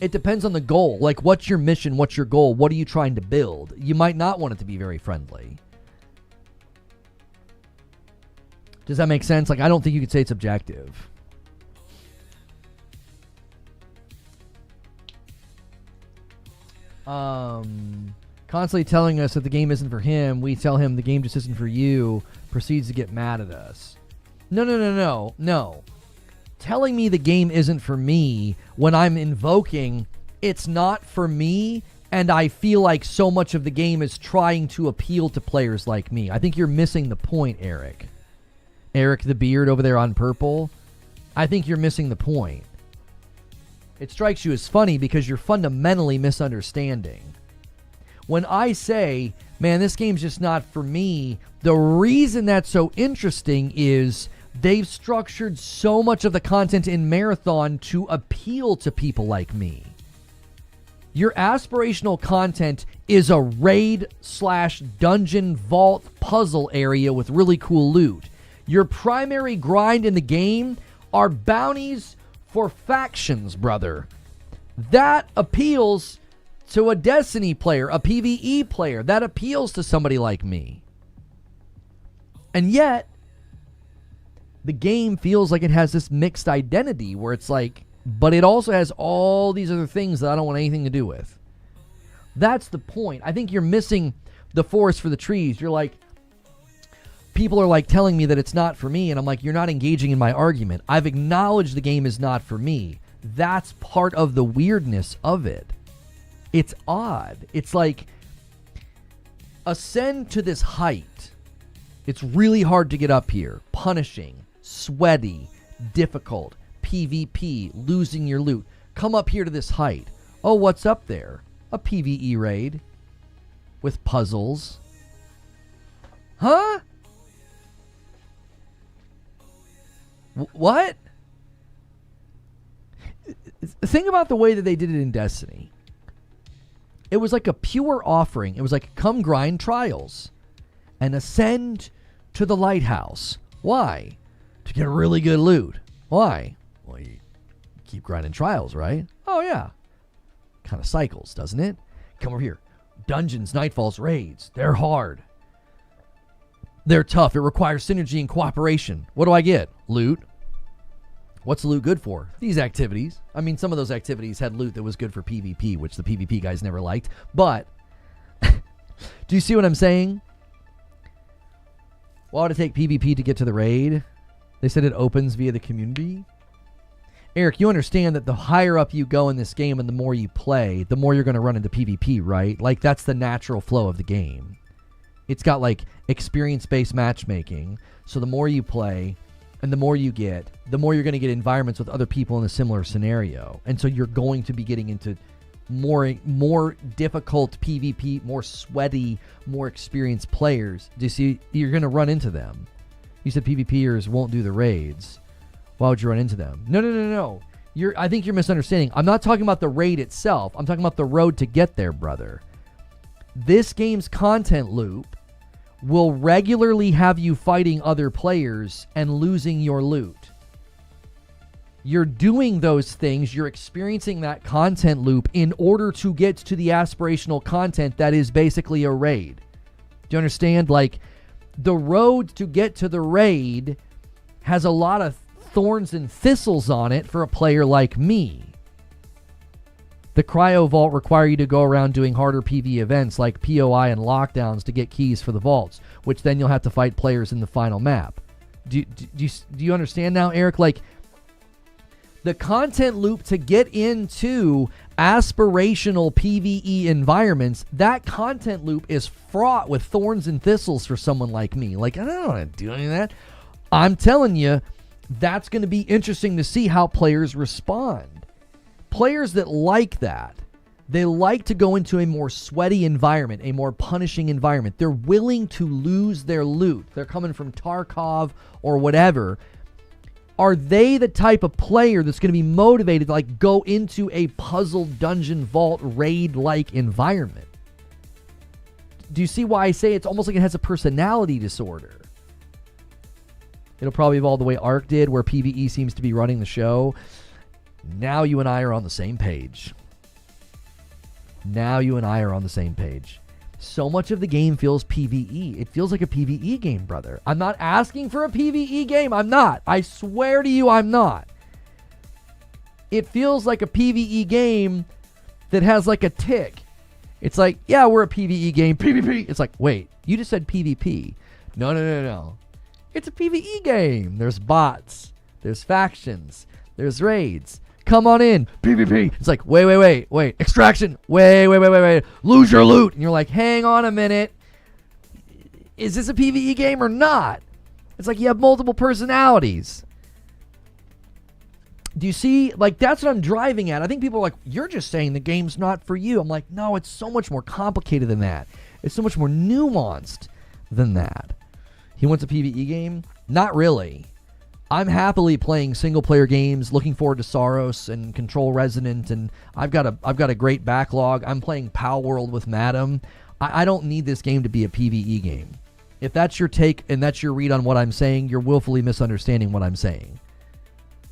the goal. Like, what's your mission? What's your goal? What are you trying to build? You might not want it to be very friendly. Does that make sense? Like, I don't think you could say it's objective. Constantly telling us that the game isn't for him. We tell him the game just isn't for you. Proceeds to get mad at us. No. Telling me the game isn't for me when I'm invoking it's not for me, and I feel like so much of the game is trying to appeal to players like me. I think you're missing the point, Eric. Eric the Beard over there on purple. I think you're missing the point. It strikes you as funny because you're fundamentally misunderstanding. When I say, man, this game's just not for me, the reason that's so interesting is they've structured so much of the content in Marathon to appeal to people like me. Your aspirational content is a raid/dungeon vault puzzle area with really cool loot. Your primary grind in the game are bounties for factions, brother. That appeals to a Destiny player, a PvE player. That appeals to somebody like me. And yet, the game feels like it has this mixed identity where it's like, but it also has all these other things that I don't want anything to do with. That's the point. I think you're missing the forest for the trees. You're like, people are like telling me that it's not for me, and I'm like, you're not engaging in my argument. I've acknowledged the game is not for me. That's part of the weirdness of it. It's odd. It's like, ascend to this height. It's really hard to get up here. Punishing, sweaty, difficult, PvP, losing your loot. Come up here to this height. Oh, what's up there? A PvE raid with puzzles. Huh? What? Think about the way that they did it in Destiny. It was like a pure offering. It was like, come grind trials and ascend to the lighthouse. Why? To get really good loot. Why? Well, you keep grinding trials, right? Oh, yeah. Kind of cycles, doesn't it? Come over here. Dungeons, Nightfalls, raids. They're hard. They're tough. It requires synergy and cooperation. What do I get? Loot. What's the loot good for? These activities. I mean, some of those activities had loot that was good for PvP, which the PvP guys never liked. But, do you see what I'm saying? Why would it take PvP to get to the raid? They said it opens via the community. Eric, you understand that the higher up you go in this game and the more you play, the more you're going to run into PvP, right? Like, that's the natural flow of the game. It's got, like, experience-based matchmaking. So the more you play and the more you get, the more you're going to get environments with other people in a similar scenario. And so you're going to be getting into more difficult PvP, more sweaty, more experienced players. Do you see? You're going to run into them. You said PvPers won't do the raids. Why would you run into them? No. I think you're misunderstanding. I'm not talking about the raid itself. I'm talking about the road to get there, brother. This game's content loop will regularly have you fighting other players and losing your loot. You're doing those things, you're experiencing that content loop in order to get to the aspirational content that is basically a raid. Do you understand? Like, the road to get to the raid has a lot of thorns and thistles on it for a player like me. The Cryo Vault require you to go around doing harder PvE events like POI and lockdowns to get keys for the vaults, which then you'll have to fight players in the final map. Do you understand now, Eric? Like, the content loop to get into aspirational PvE environments, that content loop is fraught with thorns and thistles for someone like me. Like, I don't want to do any of that. I'm telling you, that's going to be interesting to see how players respond. Players that like that, they like to go into a more sweaty environment, a more punishing environment. They're willing to lose their loot. They're coming from Tarkov or whatever. Are they the type of player that's going to be motivated to like go into a puzzle dungeon vault raid-like environment? Do you see why I say it's almost like it has a personality disorder? It'll probably evolve the way Ark did, where PvE seems to be running the show. Now you and I are on the same page. So much of the game feels PvE. It feels like a PvE game, brother. I'm not asking for a PvE game. I'm not. I swear to you, I'm not. It feels like a PvE game that has like a tick. It's like, yeah, we're a PvE game. PvP. It's like, wait, you just said PvP. No. It's a PvE game. There's bots. There's factions. There's raids. Come on in. PvP. It's like, wait. Extraction. Wait. Lose your loot. And you're like, hang on a minute. Is this a PvE game or not? It's like you have multiple personalities. Do you see? Like, that's what I'm driving at. I think people are like, you're just saying the game's not for you. I'm like, no, it's so much more complicated than that. It's so much more nuanced than that. He wants a PvE game? Not really. I'm happily playing single-player games, looking forward to Saros and Control Resonant, and I've got a great backlog. I'm playing Pal World with Madam. I don't need this game to be a PvE game. If that's your take and that's your read on what I'm saying, you're willfully misunderstanding what I'm saying.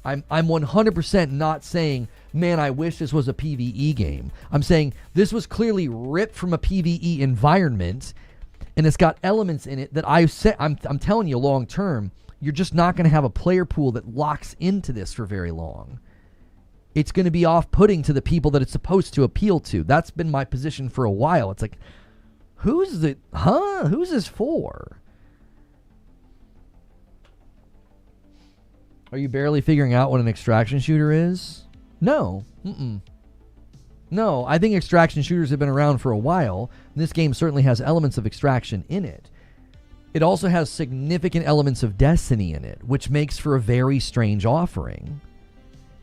I'm 100% not saying, man, I wish this was a PvE game. I'm saying this was clearly ripped from a PvE environment, and it's got elements in it that I'm telling you long term, you're just not going to have a player pool that locks into this for very long. It's going to be off-putting to the people that it's supposed to appeal to. That's been my position for a while. It's like, Who's this for? Are you barely figuring out what an extraction shooter is? No. No, I think extraction shooters have been around for a while. This game certainly has elements of extraction in it. It also has significant elements of Destiny in it, which makes for a very strange offering.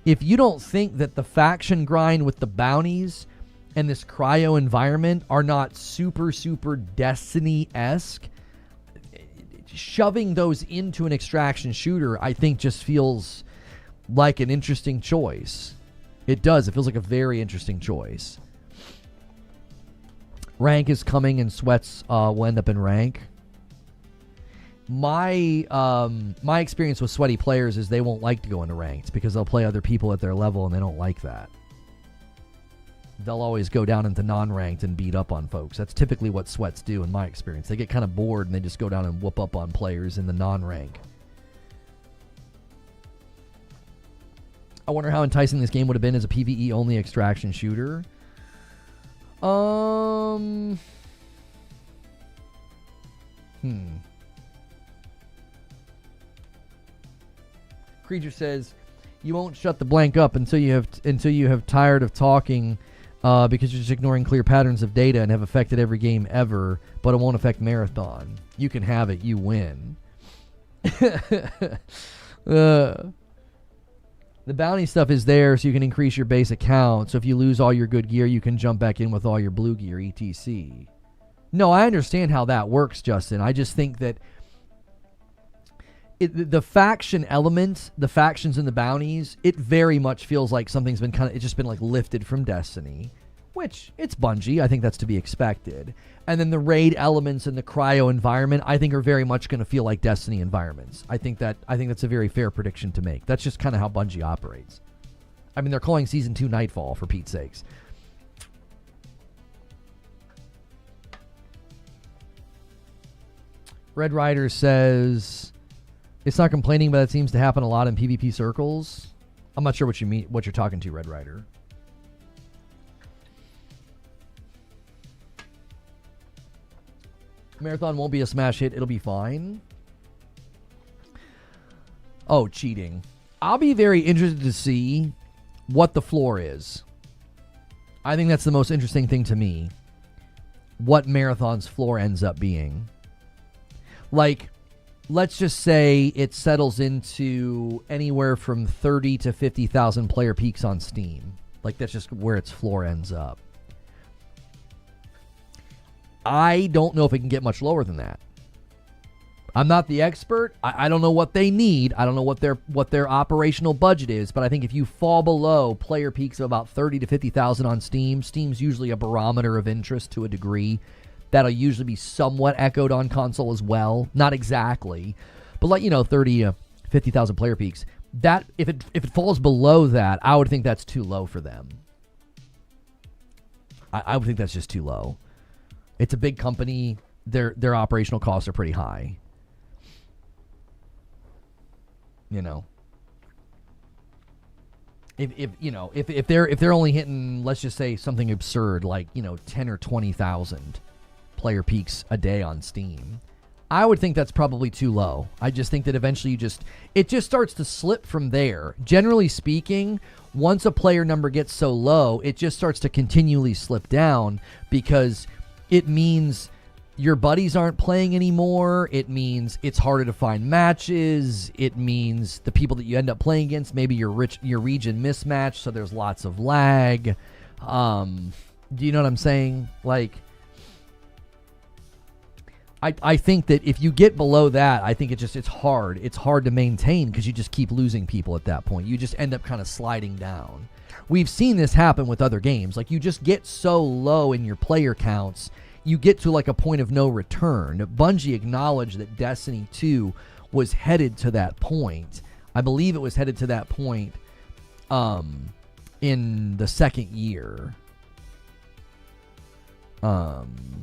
If you don't think that the faction grind with the bounties and this cryo environment are not super, super Destiny-esque, shoving those into an extraction shooter, I think, just feels like an interesting choice. It does. It feels like a very interesting choice. Rank is coming, and sweats will end up in rank. My experience with sweaty players is they won't like to go into ranked because they'll play other people at their level, and they don't like that. They'll always go down into non-ranked and beat up on folks. That's typically what sweats do in my experience. They get kind of bored, and they just go down and whoop up on players in the non-rank. I wonder how enticing this game would have been as a PvE-only extraction shooter. Creature says, "You won't shut the blank up until you have tired of talking, because you're just ignoring clear patterns of data and have affected every game ever, but it won't affect Marathon. You can have it. You win." The bounty stuff is there so you can increase your base account. So if you lose all your good gear, you can jump back in with all your blue gear, etc. No, I understand how that works, Justin. I just think that the faction element, the factions and the bounties, it very much feels like something's been it's just been like lifted from Destiny, which it's Bungie. I think that's to be expected. And then the raid elements and the cryo environment, I think, are very much going to feel like Destiny environments. I think that's a very fair prediction to make. That's just kind of how Bungie operates. I mean, they're calling Season 2 Nightfall, for Pete's sakes. Red Rider says, "It's not complaining, but it seems to happen a lot in PvP circles." I'm not sure what you mean, what you're talking to, Red Rider. Marathon won't be a smash hit. It'll be fine. Oh, cheating. I'll be very interested to see what the floor is. I think that's the most interesting thing to me. What Marathon's floor ends up being. Like, let's just say it settles into anywhere from 30 to 50,000 player peaks on Steam. Like, that's just where its floor ends up. I don't know if it can get much lower than that. I'm not the expert. I don't know what they need. I don't know what their operational budget is, but I think if you fall below player peaks of about 30 to 50,000 on Steam, Steam's usually a barometer of interest to a degree. That'll usually be somewhat echoed on console as well. Not exactly, but 30 to 50,000 player peaks. That if it falls below that, I would think that's too low for them. I would think that's just too low. It's a big company. Their operational costs are pretty high. If they're only hitting, let's just say, something absurd like 10 or 20,000 player peaks a day on Steam, I would think that's probably too low. I just think that eventually it just starts to slip from there. Generally speaking, once a player number gets so low, it just starts to continually slip down because it means your buddies aren't playing anymore. It means it's harder to find matches. It means the people that you end up playing against, maybe your region mismatched, so there's lots of lag. Do you know what I'm saying? Like, I think that if you get below that, I think it's hard. It's hard to maintain because you just keep losing people at that point. You just end up kind of sliding down. We've seen this happen with other games. Like, you just get so low in your player counts, you get to like a point of no return. Bungie acknowledged that Destiny 2 was headed to that point. I believe it was headed to that point in the second year. One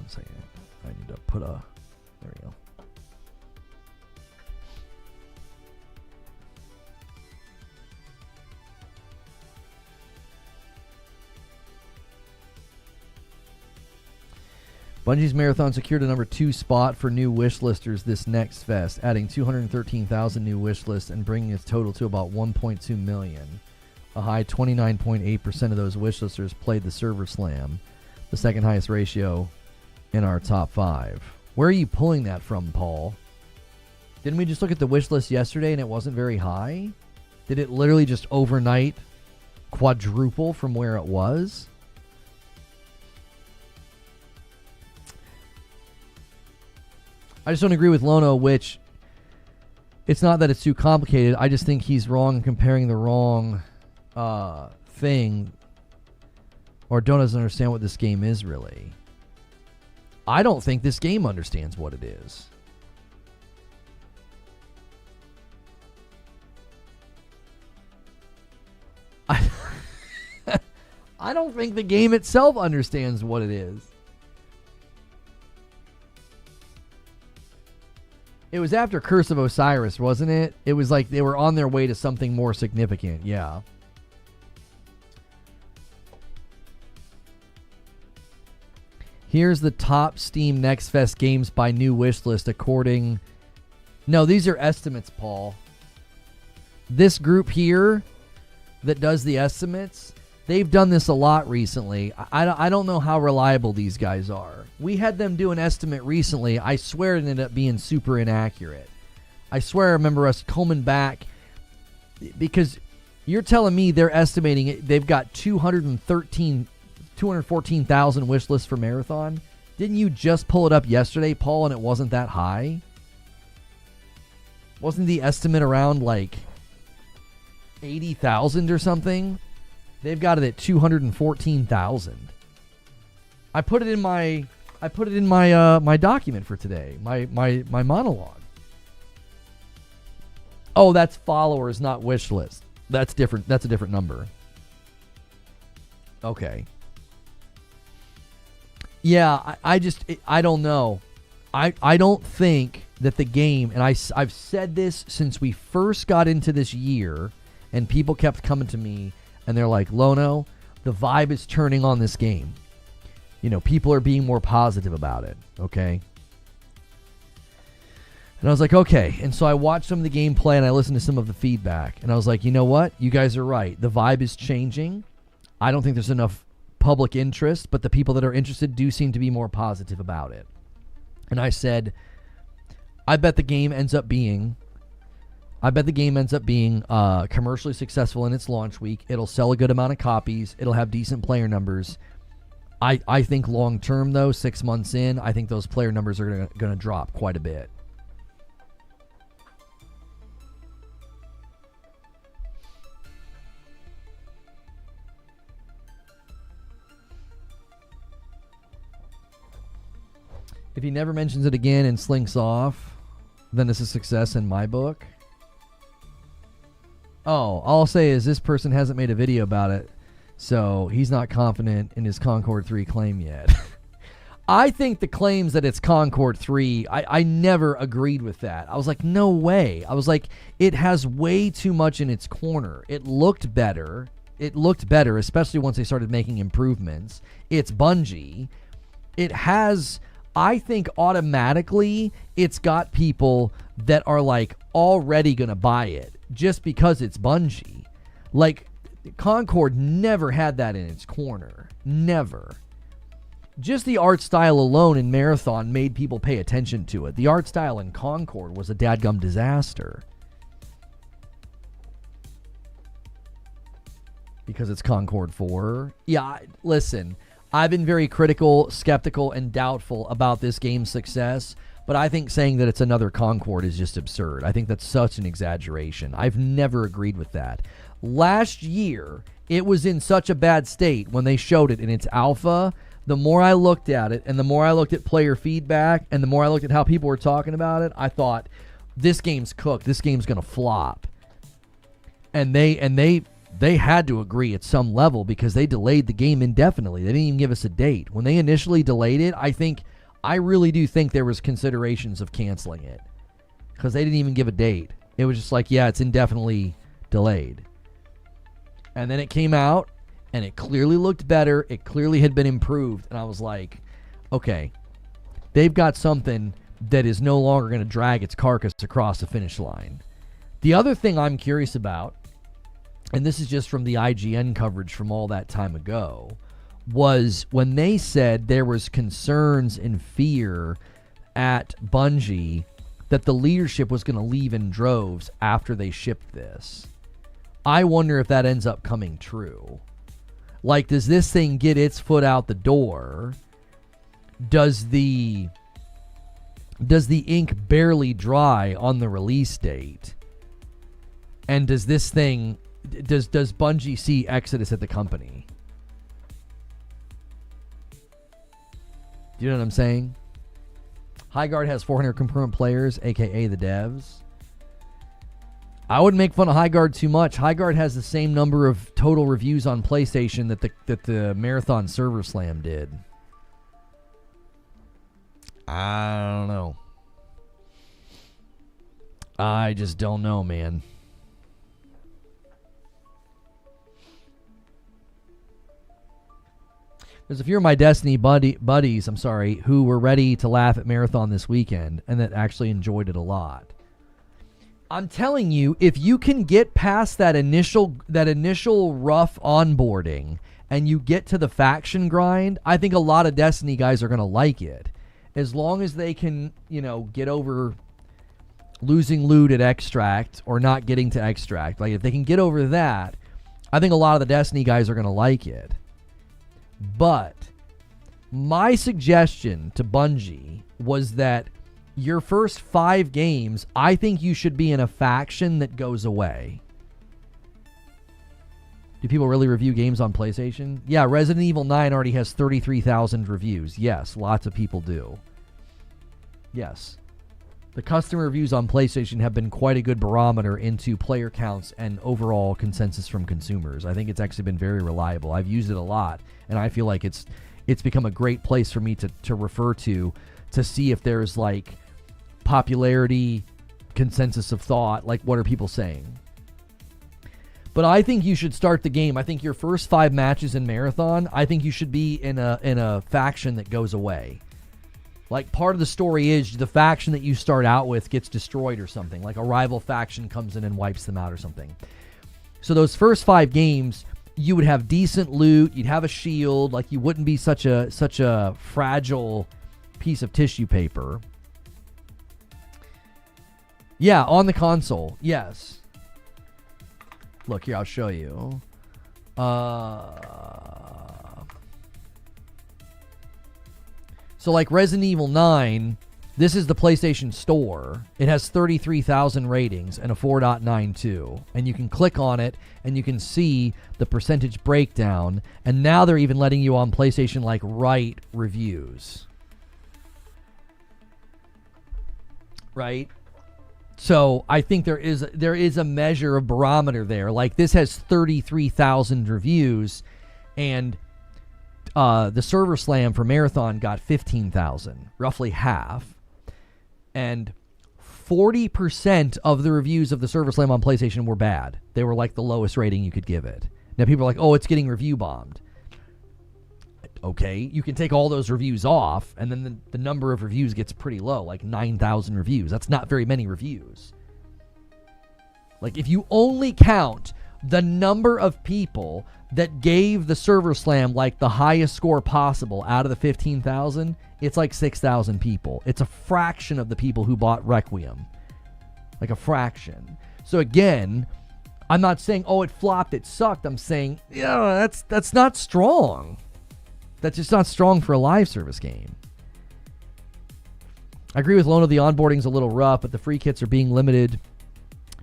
second. I need to put there we go. Bungie's Marathon secured a number 2 spot for new wish listers this next fest, adding 213,000 new wish lists and bringing its total to about 1.2 million. A high 29.8% of those wish listers played the server slam, the second highest ratio in our top 5. Where are you pulling that from, Paul? Didn't we just look at the wish list yesterday and it wasn't very high? Did it literally just overnight quadruple from where it was? I just don't agree with Lono, which it's not that it's too complicated. I just think he's wrong in comparing the wrong thing, or doesn't understand what this game is really. I don't think this game understands what it is. I don't think the game itself understands what it is. It was after Curse of Osiris, wasn't it? It was like they were on their way to something more significant. Yeah. Here's the top Steam Next Fest games by new wish list according... No, these are estimates, Paul. This group here that does the estimates, they've done this a lot recently. I don't know how reliable these guys are. We had them do an estimate recently. I swear it ended up being super inaccurate. I swear I remember us coming back because you're telling me they're estimating it. They've got 214,000 wish lists for Marathon. Didn't you just pull it up yesterday, Paul, and it wasn't that high? Wasn't the estimate around like 80,000 or something? They've got it at 214,000. I put it in my my document for today, my monologue. Oh, that's followers, not wish list. That's different. That's a different number. Okay. Yeah, I don't know. I don't think that the game, and I've said this since we first got into this year, and people kept coming to me, and they're like, Lono, the vibe is turning on this game. You know, people are being more positive about it, okay? And I was like, okay. And so I watched some of the gameplay, and I listened to some of the feedback, and I was like, you know what? You guys are right. The vibe is changing. I don't think there's enough public interest, but the people that are interested do seem to be more positive about it. And I said, I bet the game ends up being commercially successful in its launch week. It'll sell a good amount of copies. It'll have decent player numbers. I think long term, though, 6 months in, I think those player numbers are going to drop quite a bit. If he never mentions it again and slinks off, then it's a success in my book. Oh, all I'll say is this person hasn't made a video about it, so he's not confident in his Concord 3 claim yet. I think the claims that it's Concord 3, I never agreed with that. I was like, no way. I was like, it has way too much in its corner. It looked better. Especially once they started making improvements. It's Bungie. It has... I think automatically it's got people that are like already going to buy it just because it's Bungie. Like Concord never had that in its corner. Never. Just the art style alone in Marathon made people pay attention to it. The art style in Concord was a dadgum disaster. Because it's Concord 4. Yeah, listen. I've been very critical, skeptical, and doubtful about this game's success, but I think saying that it's another Concord is just absurd. I think that's such an exaggeration. I've never agreed with that. Last year, it was in such a bad state when they showed it in its alpha. The more I looked at it, and the more I looked at player feedback, and the more I looked at how people were talking about it, I thought, this game's cooked. This game's going to flop. And they had to agree at some level because they delayed the game indefinitely. They didn't even give us a date. When they initially delayed it, I really do think there was considerations of canceling it because they didn't even give a date. It was just like, yeah, it's indefinitely delayed. And then it came out, and it clearly looked better. It clearly had been improved. And I was like, okay, they've got something that is no longer going to drag its carcass across the finish line. The other thing I'm curious about, and this is just from the IGN coverage from all that time ago, was when they said there was concerns and fear at Bungie that the leadership was going to leave in droves after they shipped this. I wonder if that ends up coming true. Like, does this thing get its foot out the door? Does the ink barely dry on the release date? And does this thing, does Bungie see exodus at the company? Do you know what I'm saying? Highguard has 400 concurrent players, aka the devs. I wouldn't make fun of Highguard too much. Highguard has the same number of total reviews on PlayStation that the Marathon Server Slam did. I don't know. I just don't know, man. There's a few of my Destiny buddies, who were ready to laugh at Marathon this weekend and that actually enjoyed it a lot. I'm telling you, if you can get past that initial rough onboarding and you get to the faction grind, I think a lot of Destiny guys are going to like it. As long as they can, get over losing loot at Extract or not getting to Extract. Like, if they can get over that, I think a lot of the Destiny guys are going to like it. But my suggestion to Bungie was that your first 5 games, I think you should be in a faction that goes away. Do people really review games on PlayStation? Yeah, Resident Evil 9 already has 33,000 reviews. Yes, lots of people do. Yes. The customer reviews on PlayStation have been quite a good barometer into player counts and overall consensus from consumers. I think it's actually been very reliable. I've used it a lot, and I feel like it's become a great place for me to refer to see if there's like popularity, consensus of thought, like what are people saying. But I think you should start the game. I think your first 5 matches in Marathon, I think you should be in a faction that goes away. Like, part of the story is the faction that you start out with gets destroyed or something. Like, a rival faction comes in and wipes them out or something. So those first 5 games, you would have decent loot. You'd have a shield. Like, you wouldn't be such a fragile piece of tissue paper. Yeah, on the console. Yes. Look, here, I'll show you. So like Resident Evil 9, this is the PlayStation Store. It has 33,000 ratings and a 4.92. And you can click on it and you can see the percentage breakdown. And now they're even letting you on PlayStation like write reviews. Right? So I think there is a measure of barometer there. Like, this has 33,000 reviews, and the Server Slam for Marathon got 15,000, roughly half. And 40% of the reviews of the Server Slam on PlayStation were bad. They were like the lowest rating you could give it. Now people are like, oh, it's getting review bombed. Okay, you can take all those reviews off, and then the number of reviews gets pretty low, like 9,000 reviews. That's not very many reviews. Like, if you only count the number of people that gave the Server Slam like the highest score possible out of the 15,000, it's like 6,000 people. It's a fraction of the people who bought Requiem. Like a fraction. So again, I'm not saying, oh, it flopped, it sucked. I'm saying, yeah, that's not strong. That's just not strong for a live service game. I agree with Lono, the onboarding's a little rough, but the free kits are being limited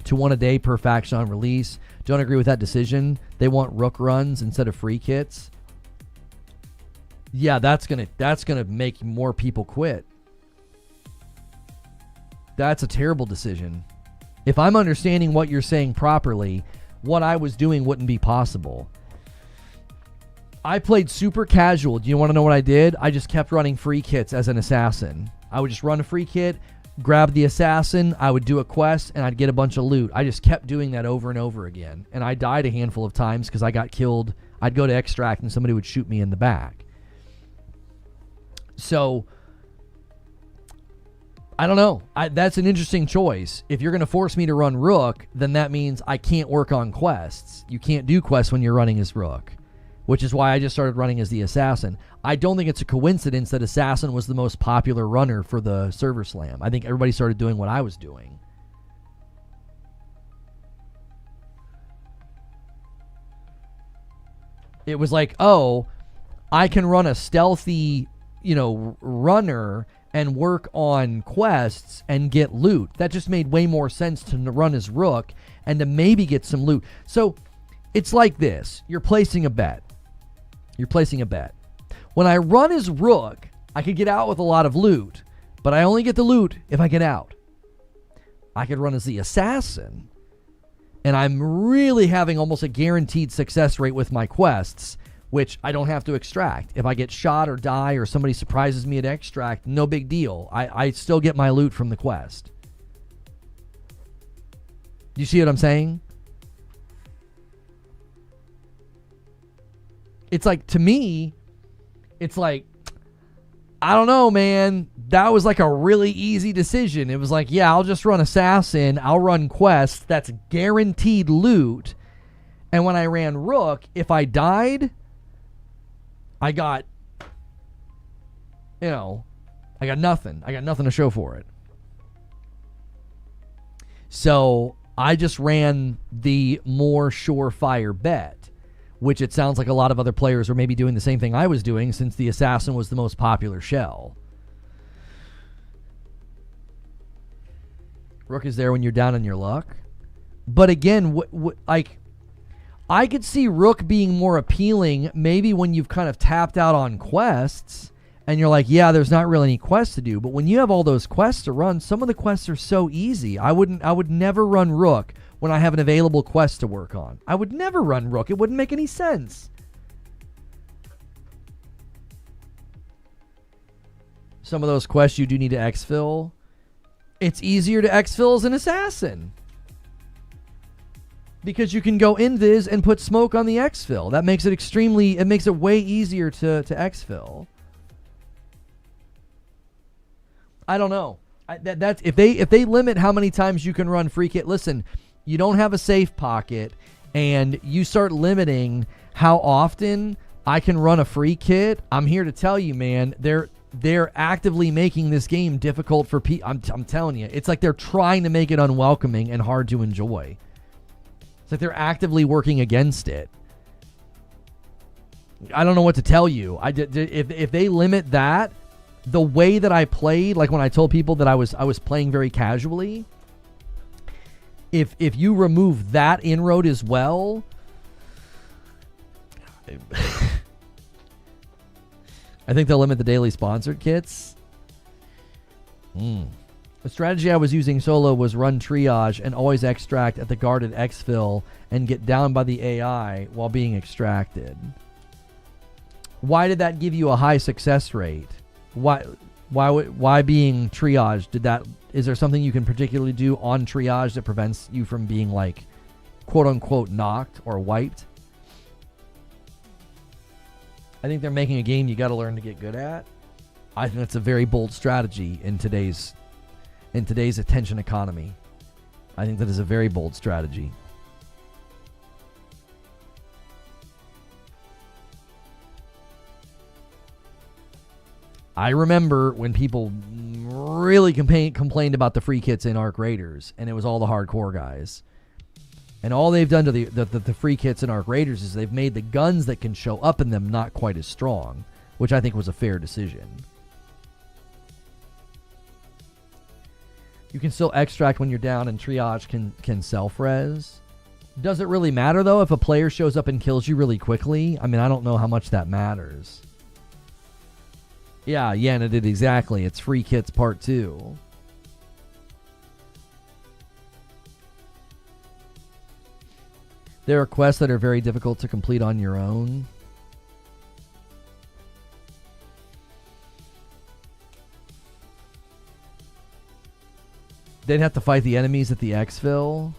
to 1 a day per faction on release. Don't agree with that decision. They want rook runs instead of free kits. Yeah, that's gonna make more people quit. That's a terrible decision. If I'm understanding what you're saying properly, what I was doing wouldn't be possible. I played super casual. Do you want to know what I did? I just kept running free kits as an assassin. I would just run a free kit, grab the assassin, I would do a quest, and I'd get a bunch of loot. I just kept doing that over and over again. And I died a handful of times because I got killed. I'd go to extract and somebody would shoot me in the back. So I don't know. That's an interesting choice. If you're going to force me to run Rook, then that means I can't work on quests. You can't do quests when you're running as Rook, which is why I just started running as the Assassin. I don't think it's a coincidence that Assassin was the most popular runner for the server slam. I think everybody started doing what I was doing. It was like, oh, I can run a stealthy, runner and work on quests and get loot. That just made way more sense to run as Rook and to maybe get some loot. So it's like this. You're placing a bet. When I run as Rook, I could get out with a lot of loot, but I only get the loot if I get out. I could run as the Assassin, and I'm really having almost a guaranteed success rate with my quests, which I don't have to extract. If I get shot or die or somebody surprises me at extract, no big deal. I still get my loot from the quest. Do you see what I'm saying? It's like, to me, it's like, I don't know, man. That was like a really easy decision. It was like, yeah, I'll just run Assassin. I'll run quests. That's guaranteed loot. And when I ran Rook, if I died, I got nothing. I got nothing to show for it. So I just ran the more surefire bet, which it sounds like a lot of other players are maybe doing the same thing I was doing, since the Assassin was the most popular shell. Rook is there when you're down on your luck. But again, I could see Rook being more appealing maybe when you've kind of tapped out on quests and you're like, yeah, there's not really any quests to do. But when you have all those quests to run, some of the quests are so easy. I would never run Rook when I have an available quest to work on. I would never run Rook. It wouldn't make any sense. Some of those quests you do need to exfil. It's easier to exfil as an Assassin, because you can go invis and put smoke on the exfil. That makes it makes it way easier to exfil. I don't know. That's if they limit how many times you can run free kit. Listen, you don't have a safe pocket, and you start limiting how often I can run a free kit. I'm here to tell you, man, they're actively making this game difficult for people. I'm telling you, it's like they're trying to make it unwelcoming and hard to enjoy. It's like they're actively working against it. I don't know what to tell you. If they limit that, the way that I played, like when I told people that I was playing very casually, if you remove that inroad as well, I think they'll limit the daily sponsored kits. The strategy I was using solo was run triage and always extract at the guarded exfil and get down by the AI while being extracted. Why did that give you a high success rate? Why being triage? Is there something you can particularly do on triage that prevents you from being like, quote unquote, knocked or wiped? I think they're making a game you got to learn to get good at. I think that's a very bold strategy in today's attention economy. I think that is a very bold strategy. I remember when people really complained about the free kits in Ark Raiders, and it was all the hardcore guys. And all they've done to the free kits in Ark Raiders is they've made the guns that can show up in them not quite as strong, which I think was a fair decision. You can still extract when you're down, and triage can self-res. Does it really matter, though, if a player shows up and kills you really quickly? I mean, I don't know how much that matters. Yeah, and it did exactly. It's free kits part 2. There are quests that are very difficult to complete on your own. They'd have to fight the enemies at the exfil.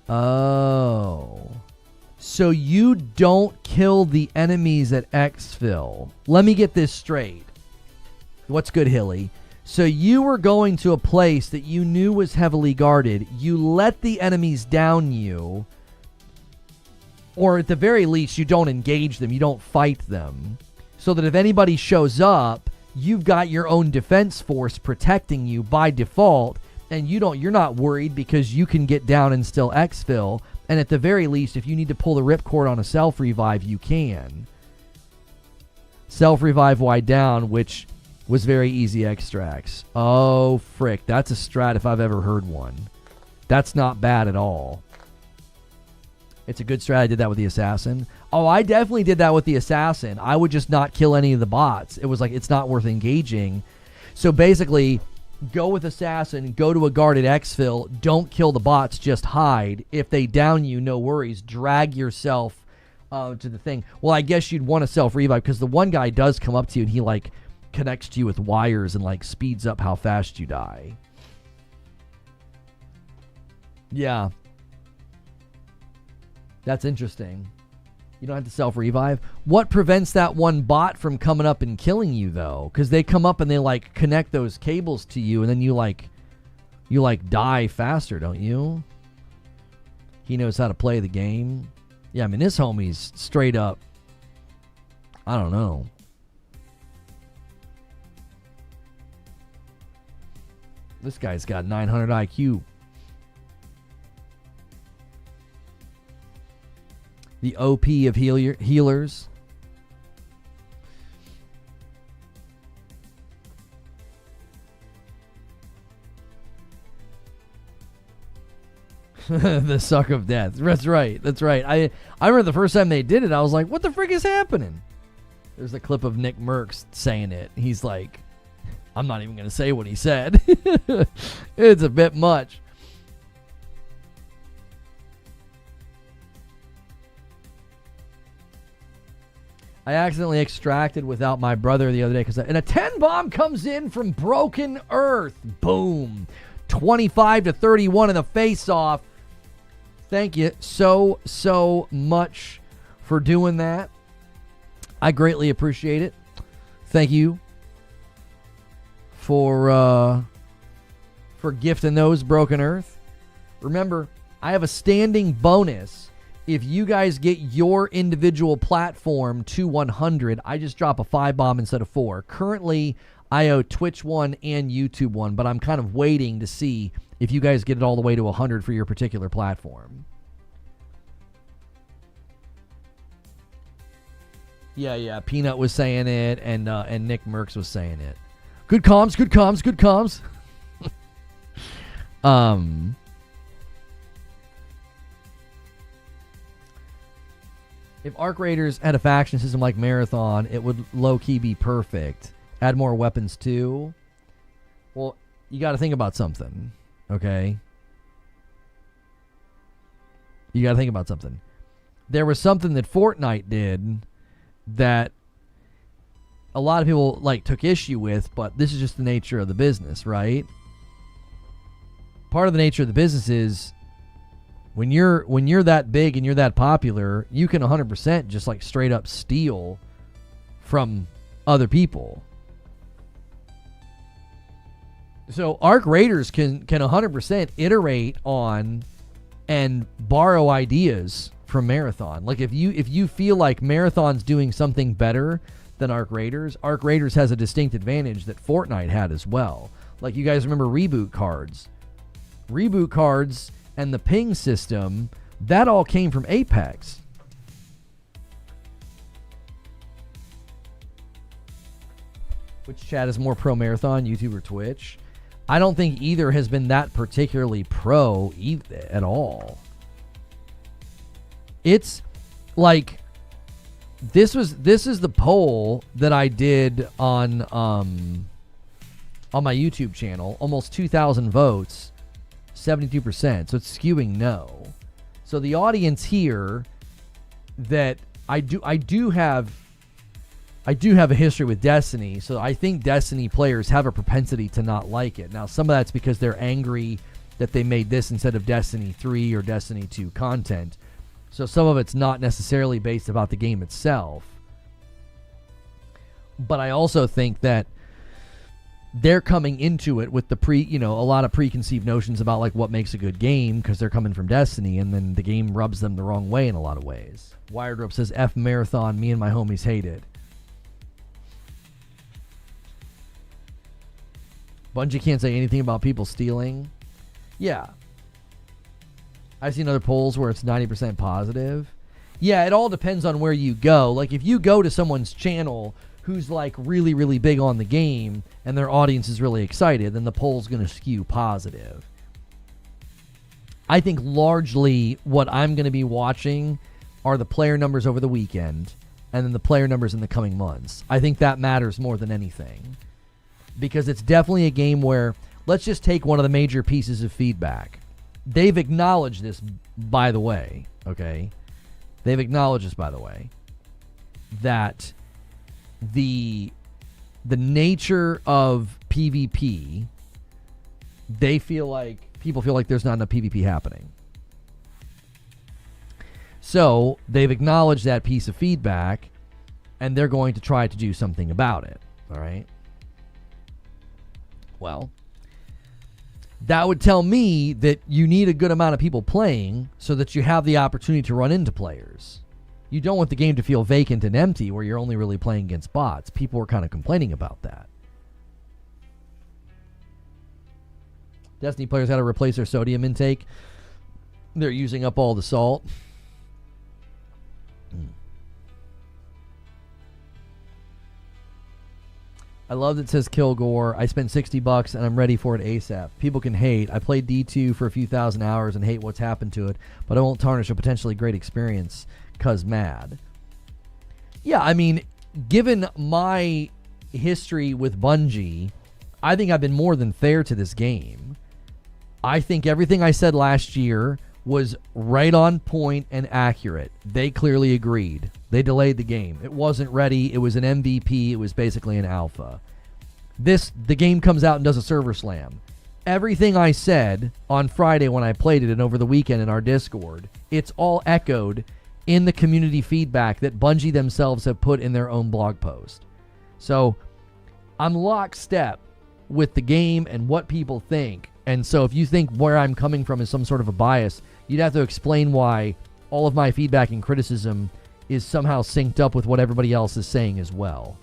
Oh. So you don't kill the enemies at exfil. Let me get this straight. What's good, Hilly? So you were going to a place that you knew was heavily guarded. You let the enemies down you, or at the very least, you don't engage them. You don't fight them. So that if anybody shows up, you've got your own defense force protecting you by default, and you're not worried because you can get down and still exfil. And at the very least, if you need to pull the ripcord on a self-revive, you can. Self-revive wide down, which was very easy extracts. Oh, frick. That's a strat if I've ever heard one. That's not bad at all. It's a good strat. I did that with the assassin. Oh, I definitely did that with the assassin. I would just not kill any of the bots. It was like, it's not worth engaging. So basically, go with assassin, go to a guarded exfil, don't kill the bots, just hide. If they down you, no worries. Drag yourself to the thing. Well, I guess you'd want to self-revive because the one guy does come up to you and he like connects to you with wires and like speeds up how fast you die. Yeah. That's interesting. You don't have to self-revive. What prevents that one bot from coming up and killing you, though? Because they come up and they, like, connect those cables to you, and then you die faster, don't you? He knows how to play the game. Yeah, I mean, this homie's straight up, I don't know. This guy's got 900 IQ. The OP of healers. The suck of death. That's right. That's right. I remember the first time they did it, I was like, what the frick is happening? There's a clip of Nick Merckx saying it. He's like, I'm not even going to say what he said. It's a bit much. I accidentally extracted without my brother the other day and a 10 bomb comes in from Broken Earth. Boom. 25 to 31 in the face-off. Thank you so much for doing that. I greatly appreciate it. Thank you for gifting those, Broken Earth. Remember, I have a standing bonus. If you guys get your individual platform to 100, I just drop a 5 bomb instead of 4. Currently, I owe Twitch one and YouTube one, but I'm kind of waiting to see if you guys get it all the way to 100 for your particular platform. Yeah. Peanut was saying it, and Nick Merckx was saying it. Good comms. If Ark Raiders had a faction system like Marathon, it would low-key be perfect. Add more weapons too. Well, you got to think about something, okay? You got to think about something. There was something that Fortnite did that a lot of people like took issue with, but this is just the nature of the business, right? Part of the nature of the business is when you're that big and you're that popular, you can 100% just like straight up steal from other people. So Ark Raiders can 100% iterate on and borrow ideas from Marathon. Like if you feel like Marathon's doing something better than Ark Raiders has a distinct advantage that Fortnite had as well. Like you guys remember reboot cards. Reboot cards and the ping system, that all came from Apex. Which chat is more pro Marathon, YouTube or Twitch? I don't think either has been that particularly pro at all. It's like this is the poll that I did on my YouTube channel. Almost 2,000 votes. 72%, so it's skewing no. So the audience here that I do have a history with Destiny, so I think Destiny players have a propensity to not like it. Now some of that's because they're angry that they made this instead of Destiny 3 or Destiny 2 content. So some of it's not necessarily based about the game itself. But I also think that they're coming into it with the a lot of preconceived notions about like what makes a good game because they're coming from Destiny, and then the game rubs them the wrong way in a lot of ways. Wired Rope says, F Marathon, me and my homies hate it. Bungie can't say anything about people stealing. Yeah. I've seen other polls where it's 90% positive. Yeah, it all depends on where you go. Like, if you go to someone's channel who's, like, really, really big on the game and their audience is really excited, then the poll's going to skew positive. I think largely what I'm going to be watching are the player numbers over the weekend and then the player numbers in the coming months. I think that matters more than anything. Because it's definitely a game where, let's just take one of the major pieces of feedback. They've acknowledged this, by the way, okay? They've acknowledged this, by the way, that the nature of PvP, people feel like there's not enough PvP happening. So they've acknowledged that piece of feedback, and they're going to try to do something about it, all right? Well, that would tell me that you need a good amount of people playing so that you have the opportunity to run into players. You don't want the game to feel vacant and empty where you're only really playing against bots. People were kind of complaining about that. Destiny players had to replace their sodium intake. They're using up all the salt. I love that it says Kilgore. I spent $60 and I'm ready for it ASAP. People can hate. I played D2 for a few thousand hours and hate what's happened to it, but I won't tarnish a potentially great experience cause mad. Yeah, I mean, given my history with Bungie, I think I've been more than fair to this game. I think everything I said last year was right on point and accurate. They clearly agreed. They delayed the game. It wasn't ready. It was an MVP. It was basically an alpha. The game comes out and does a server slam. Everything I said on Friday when I played it and over the weekend in our Discord, it's all echoed in the community feedback that Bungie themselves have put in their own blog post. So I'm lockstep with the game and what people think. And so if you think where I'm coming from is some sort of a bias, you'd have to explain why all of my feedback and criticism is somehow synced up with what everybody else is saying as well.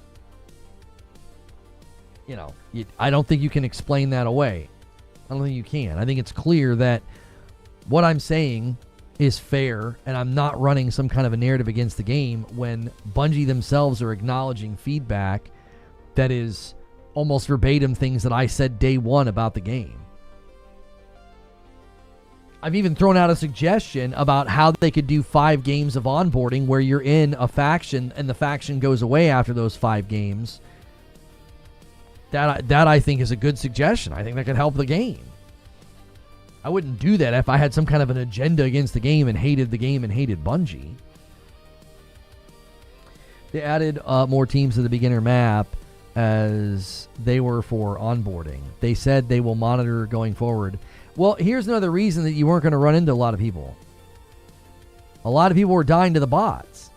You know, I don't think you can explain that away. I don't think you can. I think it's clear that what I'm saying is fair, and I'm not running some kind of a narrative against the game when Bungie themselves are acknowledging feedback that is almost verbatim things that I said day one about the game. I've even thrown out a suggestion about how they could do 5 games of onboarding where you're in a faction and the faction goes away after those 5 games. That I think is a good suggestion. I think that could help the game. I wouldn't do that if I had some kind of an agenda against the game and hated Bungie. They added more teams to the beginner map as they were for onboarding. They said they will monitor going forward. Well, here's another reason that you weren't going to run into a lot of people. A lot of people were dying to the bots.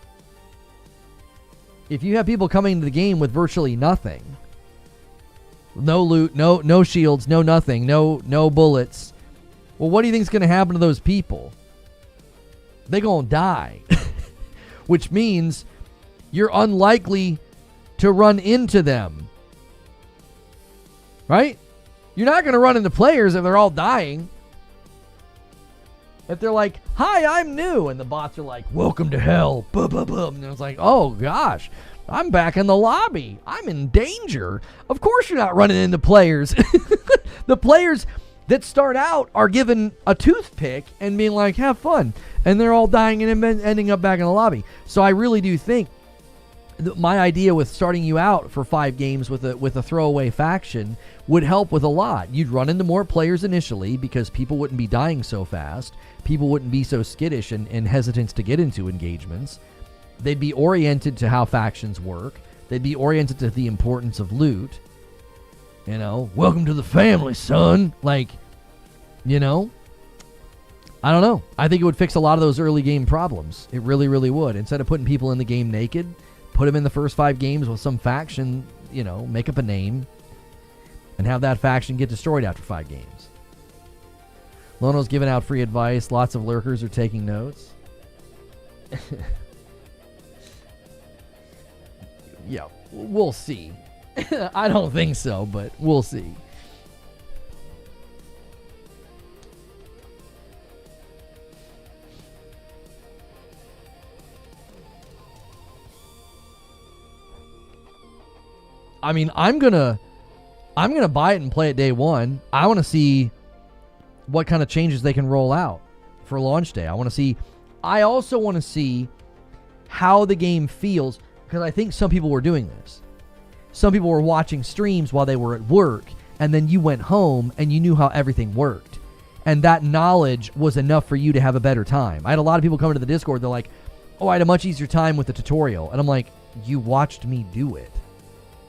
If you have people coming into the game with virtually nothing, no loot, no shields, no nothing, no bullets, well, what do you think is going to happen to those people? They're going to die. Which means you're unlikely to run into them. Right? You're not going to run into players if they're all dying. If they're like, hi, I'm new. And the bots are like, welcome to hell. Boom, boom, boom. And it's like, oh, gosh, I'm back in the lobby. I'm in danger. Of course you're not running into players. The players that start out are given a toothpick and being like, have fun. And they're all dying and ending up back in the lobby. So I really do think my idea with starting you out for 5 games with a throwaway faction would help with a lot. You'd run into more players initially because people wouldn't be dying so fast. People wouldn't be so skittish and hesitant to get into engagements. They'd be oriented to how factions work. They'd be oriented to the importance of loot. You know, welcome to the family, son. Like, you know, I don't know. I think it would fix a lot of those early game problems. It really, really would. Instead of putting people in the game naked, put them in the first 5 games with some faction, you know, make up a name. and have that faction get destroyed after 5 games. Lono's giving out free advice. Lots of lurkers are taking notes. Yeah, we'll see. I don't think so, but we'll see. I mean, I'm gonna buy it and play it day one. I want to see what kind of changes they can roll out for launch day. I also want to see how the game feels, because I think some people were doing this. Some people were watching streams while they were at work, and then you went home and you knew how everything worked. And that knowledge was enough for you to have a better time. I had a lot of people come into the Discord, they're like, oh, I had a much easier time with the tutorial. And I'm like, you watched me do it.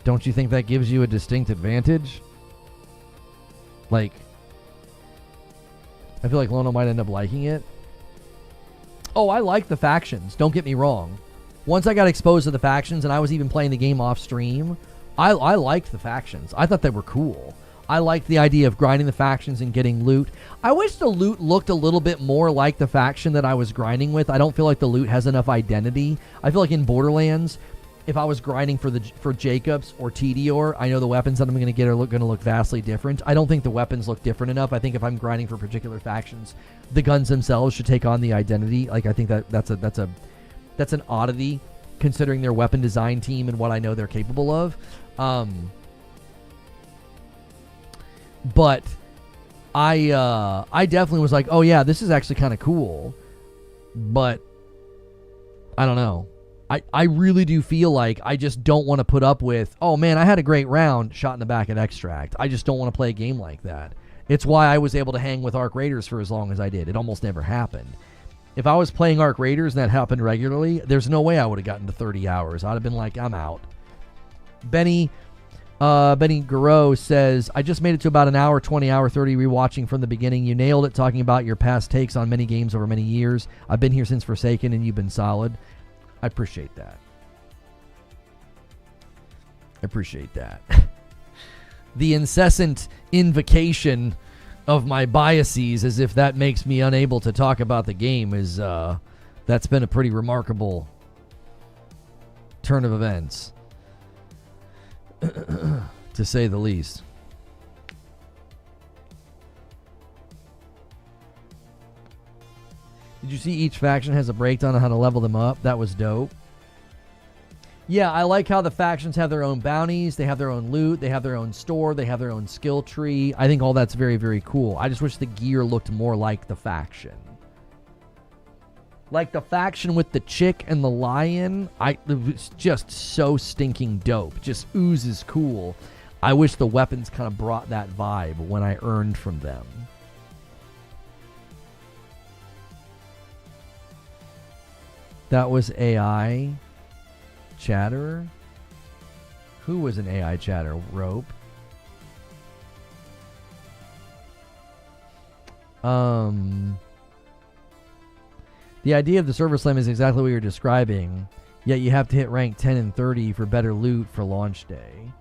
Don't you think that gives you a distinct advantage? Like, I feel like Lono might end up liking it. Oh, I like the factions. Don't get me wrong. Once I got exposed to the factions and I was even playing the game off stream, I liked the factions. I thought they were cool. I liked the idea of grinding the factions and getting loot. I wish the loot looked a little bit more like the faction that I was grinding with. I don't feel like the loot has enough identity. I feel like in Borderlands, if I was grinding for Jacobs or Tediore, I know the weapons that I'm going to get are going to look vastly different. I don't think the weapons look different enough. I think if I'm grinding for particular factions, the guns themselves should take on the identity. Like, I think that's an oddity considering their weapon design team and what I know they're capable of. But I definitely was like, oh yeah, this is actually kind of cool. But I don't know. I really do feel like I just don't want to put up with, oh man, I had a great round, shot in the back at Extract. I just don't want to play a game like that. It's why I was able to hang with Arc Raiders for as long as I did. It almost never happened. If I was playing Arc Raiders and that happened regularly, there's no way I would have gotten to 30 hours. I'd have been like, I'm out. Benny Garreau says, I just made it to about an hour, 20 hour, 30 rewatching from the beginning. You nailed it, talking about your past takes on many games over many years. I've been here since Forsaken and you've been solid. I appreciate that. The incessant invocation of my biases as if that makes me unable to talk about the game is, that's been a pretty remarkable turn of events, to say the least. Did you see each faction has a breakdown on how to level them up? That was dope. Yeah, I like how the factions have their own bounties, they have their own loot, they have their own store, they have their own skill tree. I think all that's very, very cool. I just wish the gear looked more like the faction. Like the faction with the chick and the lion, it was just so stinking dope. Just oozes cool. I wish the weapons kind of brought that vibe when I earned from them. That was AI chatter. Who was an AI chatter? Rope. The idea of the server slam is exactly what you're describing, yet you have to hit rank 10 and 30 for better loot for launch day.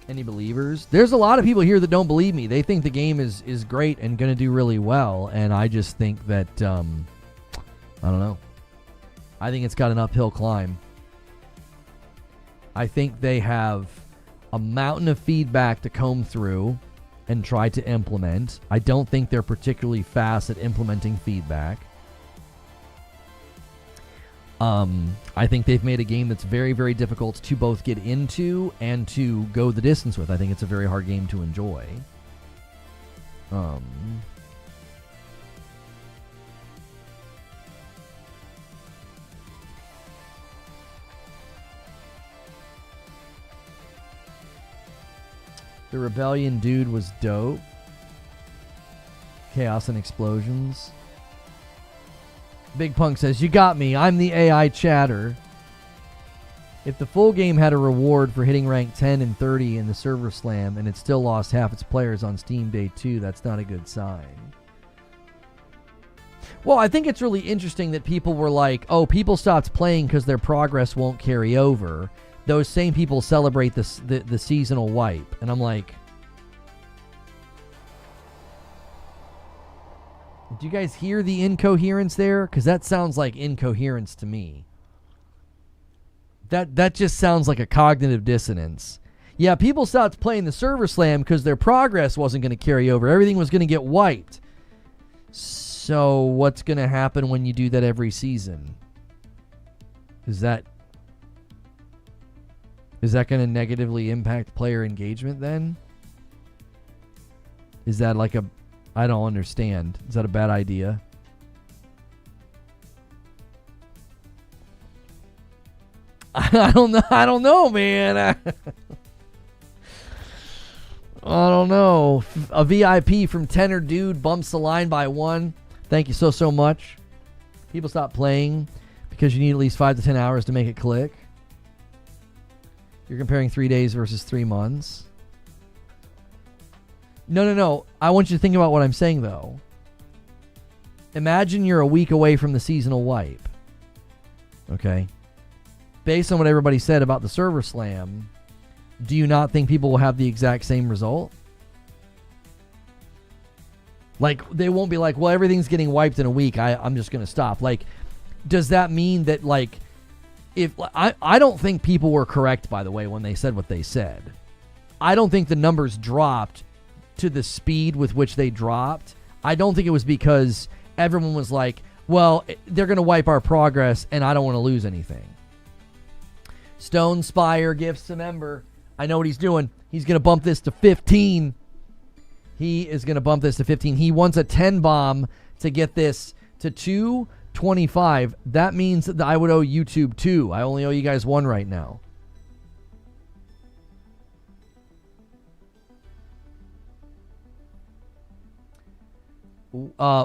Any believers? There's a lot of people here that don't believe me. They think the game is great and going to do really well, and I just think that, I don't know. I think it's got an uphill climb. I think they have a mountain of feedback to comb through and try to implement. I don't think they're particularly fast at implementing feedback. I think they've made a game that's very, very difficult to both get into and to go the distance with. I think it's a very hard game to enjoy. The Rebellion dude was dope. Chaos and Explosions. Big Punk says, you got me. I'm the AI chatter. If the full game had a reward for hitting rank 10 and 30 in the server slam and it still lost half its players on Steam Day 2, that's not a good sign. Well, I think it's really interesting that people were like, oh, people stopped playing because their progress won't carry over. Those same people celebrate the seasonal wipe. And I'm like, did you guys hear the incoherence there? Because that sounds like incoherence to me. That just sounds like a cognitive dissonance. Yeah, people stopped playing the server slam because their progress wasn't going to carry over. Everything was going to get wiped. So what's going to happen when you do that every season? Is that going to negatively impact player engagement then? Is that like a... I don't understand. Is that a bad idea? I don't know, man. I don't know. A VIP from Tenor Dude bumps the line by 1. Thank you so much. People stop playing because you need at least 5 to 10 hours to make it click. You're comparing 3 days versus 3 months. No. I want you to think about what I'm saying, though. Imagine you're a week away from the seasonal wipe. Okay? Based on what everybody said about the server slam, do you not think people will have the exact same result? Like, they won't be like, well, everything's getting wiped in a week. I'm just going to stop. Like, does that mean that, like, if I don't think people were correct, by the way, when they said what they said. I don't think the numbers dropped to the speed with which they dropped. I don't think it was because everyone was like, well, they're going to wipe our progress and I don't want to lose anything. Stone Spire gifts a member. I know what he's doing. He's going to bump this to 15. He is going to bump this to 15. He wants a 10 bomb to get this to 225. That means that I would owe YouTube 2. I only owe you guys 1 right now.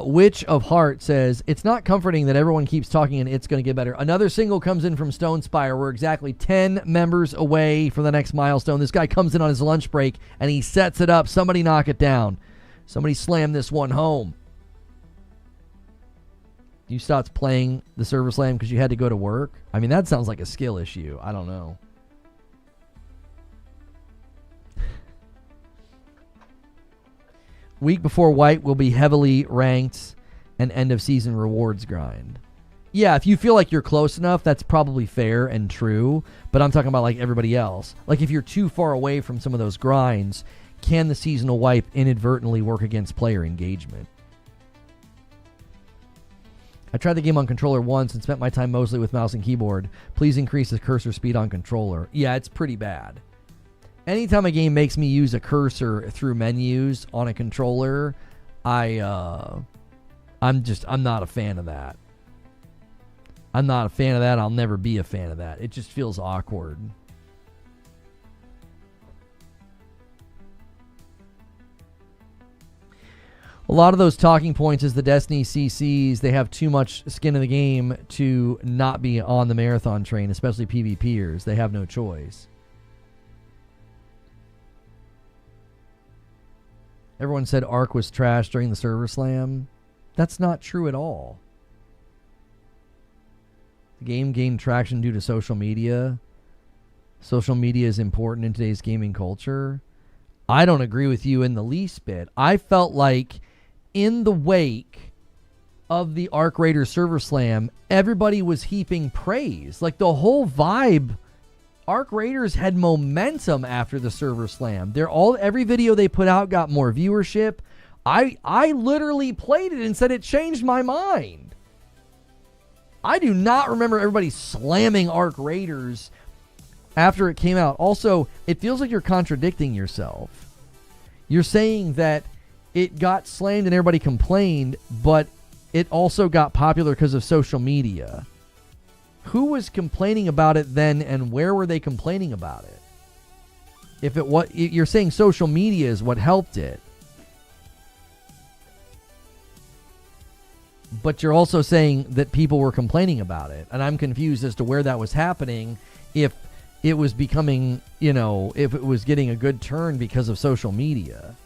Witch of Heart says, it's not comforting that everyone keeps talking and it's going to get better. Another single comes in from Stone Spire. We're exactly 10 members away from the next milestone. This guy comes in on his lunch break and he sets it up. Somebody knock it down. Somebody slam this one home. You stopped playing the server slam because you had to go to work? I mean, that sounds like a skill issue. I don't know. Week before wipe will be heavily ranked and end of season rewards grind. Yeah, if you feel like you're close enough, that's probably fair and true. But I'm talking about like everybody else. Like if you're too far away from some of those grinds, can the seasonal wipe inadvertently work against player engagement? I tried the game on controller once and spent my time mostly with mouse and keyboard. Please increase the cursor speed on controller. Yeah, it's pretty bad. Anytime a game makes me use a cursor through menus on a controller, I'm not a fan of that. I'm not a fan of that. I'll never be a fan of that. It just feels awkward. A lot of those talking points is the Destiny CCs. They have too much skin in the game to not be on the marathon train, especially PvPers. They have no choice. Everyone said Ark was trash during the server slam. That's not true at all. The game gained traction due to social media. Social media is important in today's gaming culture. I don't agree with you in the least bit. I felt like in the wake of the Ark Raiders server slam, everybody was heaping praise. Like the whole vibe, Ark Raiders had momentum after the server slam. Every video they put out got more viewership. I literally played it and said it changed my mind. I do not remember everybody slamming Ark Raiders after it came out. Also, it feels like you're contradicting yourself. You're saying that it got slammed and everybody complained, but it also got popular because of social media. Who was complaining about it then, and where were they complaining about it? If you're saying social media is what helped it, but you're also saying that people were complaining about it, and I'm confused as to where that was happening. If it was becoming, if it was getting a good turn because of social media.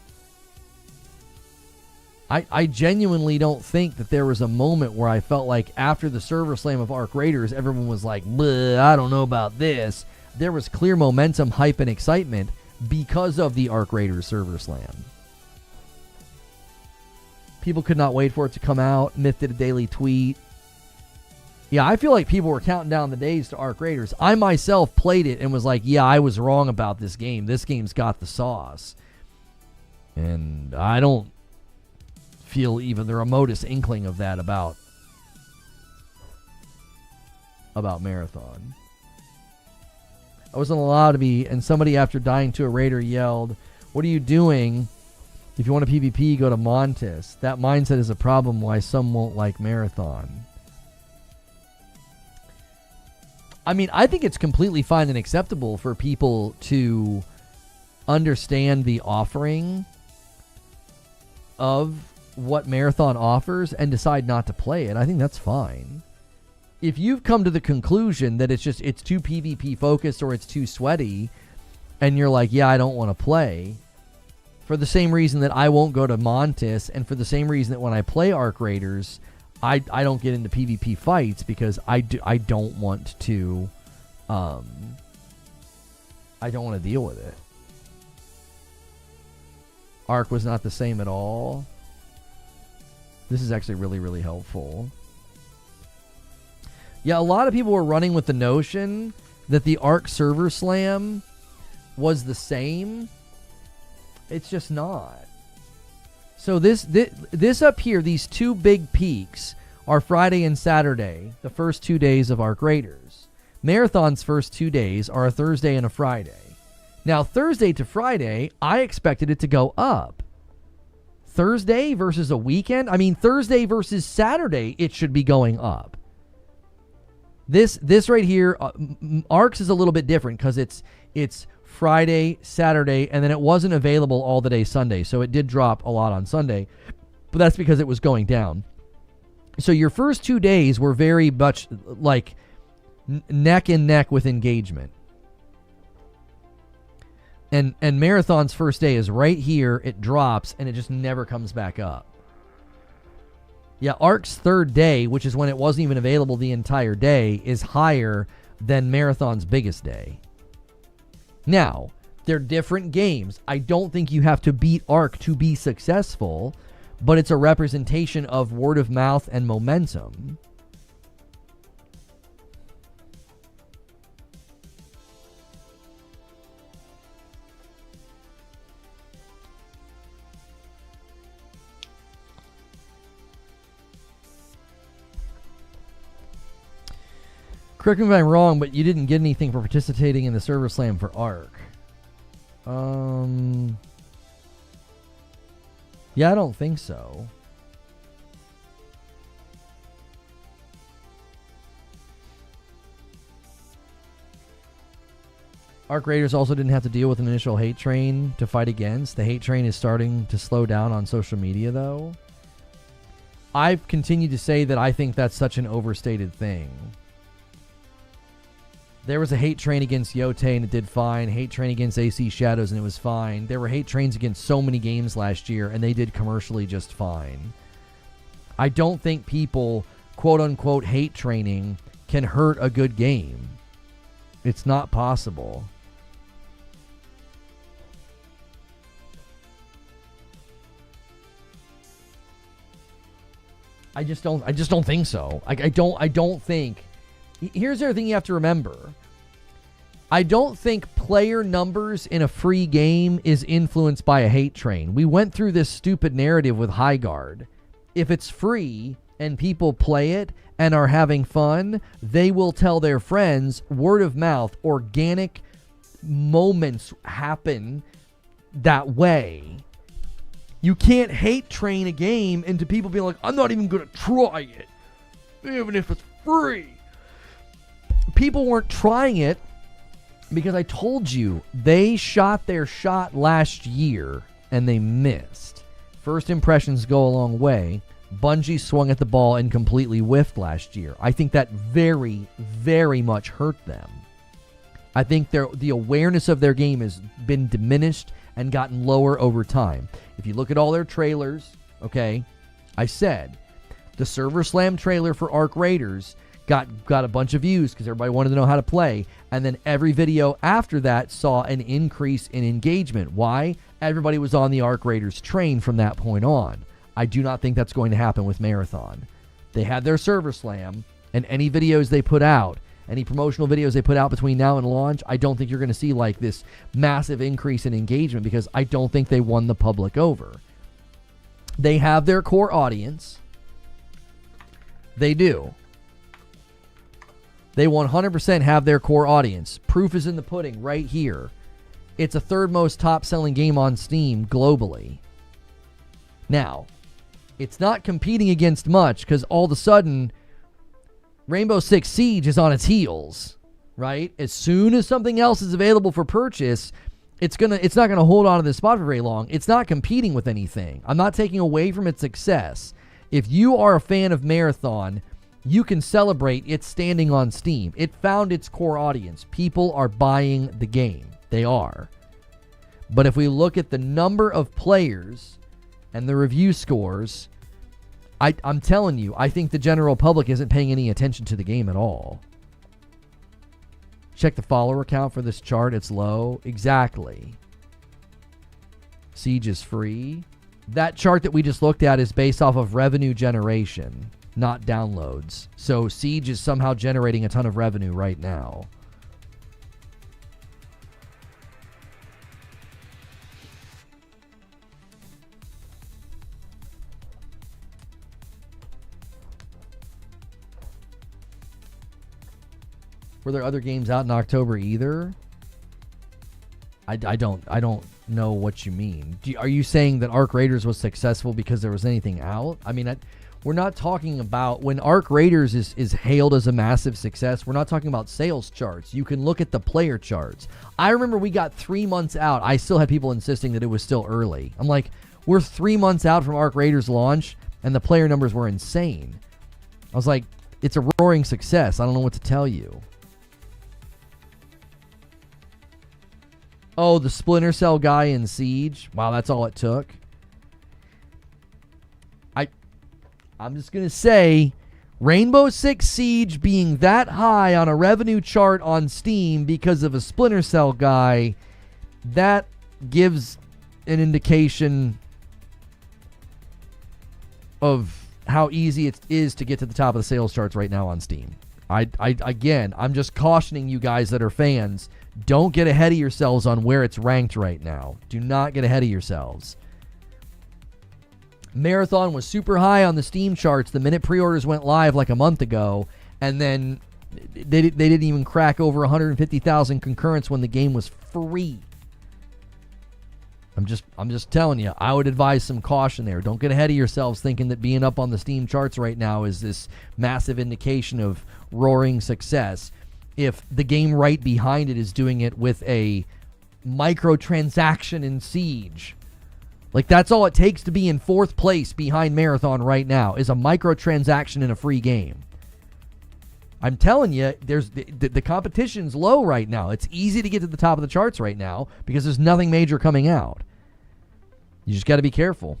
I genuinely don't think that there was a moment where I felt like after the server slam of Ark Raiders, everyone was like, I don't know about this. There was clear momentum, hype, and excitement because of the Ark Raiders server slam. People could not wait for it to come out. Myth did a daily tweet. Yeah, I feel like people were counting down the days to Ark Raiders. I myself played it and was like, yeah, I was wrong about this game. This game's got the sauce. And I don't feel even the remotest inkling of that about Marathon. I wasn't allowed to be, and somebody after dying to a raider yelled, "What are you doing? If you want a PvP, go to Montes." That mindset is a problem why some won't like Marathon. I mean, I think it's completely fine and acceptable for people to understand the offering of what Marathon offers and decide not to play it. I think that's fine. If you've come to the conclusion that it's too PvP focused or it's too sweaty, and you're like, yeah, I don't want to play, for the same reason that I won't go to Montes, and for the same reason that when I play Ark Raiders, I don't get into PvP fights because I don't want to deal with it. Ark was not the same at all. This is actually really, really helpful. Yeah, a lot of people were running with the notion that the Ark server slam was the same. It's just not. So this up here, these two big peaks are Friday and Saturday, the first 2 days of Ark Raiders. Marathon's first 2 days are a Thursday and a Friday. Now, Thursday to Friday, I expected it to go up. Thursday versus a weekend? I mean, Thursday versus Saturday, it should be going up. This right here, Ark's is a little bit different because it's Friday, Saturday, and then it wasn't available all the day Sunday, so it did drop a lot on Sunday, but that's because it was going down. So your first 2 days were very much like neck and neck with engagement. And Marathon's first day is right here, it drops, and it just never comes back up. Yeah, Ark's third day, which is when it wasn't even available the entire day, is higher than Marathon's biggest day. Now, they're different games. I don't think you have to beat Ark to be successful, but it's a representation of word of mouth and momentum. Correct me if I'm wrong, but you didn't get anything for participating in the server slam for Ark. Yeah, I don't think so. Ark Raiders also didn't have to deal with an initial hate train to fight against. The hate train is starting to slow down on social media, though. I've continued to say that I think that's such an overstated thing. There was a hate train against Yote and it did fine. Hate train against AC Shadows and it was fine. There were hate trains against so many games last year and they did commercially just fine. I don't think people, quote unquote, hate training can hurt a good game. It's not possible. I just don't think so. I don't think. Here's the other thing you have to remember. I don't think player numbers in a free game is influenced by a hate train. We went through this stupid narrative with High Guard. If it's free and people play it and are having fun, they will tell their friends. Word of mouth, organic moments happen that way. You can't hate train a game into people being like, I'm not even going to try it, even if it's free. People weren't trying it because I told you they shot their shot last year and they missed. First impressions go a long way. Bungie swung at the ball and completely whiffed last year. I think that very, very much hurt them. I think the awareness of their game has been diminished and gotten lower over time. If you look at all their trailers, okay? I said the Server Slam trailer for Ark Raiders got a bunch of views because everybody wanted to know how to play, and then every video after that saw an increase in engagement. Why? Everybody was on the Ark Raiders train from that point on. I do not think that's going to happen with Marathon. They had their Server Slam, and any videos they put out, any promotional videos they put out between now and launch, I don't think you're going to see like this massive increase in engagement because I don't think they won the public over. They have their core audience. They do. They 100% have their core audience. Proof is in the pudding right here. It's a third most top-selling game on Steam globally. Now, it's not competing against much because all of a sudden, Rainbow Six Siege is on its heels, right? As soon as something else is available for purchase, it's not gonna hold on to this spot for very long. It's not competing with anything. I'm not taking away from its success. If you are a fan of Marathon, you can celebrate its standing on Steam. It found its core audience. People are buying the game. They are. But if we look at the number of players and the review scores, I'm telling you, I think the general public isn't paying any attention to the game at all. Check the follower count for this chart. It's low. Exactly. Siege is free. That chart that we just looked at is based off of revenue generation, not downloads. So Siege is somehow generating a ton of revenue right now. Were there other games out in October either? I don't know what you mean. Are you saying that Ark Raiders was successful because there was anything out? I mean, we're not talking about when Ark Raiders is hailed as a massive success. We're not talking about sales charts. You can look at the player charts. I remember we got 3 months out. I still had people insisting that it was still early. I'm like, we're 3 months out from Ark Raiders launch, and the player numbers were insane. I was like, it's a roaring success. I don't know what to tell you. Oh, the Splinter Cell guy in Siege. Wow, that's all it took. I'm just going to say, Rainbow Six Siege being that high on a revenue chart on Steam because of a Splinter Cell guy, that gives an indication of how easy it is to get to the top of the sales charts right now on Steam. Again, I'm just cautioning you guys that are fans, don't get ahead of yourselves on where it's ranked right now. Do not get ahead of yourselves. Marathon was super high on the Steam charts the minute pre-orders went live like a month ago, and then they didn't even crack over 150,000 concurrents when the game was free. I'm just telling you, I would advise some caution there. Don't get ahead of yourselves thinking that being up on the Steam charts right now is this massive indication of roaring success. If the game right behind it is doing it with a microtransaction in Siege. Like, that's all it takes to be in 4th place behind Marathon right now, is a microtransaction in a free game. I'm telling you, there's the competition's low right now. It's easy to get to the top of the charts right now because there's nothing major coming out. You just got to be careful.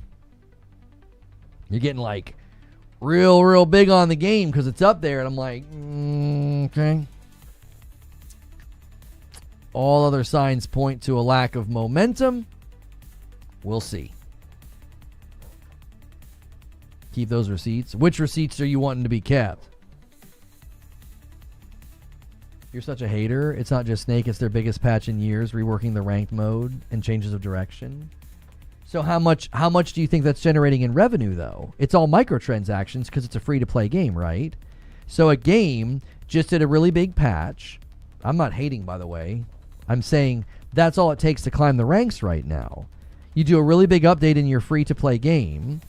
You're getting like real big on the game because it's up there, and I'm like, okay. All other signs point to a lack of momentum. We'll see. Keep those receipts. Which receipts are you wanting to be kept? You're such a hater. It's not just Snake, it's their biggest patch in years, reworking the ranked mode and changes of direction. So how much do you think that's generating in revenue, though? It's all microtransactions because it's a free-to-play game, right? So a game just did a really big patch. I'm not hating, by the way. I'm saying that's all it takes to climb the ranks right now. You do a really big update in your free-to-play game,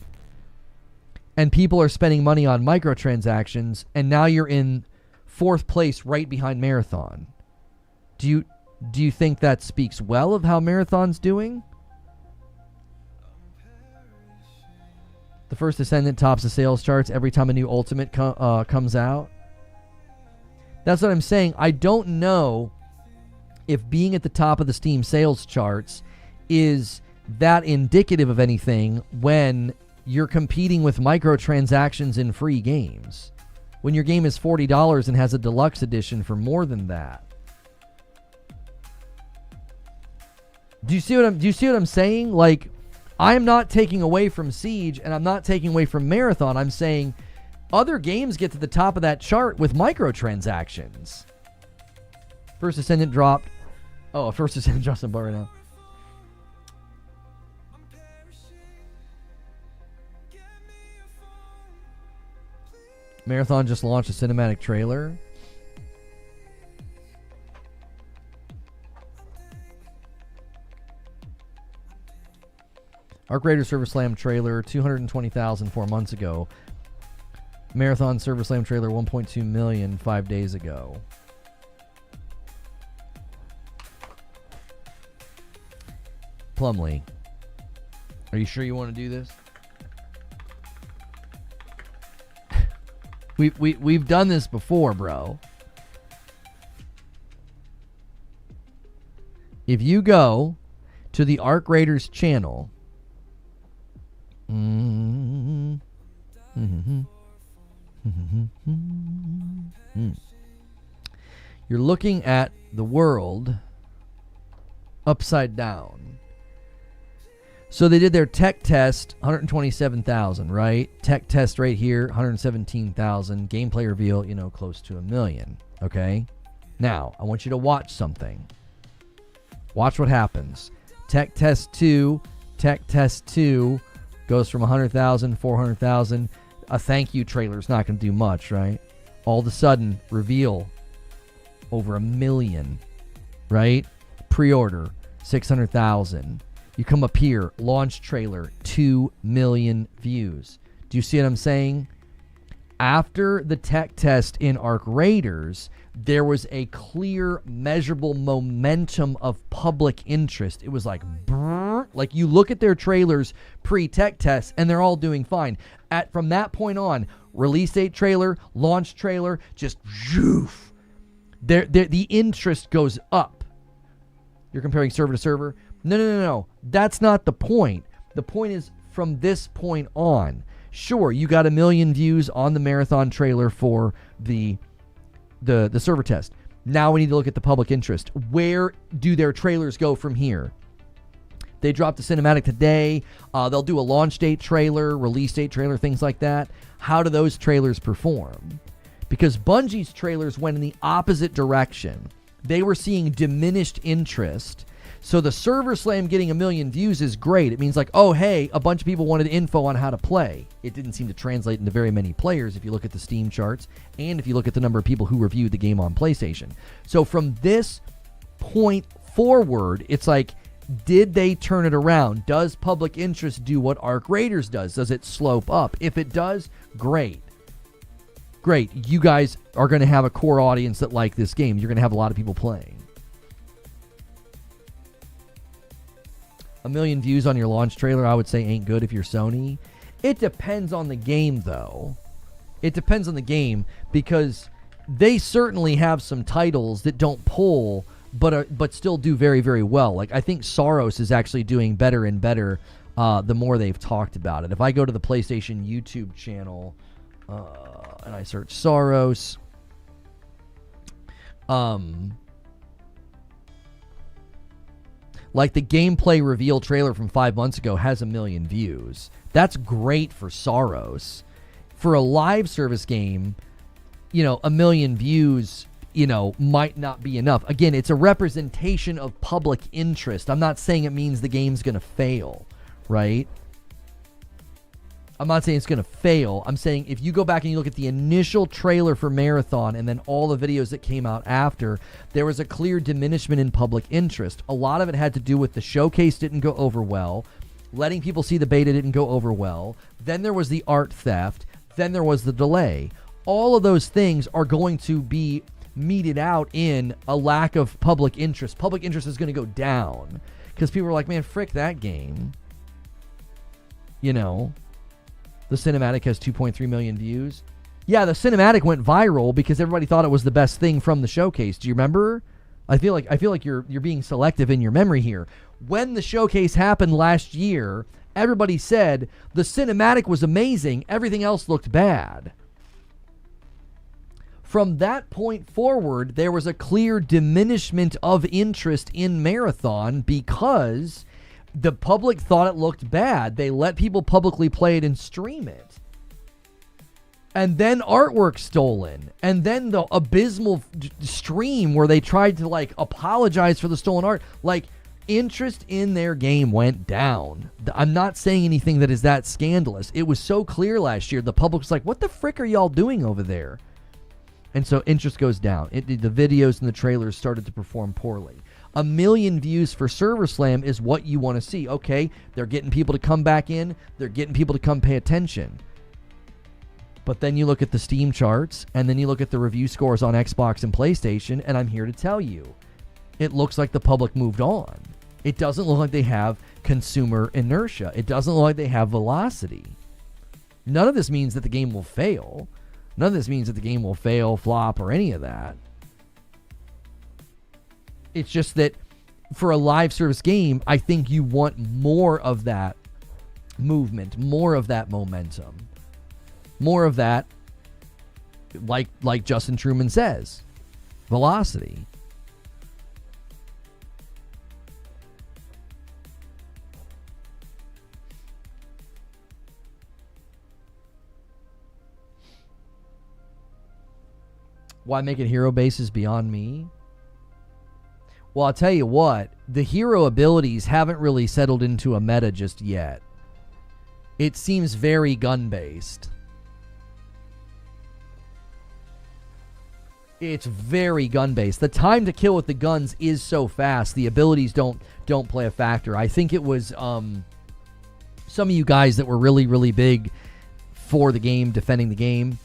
and people are spending money on microtransactions, and now you're in 4th place right behind Marathon. Do you think that speaks well of how Marathon's doing? The first Descendant tops the sales charts every time a new Ultimate comes out. That's what I'm saying. I don't know if being at the top of the Steam sales charts is that indicative of anything when you're competing with microtransactions in free games when your game is $40 and has a deluxe edition for more than that. Do you see what I'm saying? Like, I'm not taking away from Siege and I'm not taking away from Marathon. I'm saying other games get to the top of that chart with microtransactions. First Ascendant dropped. Oh, First Ascendant dropped some bar right now. Marathon just launched a cinematic trailer. Ark Raider Server Slam trailer, 220,000 4 months ago. Marathon Server Slam trailer, 1.2 million 5 days ago. Plumley, are you sure you want to do this? We've done this before, bro. If you go to the Ark Raiders channel, you're looking at the world upside down. So they did their tech test, 127,000, right? Tech test right here, 117,000. Gameplay reveal, close to 1 million. Okay? Now, I want you to watch something. Watch what happens. Tech test 2 goes from 100,000, 400,000. A thank you trailer is not going to do much, right? All of a sudden, reveal over 1 million, right? Pre-order, 600,000. You come up here, launch trailer, 2 million views. Do you see what I'm saying? After the tech test in Ark Raiders, there was a clear, measurable momentum of public interest. It was like, brrr, like you look at their trailers pre-tech test, and they're all doing fine. From that point on, release date trailer, launch trailer, just zhoof. The interest goes up. You're comparing server to server. No. That's not the point. The point is from this point on. Sure, you got 1 million views on the Marathon trailer for the server test. Now we need to look at the public interest. Where do their trailers go from here? They dropped a cinematic today. They'll do a launch date trailer, release date trailer, things like that. How do those trailers perform? Because Bungie's trailers went in the opposite direction. They were seeing diminished interest. So the server slam getting 1 million views is great. It means like, oh, hey, a bunch of people wanted info on how to play. It didn't seem to translate into very many players if you look at the Steam charts and if you look at the number of people who reviewed the game on PlayStation. So from this point forward, it's like, did they turn it around? Does public interest do what Ark Raiders does? Does it slope up? If it does, great. Great. You guys are going to have a core audience that like this game. You're going to have a lot of people playing. 1 million views on your launch trailer, I would say ain't good if you're Sony. It depends on the game, though. It depends on the game because they certainly have some titles that don't pull but still do very, very well. Like, I think Saros is actually doing better and better the more they've talked about it. If I go to the PlayStation YouTube channel and I search Saros, like the gameplay reveal trailer from 5 months ago has 1 million views. That's great for Saros. For a live service game, 1 million views, might not be enough. Again, it's a representation of public interest. I'm not saying it means the game's going to fail, right? I'm not saying it's going to fail. I'm saying if you go back and you look at the initial trailer for Marathon and then all the videos that came out after, there was a clear diminishment in public interest. A lot of it had to do with the showcase didn't go over well. Letting people see the beta didn't go over well. Then there was the art theft. Then there was the delay. All of those things are going to be meted out in a lack of public interest. Public interest is going to go down because people are like, man, frick that game. The cinematic has 2.3 million views. Yeah, the cinematic went viral because everybody thought it was the best thing from the showcase. Do you remember? I feel like you're being selective in your memory here. When the showcase happened last year, Everybody said the cinematic was amazing. Everything else looked bad. From that point forward, there was a clear diminishment of interest in Marathon because the public thought it looked bad. They let people publicly play it and stream it. And then artwork stolen. And then the abysmal stream where they tried to, like, apologize for the stolen art. Like, interest in their game went down. I'm not saying anything that is that scandalous. It was so clear last year. The public was like, what the frick are y'all doing over there? And so interest goes down. The videos and the trailers started to perform poorly. 1 million views for Server Slam is what you want to see. Okay, they're getting people to come back in. They're getting people to come pay attention. But then you look at the Steam charts, and then you look at the review scores on Xbox and PlayStation, and I'm here to tell you, it looks like the public moved on. It doesn't look like they have consumer inertia. It doesn't look like they have velocity. None of this means that the game will fail. None of this means that the game will fail, flop, or any of that. It's just that for a live service game, I think you want more of that movement, more of that momentum, more of that, like Justin Truman says, velocity. Why make it hero bases beyond me? Well, I'll tell you what, the hero abilities haven't really settled into a meta just yet. It seems very gun-based. It's very gun-based. The time to kill with the guns is so fast. The abilities don't play a factor. I think it was some of you guys that were really, really big for the game, defending the game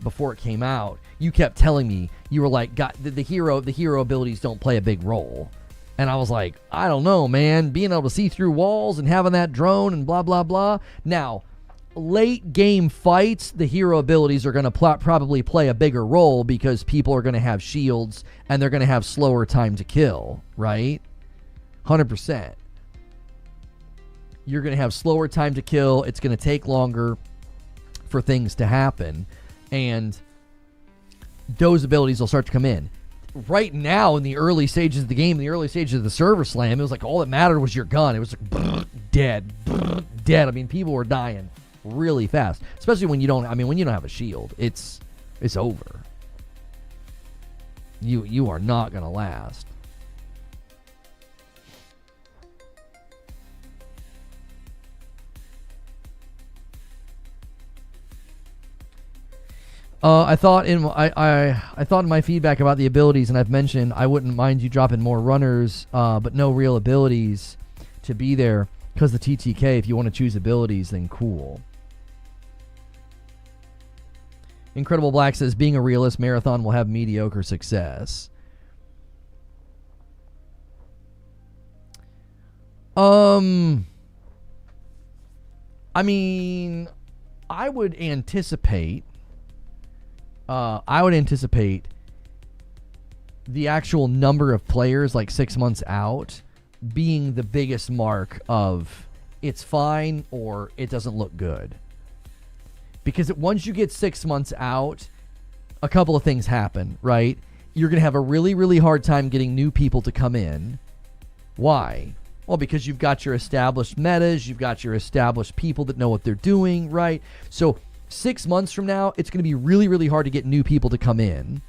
before it came out. You kept telling me, you were like, God, the hero abilities don't play a big role. And I was like, I don't know, man. Being able to see through walls and having that drone and blah, blah, blah. Now, late game fights, the hero abilities are going to probably play a bigger role because people are going to have shields and they're going to have slower time to kill, right? 100%. You're going to have slower time to kill. It's going to take longer for things to happen. And those abilities will start to come in. Right now, in the early stages of the game, in the early stages of the Server Slam, it was like all that mattered was your gun. It was like dead. I mean, people were dying really fast, especially when you don't have a shield. It's over. You are not gonna last. I thought in my feedback about the abilities, and I've mentioned I wouldn't mind you dropping more runners, but no real abilities to be there because the TTK. If you want to choose abilities, then cool. Incredible Black says, being a realist, Marathon will have mediocre success. I mean, I would anticipate the actual number of players like 6 months out being the biggest mark of it's fine or it doesn't look good. Because once you get 6 months out, a couple of things happen, right? You're going to have a really, really hard time getting new people to come in. Why? Well, because you've got your established metas, you've got your established people that know what they're doing, right? So 6 months from now, it's going to be really, really hard to get new people to come in.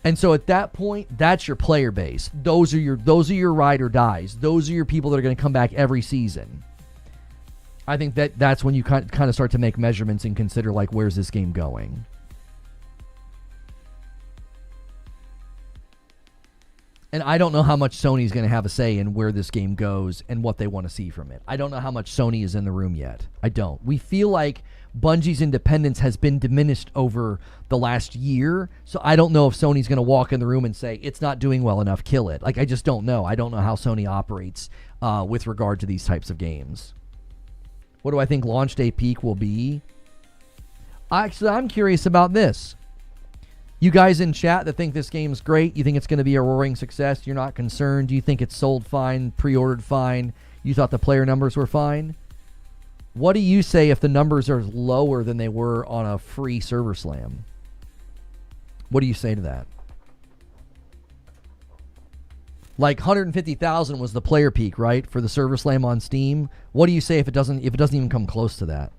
And so at that point, that's your player base. Those are your ride or dies. Those are your people that are going to come back every season. I think that's when you kind of start to make measurements and consider, like, where's this game going? And I don't know how much Sony's going to have a say in where this game goes and what they want to see from it. I don't know how much Sony is in the room yet. I don't. We feel like Bungie's independence has been diminished over the last year, so I don't know if Sony's going to walk in the room and say, it's not doing well enough, kill it. Like, I just don't know. I don't know how Sony operates with regard to these types of games. What do I think launch day peak will be? Actually, I'm curious about this. You guys in chat that think this game's great, you think it's going to be a roaring success, you're not concerned, you think it's sold fine, pre-ordered fine, You thought the player numbers were fine. What do you say if the numbers are lower than they were on a free server slam? What do you say to that? Like 150,000 was the player peak, right, for the server slam on Steam. What do you say if it doesn't even come close to that?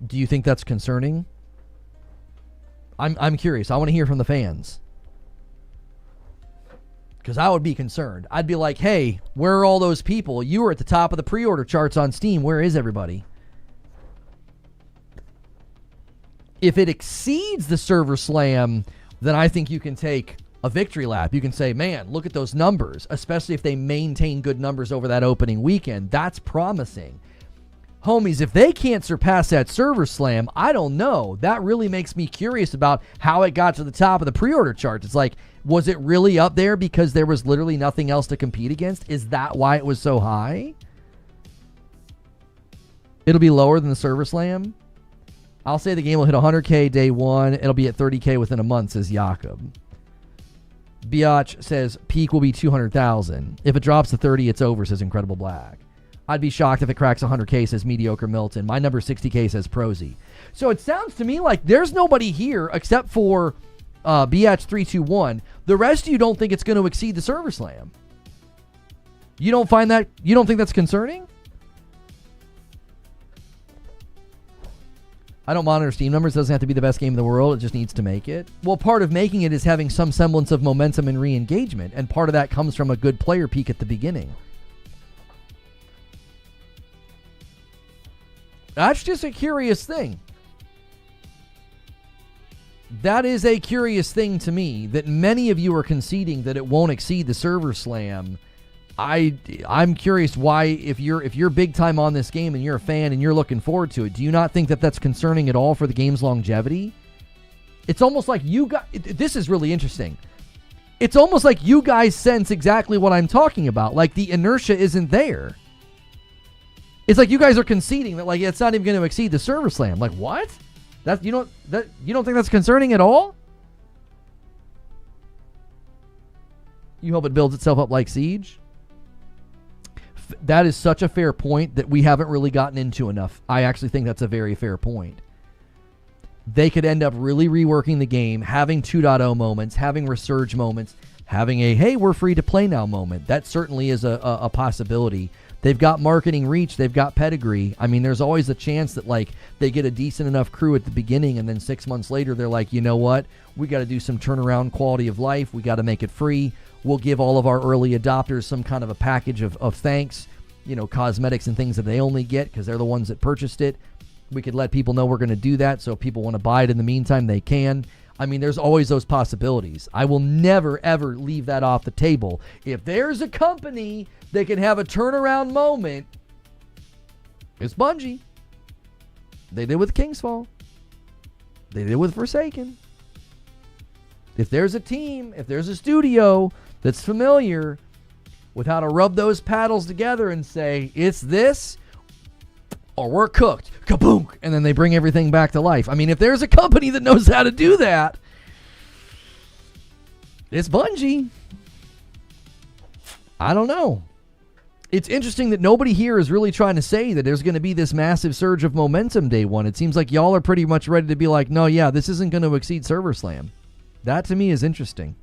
Do you think that's concerning? I'm curious. I want to hear from the fans. Because I would be concerned. I'd be like, hey, where are all those people? You were at the top of the pre-order charts on Steam. Where is everybody? If it exceeds the server slam, then I think you can take a victory lap. You can say, man, look at those numbers, especially if they maintain good numbers over that opening weekend. That's promising. Homies, if they can't surpass that server slam, I don't know. That really makes me curious about how it got to the top of the pre-order charts. It's like, was it really up there because there was literally nothing else to compete against? Is that why it was so high? It'll be lower than the server slam. I'll say the game will hit 100K day one. It'll be at 30K within a month, says Jakob. Biatch says peak will be 200,000. If it drops to 30, it's over, says Incredible Black. I'd be shocked if it cracks 100K, says Mediocre Milton. My number 60K, says Prosy. So it sounds to me like there's nobody here except for BH321. The rest of you don't think it's going to exceed the server slam. You don't think that's concerning? I don't monitor Steam numbers. It doesn't have to be the best game in the world. It just needs to make it. Well, part of making it is having some semblance of momentum and re-engagement, and part of that comes from a good player peak at the beginning. That's just a curious thing. That is a curious thing to me, that many of you are conceding that it won't exceed the server slam. I'm curious why, if you're big time on this game and you're a fan and you're looking forward to it, do you not think that that's concerning at all for the game's longevity? It's almost like this is really interesting. It's almost like you guys sense exactly what I'm talking about. Like the inertia isn't there. It's like you guys are conceding that like it's not even going to exceed the server slam. Like what? You don't think that's concerning at all? You hope it builds itself up like Siege? That is such a fair point that we haven't really gotten into enough. I actually think that's a very fair point. They could end up really reworking the game, having 2.0 moments, having Resurge moments, having a, hey, we're free to play now moment. That certainly is a possibility. They've got marketing reach. They've got pedigree. I mean, there's always a chance that, like, they get a decent enough crew at the beginning, and then 6 months later, they're like, you know what? We got to do some turnaround quality of life. We got to make it free. We'll give all of our early adopters some kind of a package of thanks, you know, cosmetics and things that they only get because they're the ones that purchased it. We could let people know we're going to do that, so if people want to buy it in the meantime, they can. I mean, there's always those possibilities. I will never, ever leave that off the table. If there's a company that can have a turnaround moment, it's Bungie. They did with King's Fall. They did with Forsaken. If there's a team, if there's a studio that's familiar with how to rub those paddles together and say, it's this or we're cooked, kaboom, and then they bring everything back to life. I mean, if there's a company that knows how to do that, it's Bungie. I don't know. It's interesting that nobody here is really trying to say that there's going to be this massive surge of momentum day one. It seems like y'all are pretty much ready to be like, no, yeah, this isn't going to exceed Server Slam. That to me is interesting.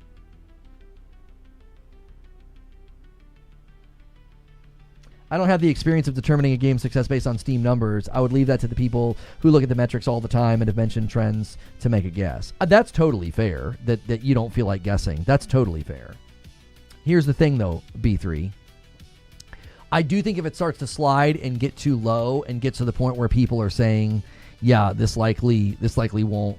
I don't have the experience of determining a game's success based on Steam numbers. I would leave that to the people who look at the metrics all the time and have mentioned trends to make a guess. That's totally fair that you don't feel like guessing. That's totally fair. Here's the thing, though, B3. I do think if it starts to slide and get too low and gets to the point where people are saying, yeah, this likely won't,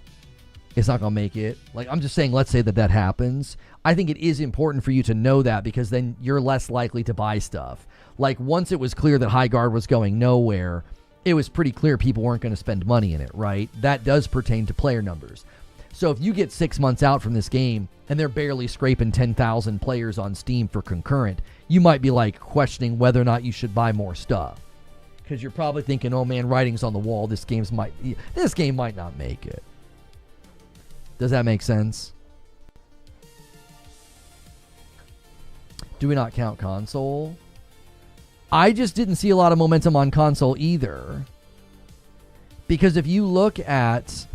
it's not going to make it. Like, I'm just saying, let's say that happens. I think it is important for you to know that because then you're less likely to buy stuff. Like, once it was clear that High Guard was going nowhere, it was pretty clear people weren't going to spend money in it, right? That does pertain to player numbers. So if you get 6 months out from this game and they're barely scraping 10,000 players on Steam for concurrent, you might be like questioning whether or not you should buy more stuff. Because you're probably thinking, oh man, writing's on the wall. This game might not make it. Does that make sense? Do we not count console? I just didn't see a lot of momentum on console either. Because if you look at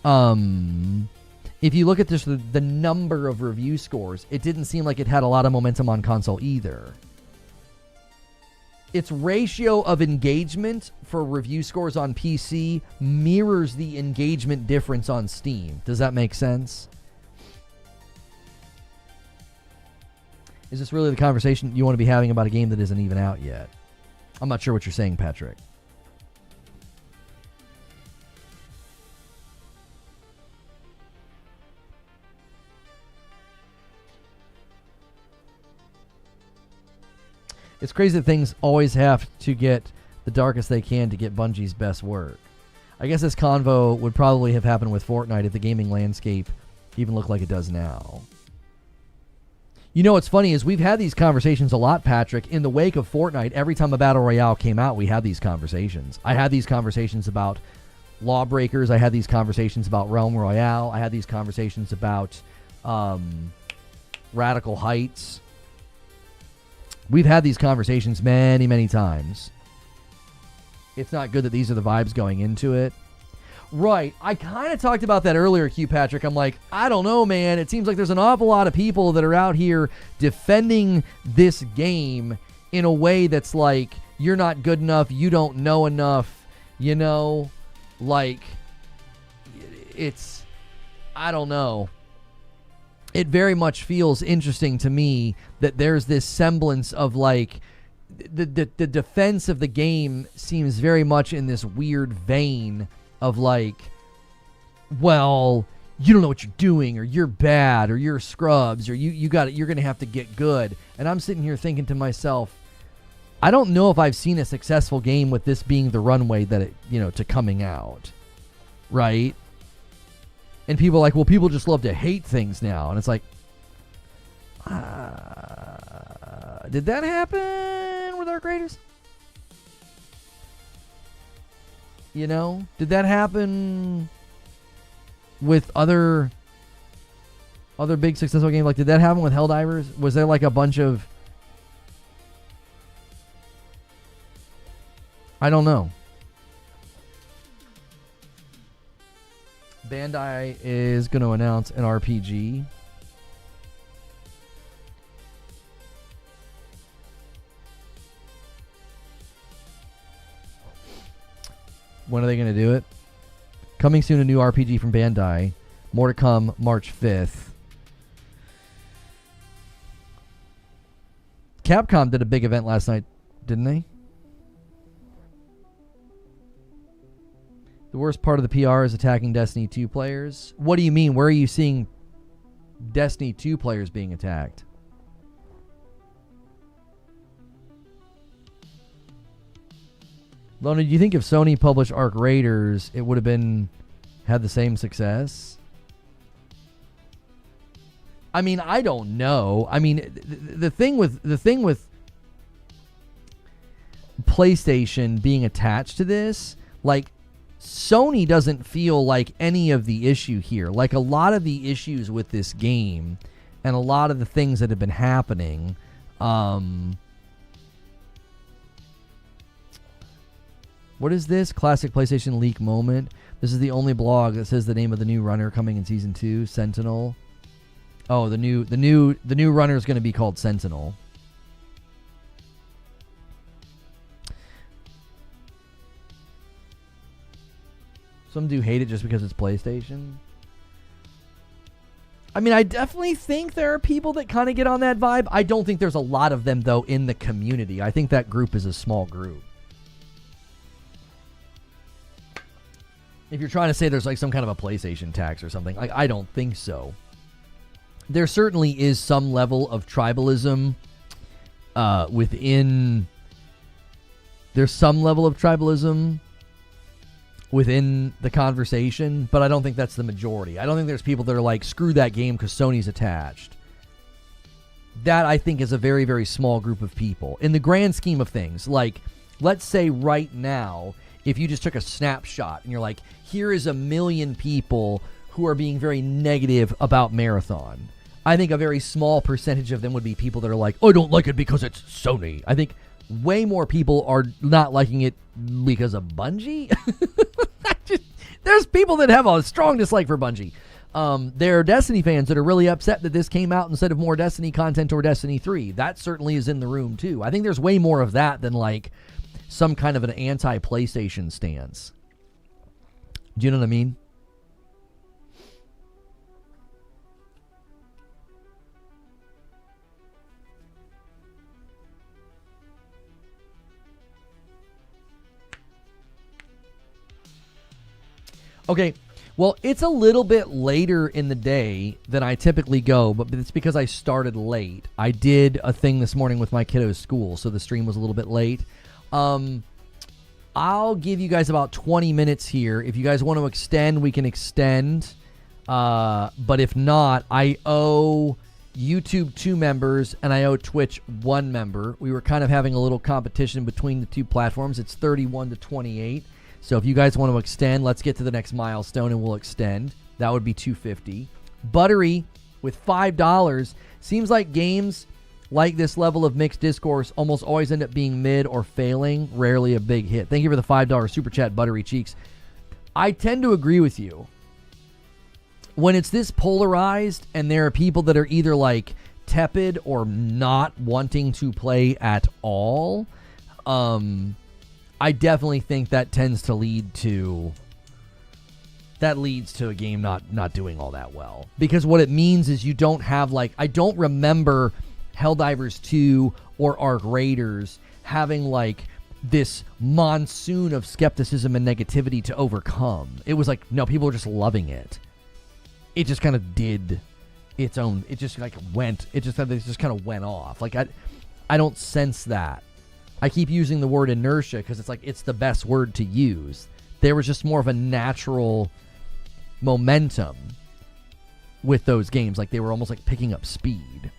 just the number of review scores, it didn't seem like it had a lot of momentum on console either. Its ratio of engagement for review scores on PC mirrors the engagement difference on Steam. Does that make sense? Is this really the conversation you want to be having about a game that isn't even out yet? I'm not sure what you're saying, Patrick. It's crazy that things always have to get the darkest they can to get Bungie's best work. I guess this convo would probably have happened with Fortnite if the gaming landscape even looked like it does now. You know what's funny is we've had these conversations a lot, Patrick. In the wake of Fortnite, every time a Battle Royale came out, we had these conversations. I had these conversations about Lawbreakers. I had these conversations about Realm Royale. I had these conversations about Radical Heights. We've had these conversations many, many times. It's not good that these are the vibes going into it. Right. I kind of talked about that earlier, Q Patrick. I'm like, I don't know, man. It seems like there's an awful lot of people that are out here defending this game in a way that's like, you're not good enough, you don't know enough, you know? Like, it's, I don't know. It very much feels interesting to me that there's this semblance of like the defense of the game seems very much in this weird vein of like, well, you don't know what you're doing, or you're bad, or you're scrubs, or you're going to have to get good. And I'm sitting here thinking to myself, I don't know if I've seen a successful game with this being the runway that it, to coming out, right? And people are like, well, people just love to hate things now. And it's like, did that happen with Ark Raiders? Did that happen with other big successful games? Like, did that happen with Helldivers? Was there like a bunch of, I don't know. Bandai is going to announce an RPG. When are they going to do it? Coming soon, a new RPG from Bandai. More to come March 5th. Capcom did a big event last night, didn't they? The worst part of the PR is attacking Destiny 2 players. What do you mean? Where are you seeing Destiny 2 players being attacked? Lona, do you think if Sony published Ark Raiders, it would have had the same success? I mean, I don't know. I mean, the thing with PlayStation being attached to this, like, Sony doesn't feel like any of the issue here. Like, a lot of the issues with this game and a lot of the things that have been happening, what is this? Classic PlayStation leak moment. This is the only blog that says the name of the new runner coming in Season 2, Sentinel. Oh, the new runner is going to be called Sentinel. Some do hate it just because it's PlayStation. I mean, I definitely think there are people that kind of get on that vibe. I don't think there's a lot of them, though, in the community. I think that group is a small group. If you're trying to say there's like some kind of a PlayStation tax or something, like, I don't think so. There certainly is some level of tribalism within... There's some level of tribalism within the conversation, but I don't think that's the majority. I don't think there's people that are like, screw that game because Sony's attached. That, I think, is a very, very small group of people. In the grand scheme of things, like, let's say right now, if you just took a snapshot and you're like, here is 1 million people who are being very negative about Marathon. I think a very small percentage of them would be people that are like, oh, I don't like it because it's Sony. I think way more people are not liking it because of Bungie. There's people that have a strong dislike for Bungie. There are Destiny fans that are really upset that this came out instead of more Destiny content or Destiny 3. That certainly is in the room, too. I think there's way more of that than, like, some kind of an anti-PlayStation stance. Do you know what I mean? Okay, well, it's a little bit later in the day than I typically go, but it's because I started late. I did a thing this morning with my kiddo's school, so the stream was a little bit late. I'll give you guys about 20 minutes here. If you guys want to extend, we can extend. But if not, I owe YouTube 2 members and I owe Twitch 1 member. We were kind of having a little competition between the two platforms. It's 31 to 28. So if you guys want to extend, let's get to the next milestone and we'll extend. That would be $2.50. Buttery with $5. Seems like games like this level of mixed discourse almost always end up being mid or failing, rarely a big hit. Thank you for the $5 super chat, Buttery Cheeks. I tend to agree with you. When it's this polarized and there are people that are either like tepid or not wanting to play at all, I definitely think that tends to lead to a game not doing all that well. Because what it means is you don't have, like, I don't remember Helldivers 2 or Ark Raiders having like this monsoon of skepticism and negativity to overcome. It was like, no, people were just loving it. It just kind of did its own, it just like went, it just kind of went off. Like I don't sense that. I keep using the word inertia because it's like it's the best word to use. There was just more of a natural momentum with those games. Like they were almost like picking up speed.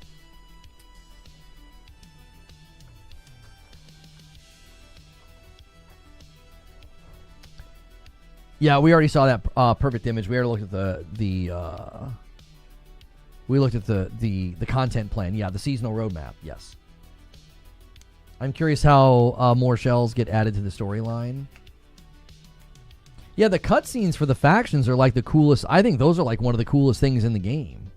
Yeah, we already saw that perfect image. We already looked at the content plan. Yeah, the seasonal roadmap. Yes. I'm curious how more shells get added to the storyline. Yeah, the cutscenes for the factions are like the coolest. I think those are like one of the coolest things in the game.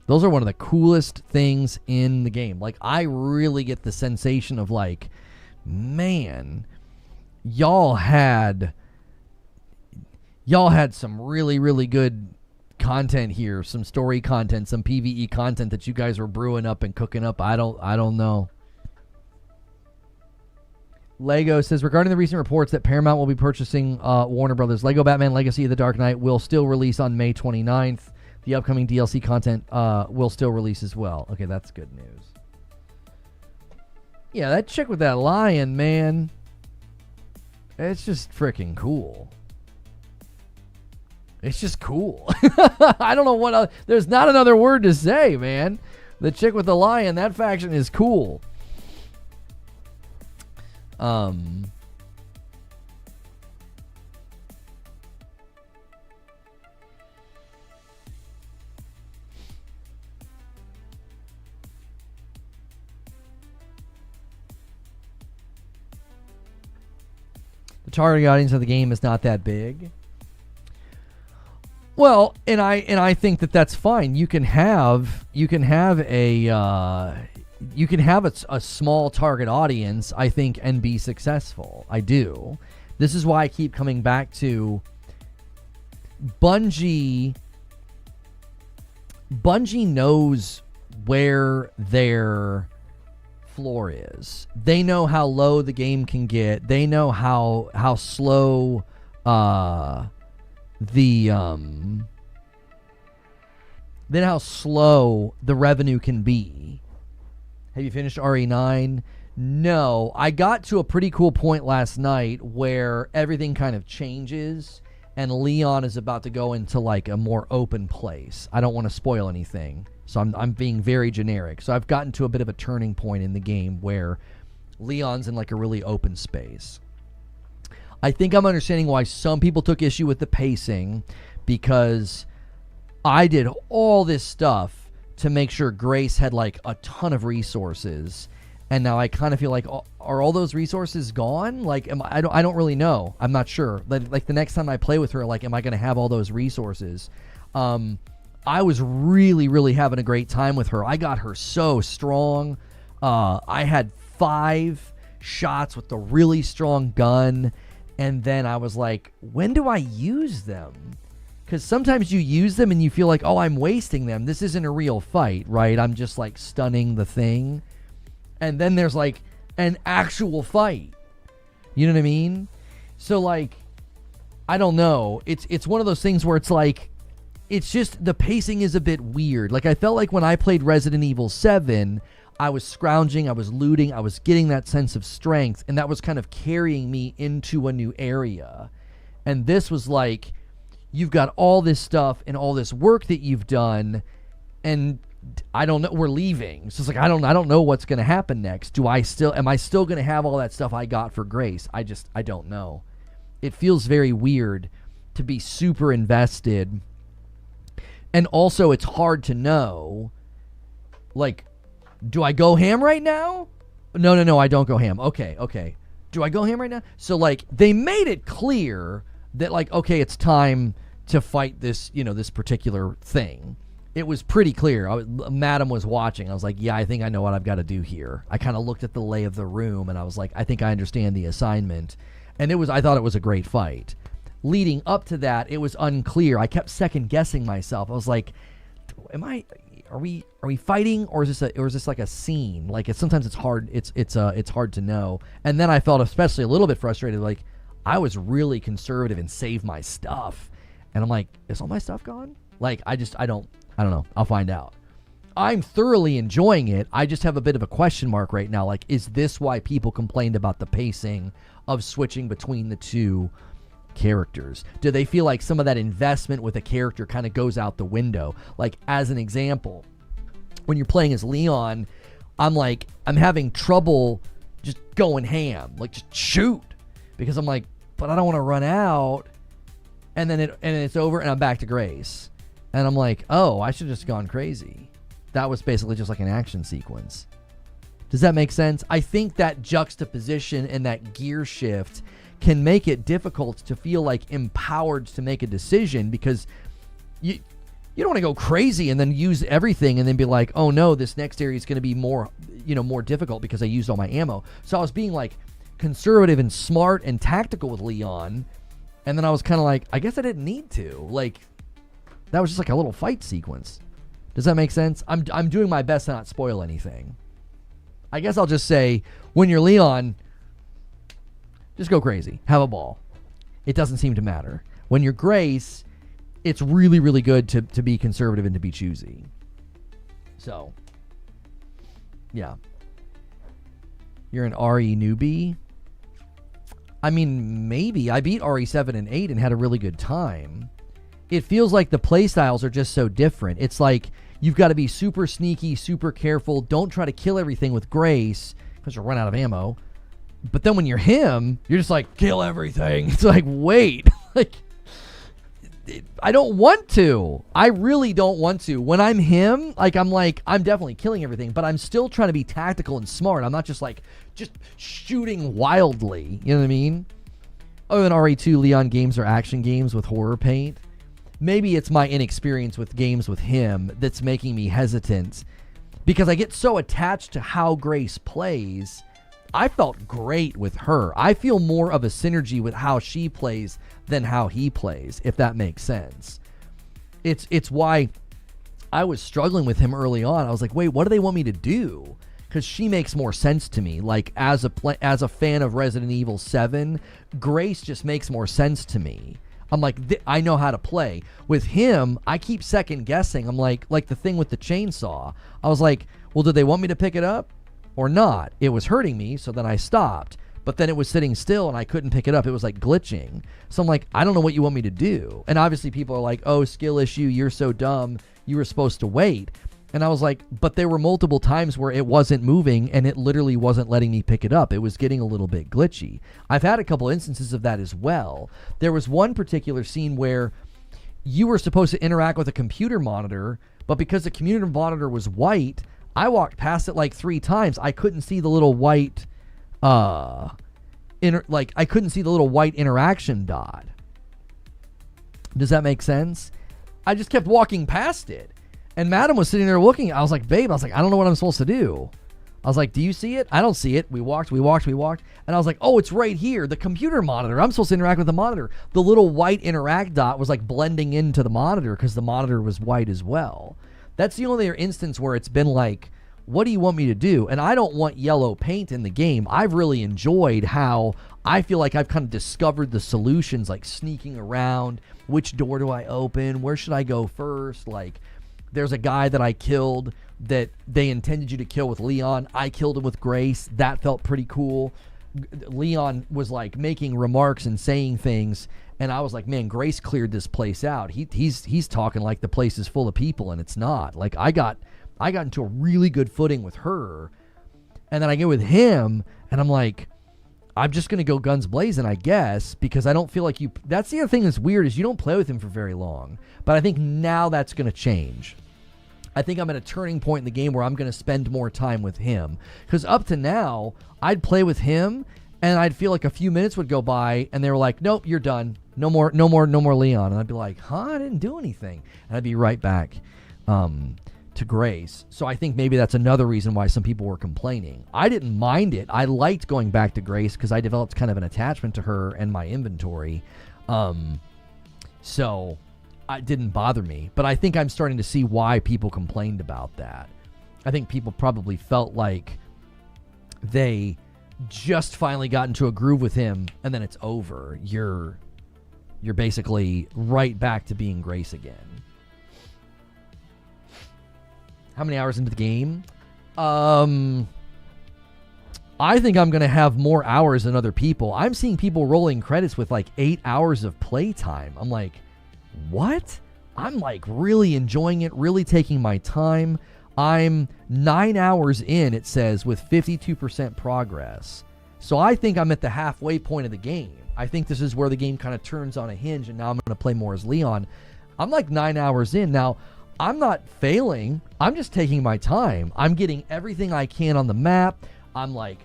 Those are one of the coolest things in the game. Like, I really get the sensation of like, man, y'all had some really, really good content here, some story content, some PvE content that you guys were brewing up and cooking up. I don't know. Lego says, regarding the recent reports that Paramount will be purchasing Warner Brothers, Lego Batman Legacy of the Dark Knight will still release on May 29th. The upcoming DLC content will still release as well. Okay, that's good news. Yeah, that chick with that lion, man. It's just freaking cool. It's just cool. I don't know what there's not another word to say, man. The chick with the lion, that faction is cool. The target audience of the game is not that big. Well, and I think that that's fine. You can have a small target audience, I think, and be successful. I do. This is why I keep coming back to Bungie. Bungie knows where their floor is. They know how low the game can get. They know how slow then how slow the revenue can be. Have you finished RE9? No. I got to a pretty cool point last night where everything kind of changes and Leon is about to go into like a more open place. I don't want to spoil anything, so I'm being very generic. So I've gotten to a bit of a turning point in the game where Leon's in like a really open space. I think I'm understanding why some people took issue with the pacing, because I did all this stuff to make sure Grace had like a ton of resources, And now I kind of feel like, are all those resources gone? Like, I don't really know. I'm not sure. Like the next time I play with her, like, am I going to have all those resources? I was really, really having a great time with her. I got her so strong. I had 5 shots with the really strong gun. And then I was like, when do I use them? Because sometimes you use them and you feel like, oh, I'm wasting them. This isn't a real fight, right? I'm just like stunning the thing. And then there's like an actual fight. You know what I mean? So like, I don't know. It's one of those things where it's like, it's just the pacing is a bit weird. Like I felt like when I played Resident Evil 7, I was scrounging, I was looting, I was getting that sense of strength, and that was kind of carrying me into a new area. And this was like, you've got all this stuff and all this work that you've done, and I don't know, we're leaving. So it's like, I don't know what's going to happen next. Am I still going to have all that stuff I got for Grace? I don't know. It feels very weird to be super invested. And also it's hard to know, like, do I go ham right now? No, I don't go ham. Okay. Do I go ham right now? So like, they made it clear that like, okay, it's time to fight this, this particular thing. It was pretty clear. Madam was watching. I was like, yeah, I think I know what I've got to do here. I kind of looked at the lay of the room and I was like, I think I understand the assignment. And I thought it was a great fight. Leading up to that, it was unclear. I kept second guessing myself. I was like, are we fighting, or is this like a scene? Like sometimes it's hard. It's hard to know. And then I felt especially a little bit frustrated. Like I was really conservative and saved my stuff. And I'm like, is all my stuff gone? Like I don't know. I'll find out. I'm thoroughly enjoying it. I just have a bit of a question mark right now. Like, is this why people complained about the pacing of switching between the two characters? Do they feel like some of that investment with a character kind of goes out the window? Like, as an example, when you're playing as Leon, I'm having trouble just going ham. Like, just shoot. Because I'm like, but I don't want to run out. And then it's over and I'm back to Grace. And I'm like, oh, I should have just gone crazy. That was basically just like an action sequence. Does that make sense? I think that juxtaposition and that gear shift can make it difficult to feel like empowered to make a decision, because you don't want to go crazy and then use everything and then be like, oh no, this next area is going to be more difficult because I used all my ammo. So I was being like conservative and smart and tactical with Leon. And then I was kind of like, I guess I didn't need to. Like, that was just like a little fight sequence. Does that make sense? I'm doing my best to not spoil anything. I guess I'll just say, when you're Leon, just go crazy. Have a ball. It doesn't seem to matter. When you're Grace, it's really, really good to be conservative and to be choosy. So, yeah. You're an RE newbie? I mean, maybe. I beat RE7 and 8 and had a really good time. It feels like the playstyles are just so different. It's like you've got to be super sneaky, super careful. Don't try to kill everything with Grace because you'll run out of ammo. But then when you're him, you're just like, kill everything. It's like, wait. Like, I don't want to. I really don't want to. When I'm him, I'm definitely killing everything, but I'm still trying to be tactical and smart. I'm not just shooting wildly. You know what I mean? Other than RE2, Leon games are action games with horror paint. Maybe it's my inexperience with games with him that's making me hesitant, because I get so attached to how Grace plays. I felt great with her. I feel more of a synergy with how she plays than how he plays, if that makes sense. It's why I was struggling with him early on. I was like, wait, what do they want me to do? Because she makes more sense to me. Like, as a fan of Resident Evil 7, Grace just makes more sense to me. I'm like, I know how to play. With him, I keep second guessing. I'm like the thing with the chainsaw. I was like, well, did they want me to pick it up or not? It was hurting me, so then I stopped. But then it was sitting still and I couldn't pick it up. It was like glitching. So I'm like, I don't know what you want me to do. And obviously people are like, oh, skill issue, you're so dumb. You were supposed to wait. And I was like, but there were multiple times where it wasn't moving and it literally wasn't letting me pick it up. It was getting a little bit glitchy. I've had a couple instances of that as well. There was one particular scene where you were supposed to interact with a computer monitor, but because the computer monitor was white, I walked past it like 3 times. I couldn't see the little white, I couldn't see the little white interaction dot. Does that make sense? I just kept walking past it. And Madam was sitting there looking. I was like, babe, I don't know what I'm supposed to do. I was like, do you see it? I don't see it. We walked. And I was like, oh, it's right here. The computer monitor. I'm supposed to interact with the monitor. The little white interact dot was like blending into the monitor because the monitor was white as well. That's the only instance where it's been like, what do you want me to do? And I don't want yellow paint in the game. I've really enjoyed how I feel like I've kind of discovered the solutions, like sneaking around. Which door do I open? Where should I go first? Like, there's a guy that I killed that they intended you to kill with Leon. I killed him with Grace. That felt pretty cool. Leon was like making remarks and saying things, and I was like, man, Grace cleared this place out. He's talking like the place is full of people, and it's not. Like, I got into a really good footing with her, and then I get with him, and I'm like, I'm just going to go guns blazing, I guess, because I don't feel like you... That's the other thing that's weird is you don't play with him for very long. But I think now that's going to change. I think I'm at a turning point in the game where I'm going to spend more time with him. Because up to now, I'd play with him, and I'd feel like a few minutes would go by, and they were like, nope, you're done. No more Leon. And I'd be like, I didn't do anything. And I'd be right back to Grace. So I think maybe that's another reason why some people were complaining. I didn't mind it. I liked going back to Grace because I developed kind of an attachment to her and my inventory. So it didn't bother me. But I think I'm starting to see why people complained about that. I think people probably felt like they just finally got into a groove with him and then it's over. You're basically right back to being Grace again. How many hours into the game? I think I'm going to have more hours than other people. I'm seeing people rolling credits with like 8 hours of playtime. I'm like, what? I'm like really enjoying it, really taking my time. I'm 9 hours in, it says, with 52% progress. So I think I'm at the halfway point of the game. I think this is where the game kind of turns on a hinge, and now I'm going to play more as Leon. I'm like 9 hours in. Now, I'm not failing. I'm just taking my time. I'm getting everything I can on the map. I'm like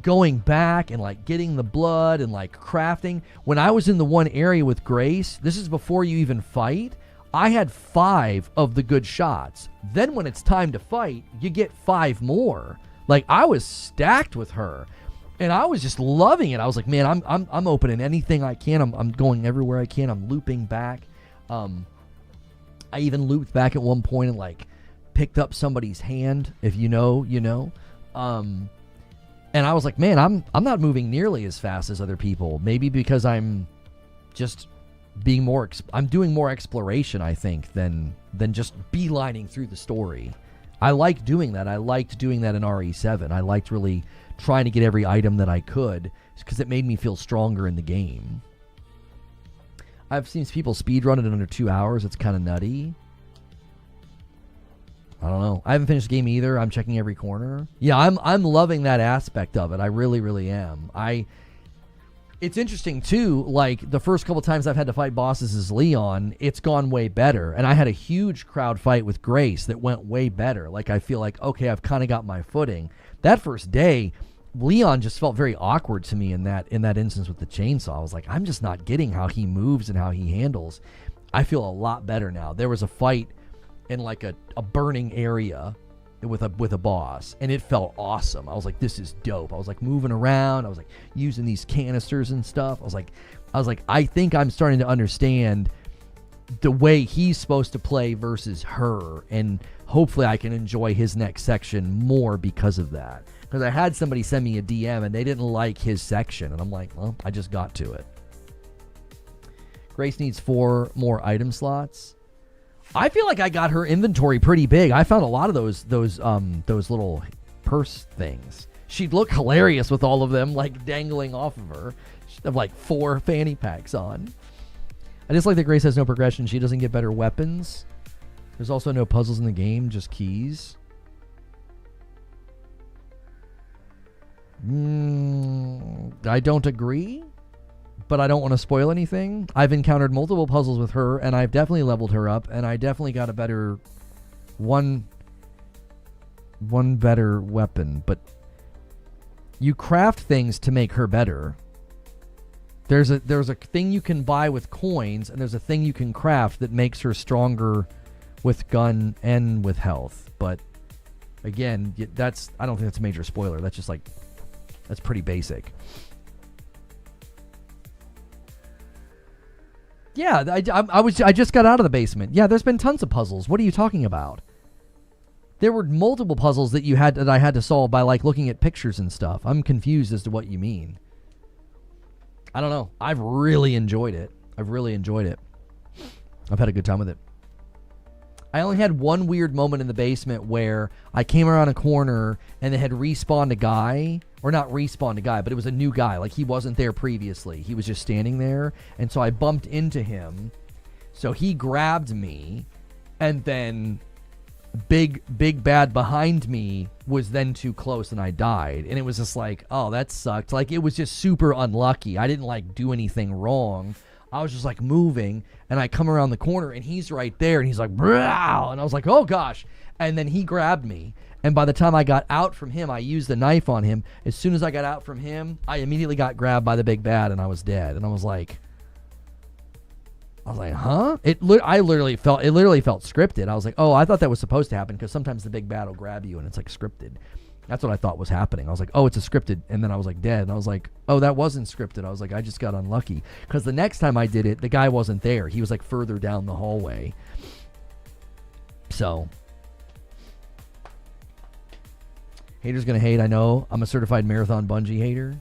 going back and like getting the blood and like crafting. When I was in the one area with Grace, this is before you even fight, I had 5 of the good shots. Then when it's time to fight, you get 5 more. Like, I was stacked with her. And I was just loving it. I was like, man, I'm opening anything I can. I'm going everywhere I can. I'm looping back. I even looped back at one point and like picked up somebody's hand. If you know, you know. And I was like, man, I'm not moving nearly as fast as other people. Maybe because I'm just being more. I'm doing more exploration, I think, than just beelining through the story. I like doing that. I liked doing that in RE7. I liked really trying to get every item that I could because it made me feel stronger in the game. I've seen people speedrun it in under 2 hours. It's kind of nutty. I don't know. I haven't finished the game either. I'm checking every corner. Yeah, I'm loving that aspect of it. I really, really am. It's interesting too, like the first couple times I've had to fight bosses as Leon, it's gone way better. And I had a huge crowd fight with Grace that went way better. Like, I feel like, okay, I've kind of got my footing. That first day, Leon just felt very awkward to me in that instance with the chainsaw. I was like, I'm just not getting how he moves and how he handles. I feel a lot better now. There was a fight in like a burning area with a boss, and it felt awesome. I was like, this is dope. I was like moving around. I was like using these canisters and stuff. I was like, I think I'm starting to understand the way he's supposed to play versus her, and hopefully I can enjoy his next section more because of that. Because I had somebody send me a DM and they didn't like his section, and I'm like, well, I just got to it. Grace needs 4 more item slots. I feel like I got her inventory pretty big. I found a lot of those little purse things. She'd look hilarious with all of them like dangling off of her. She'd have like 4 fanny packs on. I just like that Grace has no progression. She doesn't get better weapons. There's also no puzzles in the game, just keys. I don't agree, but I don't want to spoil anything. I've encountered multiple puzzles with her, and I've definitely leveled her up, and I definitely got a better one. one better weapon, but you craft things to make her better. There's a thing you can buy with coins, and there's a thing you can craft that makes her stronger with gun and with health. But again, I don't think that's a major spoiler. That's just like, that's pretty basic. Yeah, I just got out of the basement. Yeah, there's been tons of puzzles. What are you talking about? There were multiple puzzles that I had to solve by like looking at pictures and stuff. I'm confused as to what you mean. I don't know. I've really enjoyed it. I've had a good time with it. I only had one weird moment in the basement where I came around a corner and they had respawned a guy. Or not respawned a guy, but it was a new guy. Like, he wasn't there previously. He was just standing there. And so I bumped into him. So he grabbed me. And then big bad behind me was then too close and I died. And it was just like, oh, that sucked. Like, it was just super unlucky. I didn't like do anything wrong. I was just like moving, and I come around the corner and he's right there and he's like, "Brow," and I was like, oh gosh. And then he grabbed me, and by the time I got out from him, I used the knife on him. As soon as I got out from him, I immediately got grabbed by the big bad and I was dead. And I was like, huh? It literally felt scripted. I was like, oh, I thought that was supposed to happen, because sometimes the big bad will grab you and it's like scripted. That's what I thought was happening. I was like, oh, it's a scripted. And then I was like, dead. And I was like, oh, that wasn't scripted. I was like, I just got unlucky. Because the next time I did it, the guy wasn't there. He was like further down the hallway. So, haters gonna hate, I know. I'm a certified Marathon Bungie hater.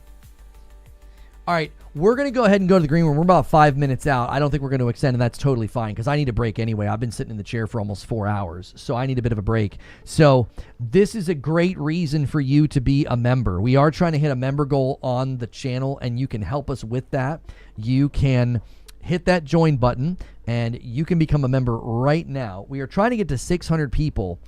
All right, we're going to go ahead and go to the green room. We're about 5 minutes out. I don't think we're going to extend, and that's totally fine, because I need a break anyway. I've been sitting in the chair for almost 4 hours, so I need a bit of a break. So this is a great reason for you to be a member. We are trying to hit a member goal on the channel, and you can help us with that. You can hit that join button, and you can become a member right now. We are trying to get to 600 people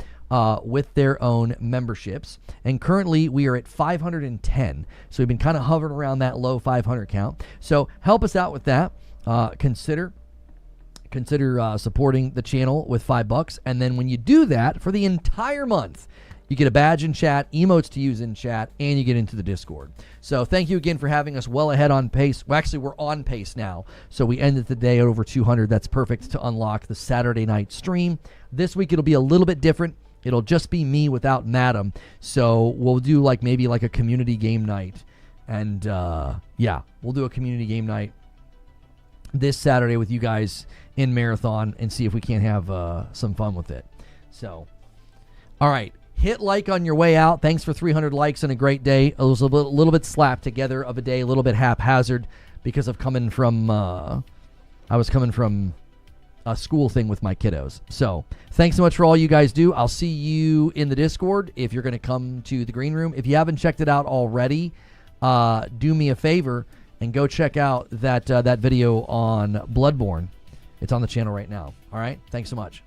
with their own memberships. And currently we are at 510. So we've been kind of hovering around that low 500 count. So help us out with that. Consider supporting the channel with $5. And then when you do that, for the entire month, you get a badge in chat, emotes to use in chat, and you get into the Discord. So thank you again for having us well ahead on pace. Well, actually, we're on pace now. So we ended the day at over 200. That's perfect to unlock the Saturday night stream. This week it'll be a little bit different. It'll just be me without Madam. So we'll do maybe a community game night. And yeah, we'll do a community game night this Saturday with you guys in Marathon and see if we can't have some fun with it. So, all right. Hit like on your way out. Thanks for 300 likes and a great day. It was a little bit slapped together of a day, a little bit haphazard because of I was coming from a school thing with my kiddos. So thanks so much for all you guys do. I'll see you in the Discord if you're going to come to the green room. If you haven't checked it out already, do me a favor and go check out that video on Bloodborne. It's on the channel right now. All right. Thanks so much.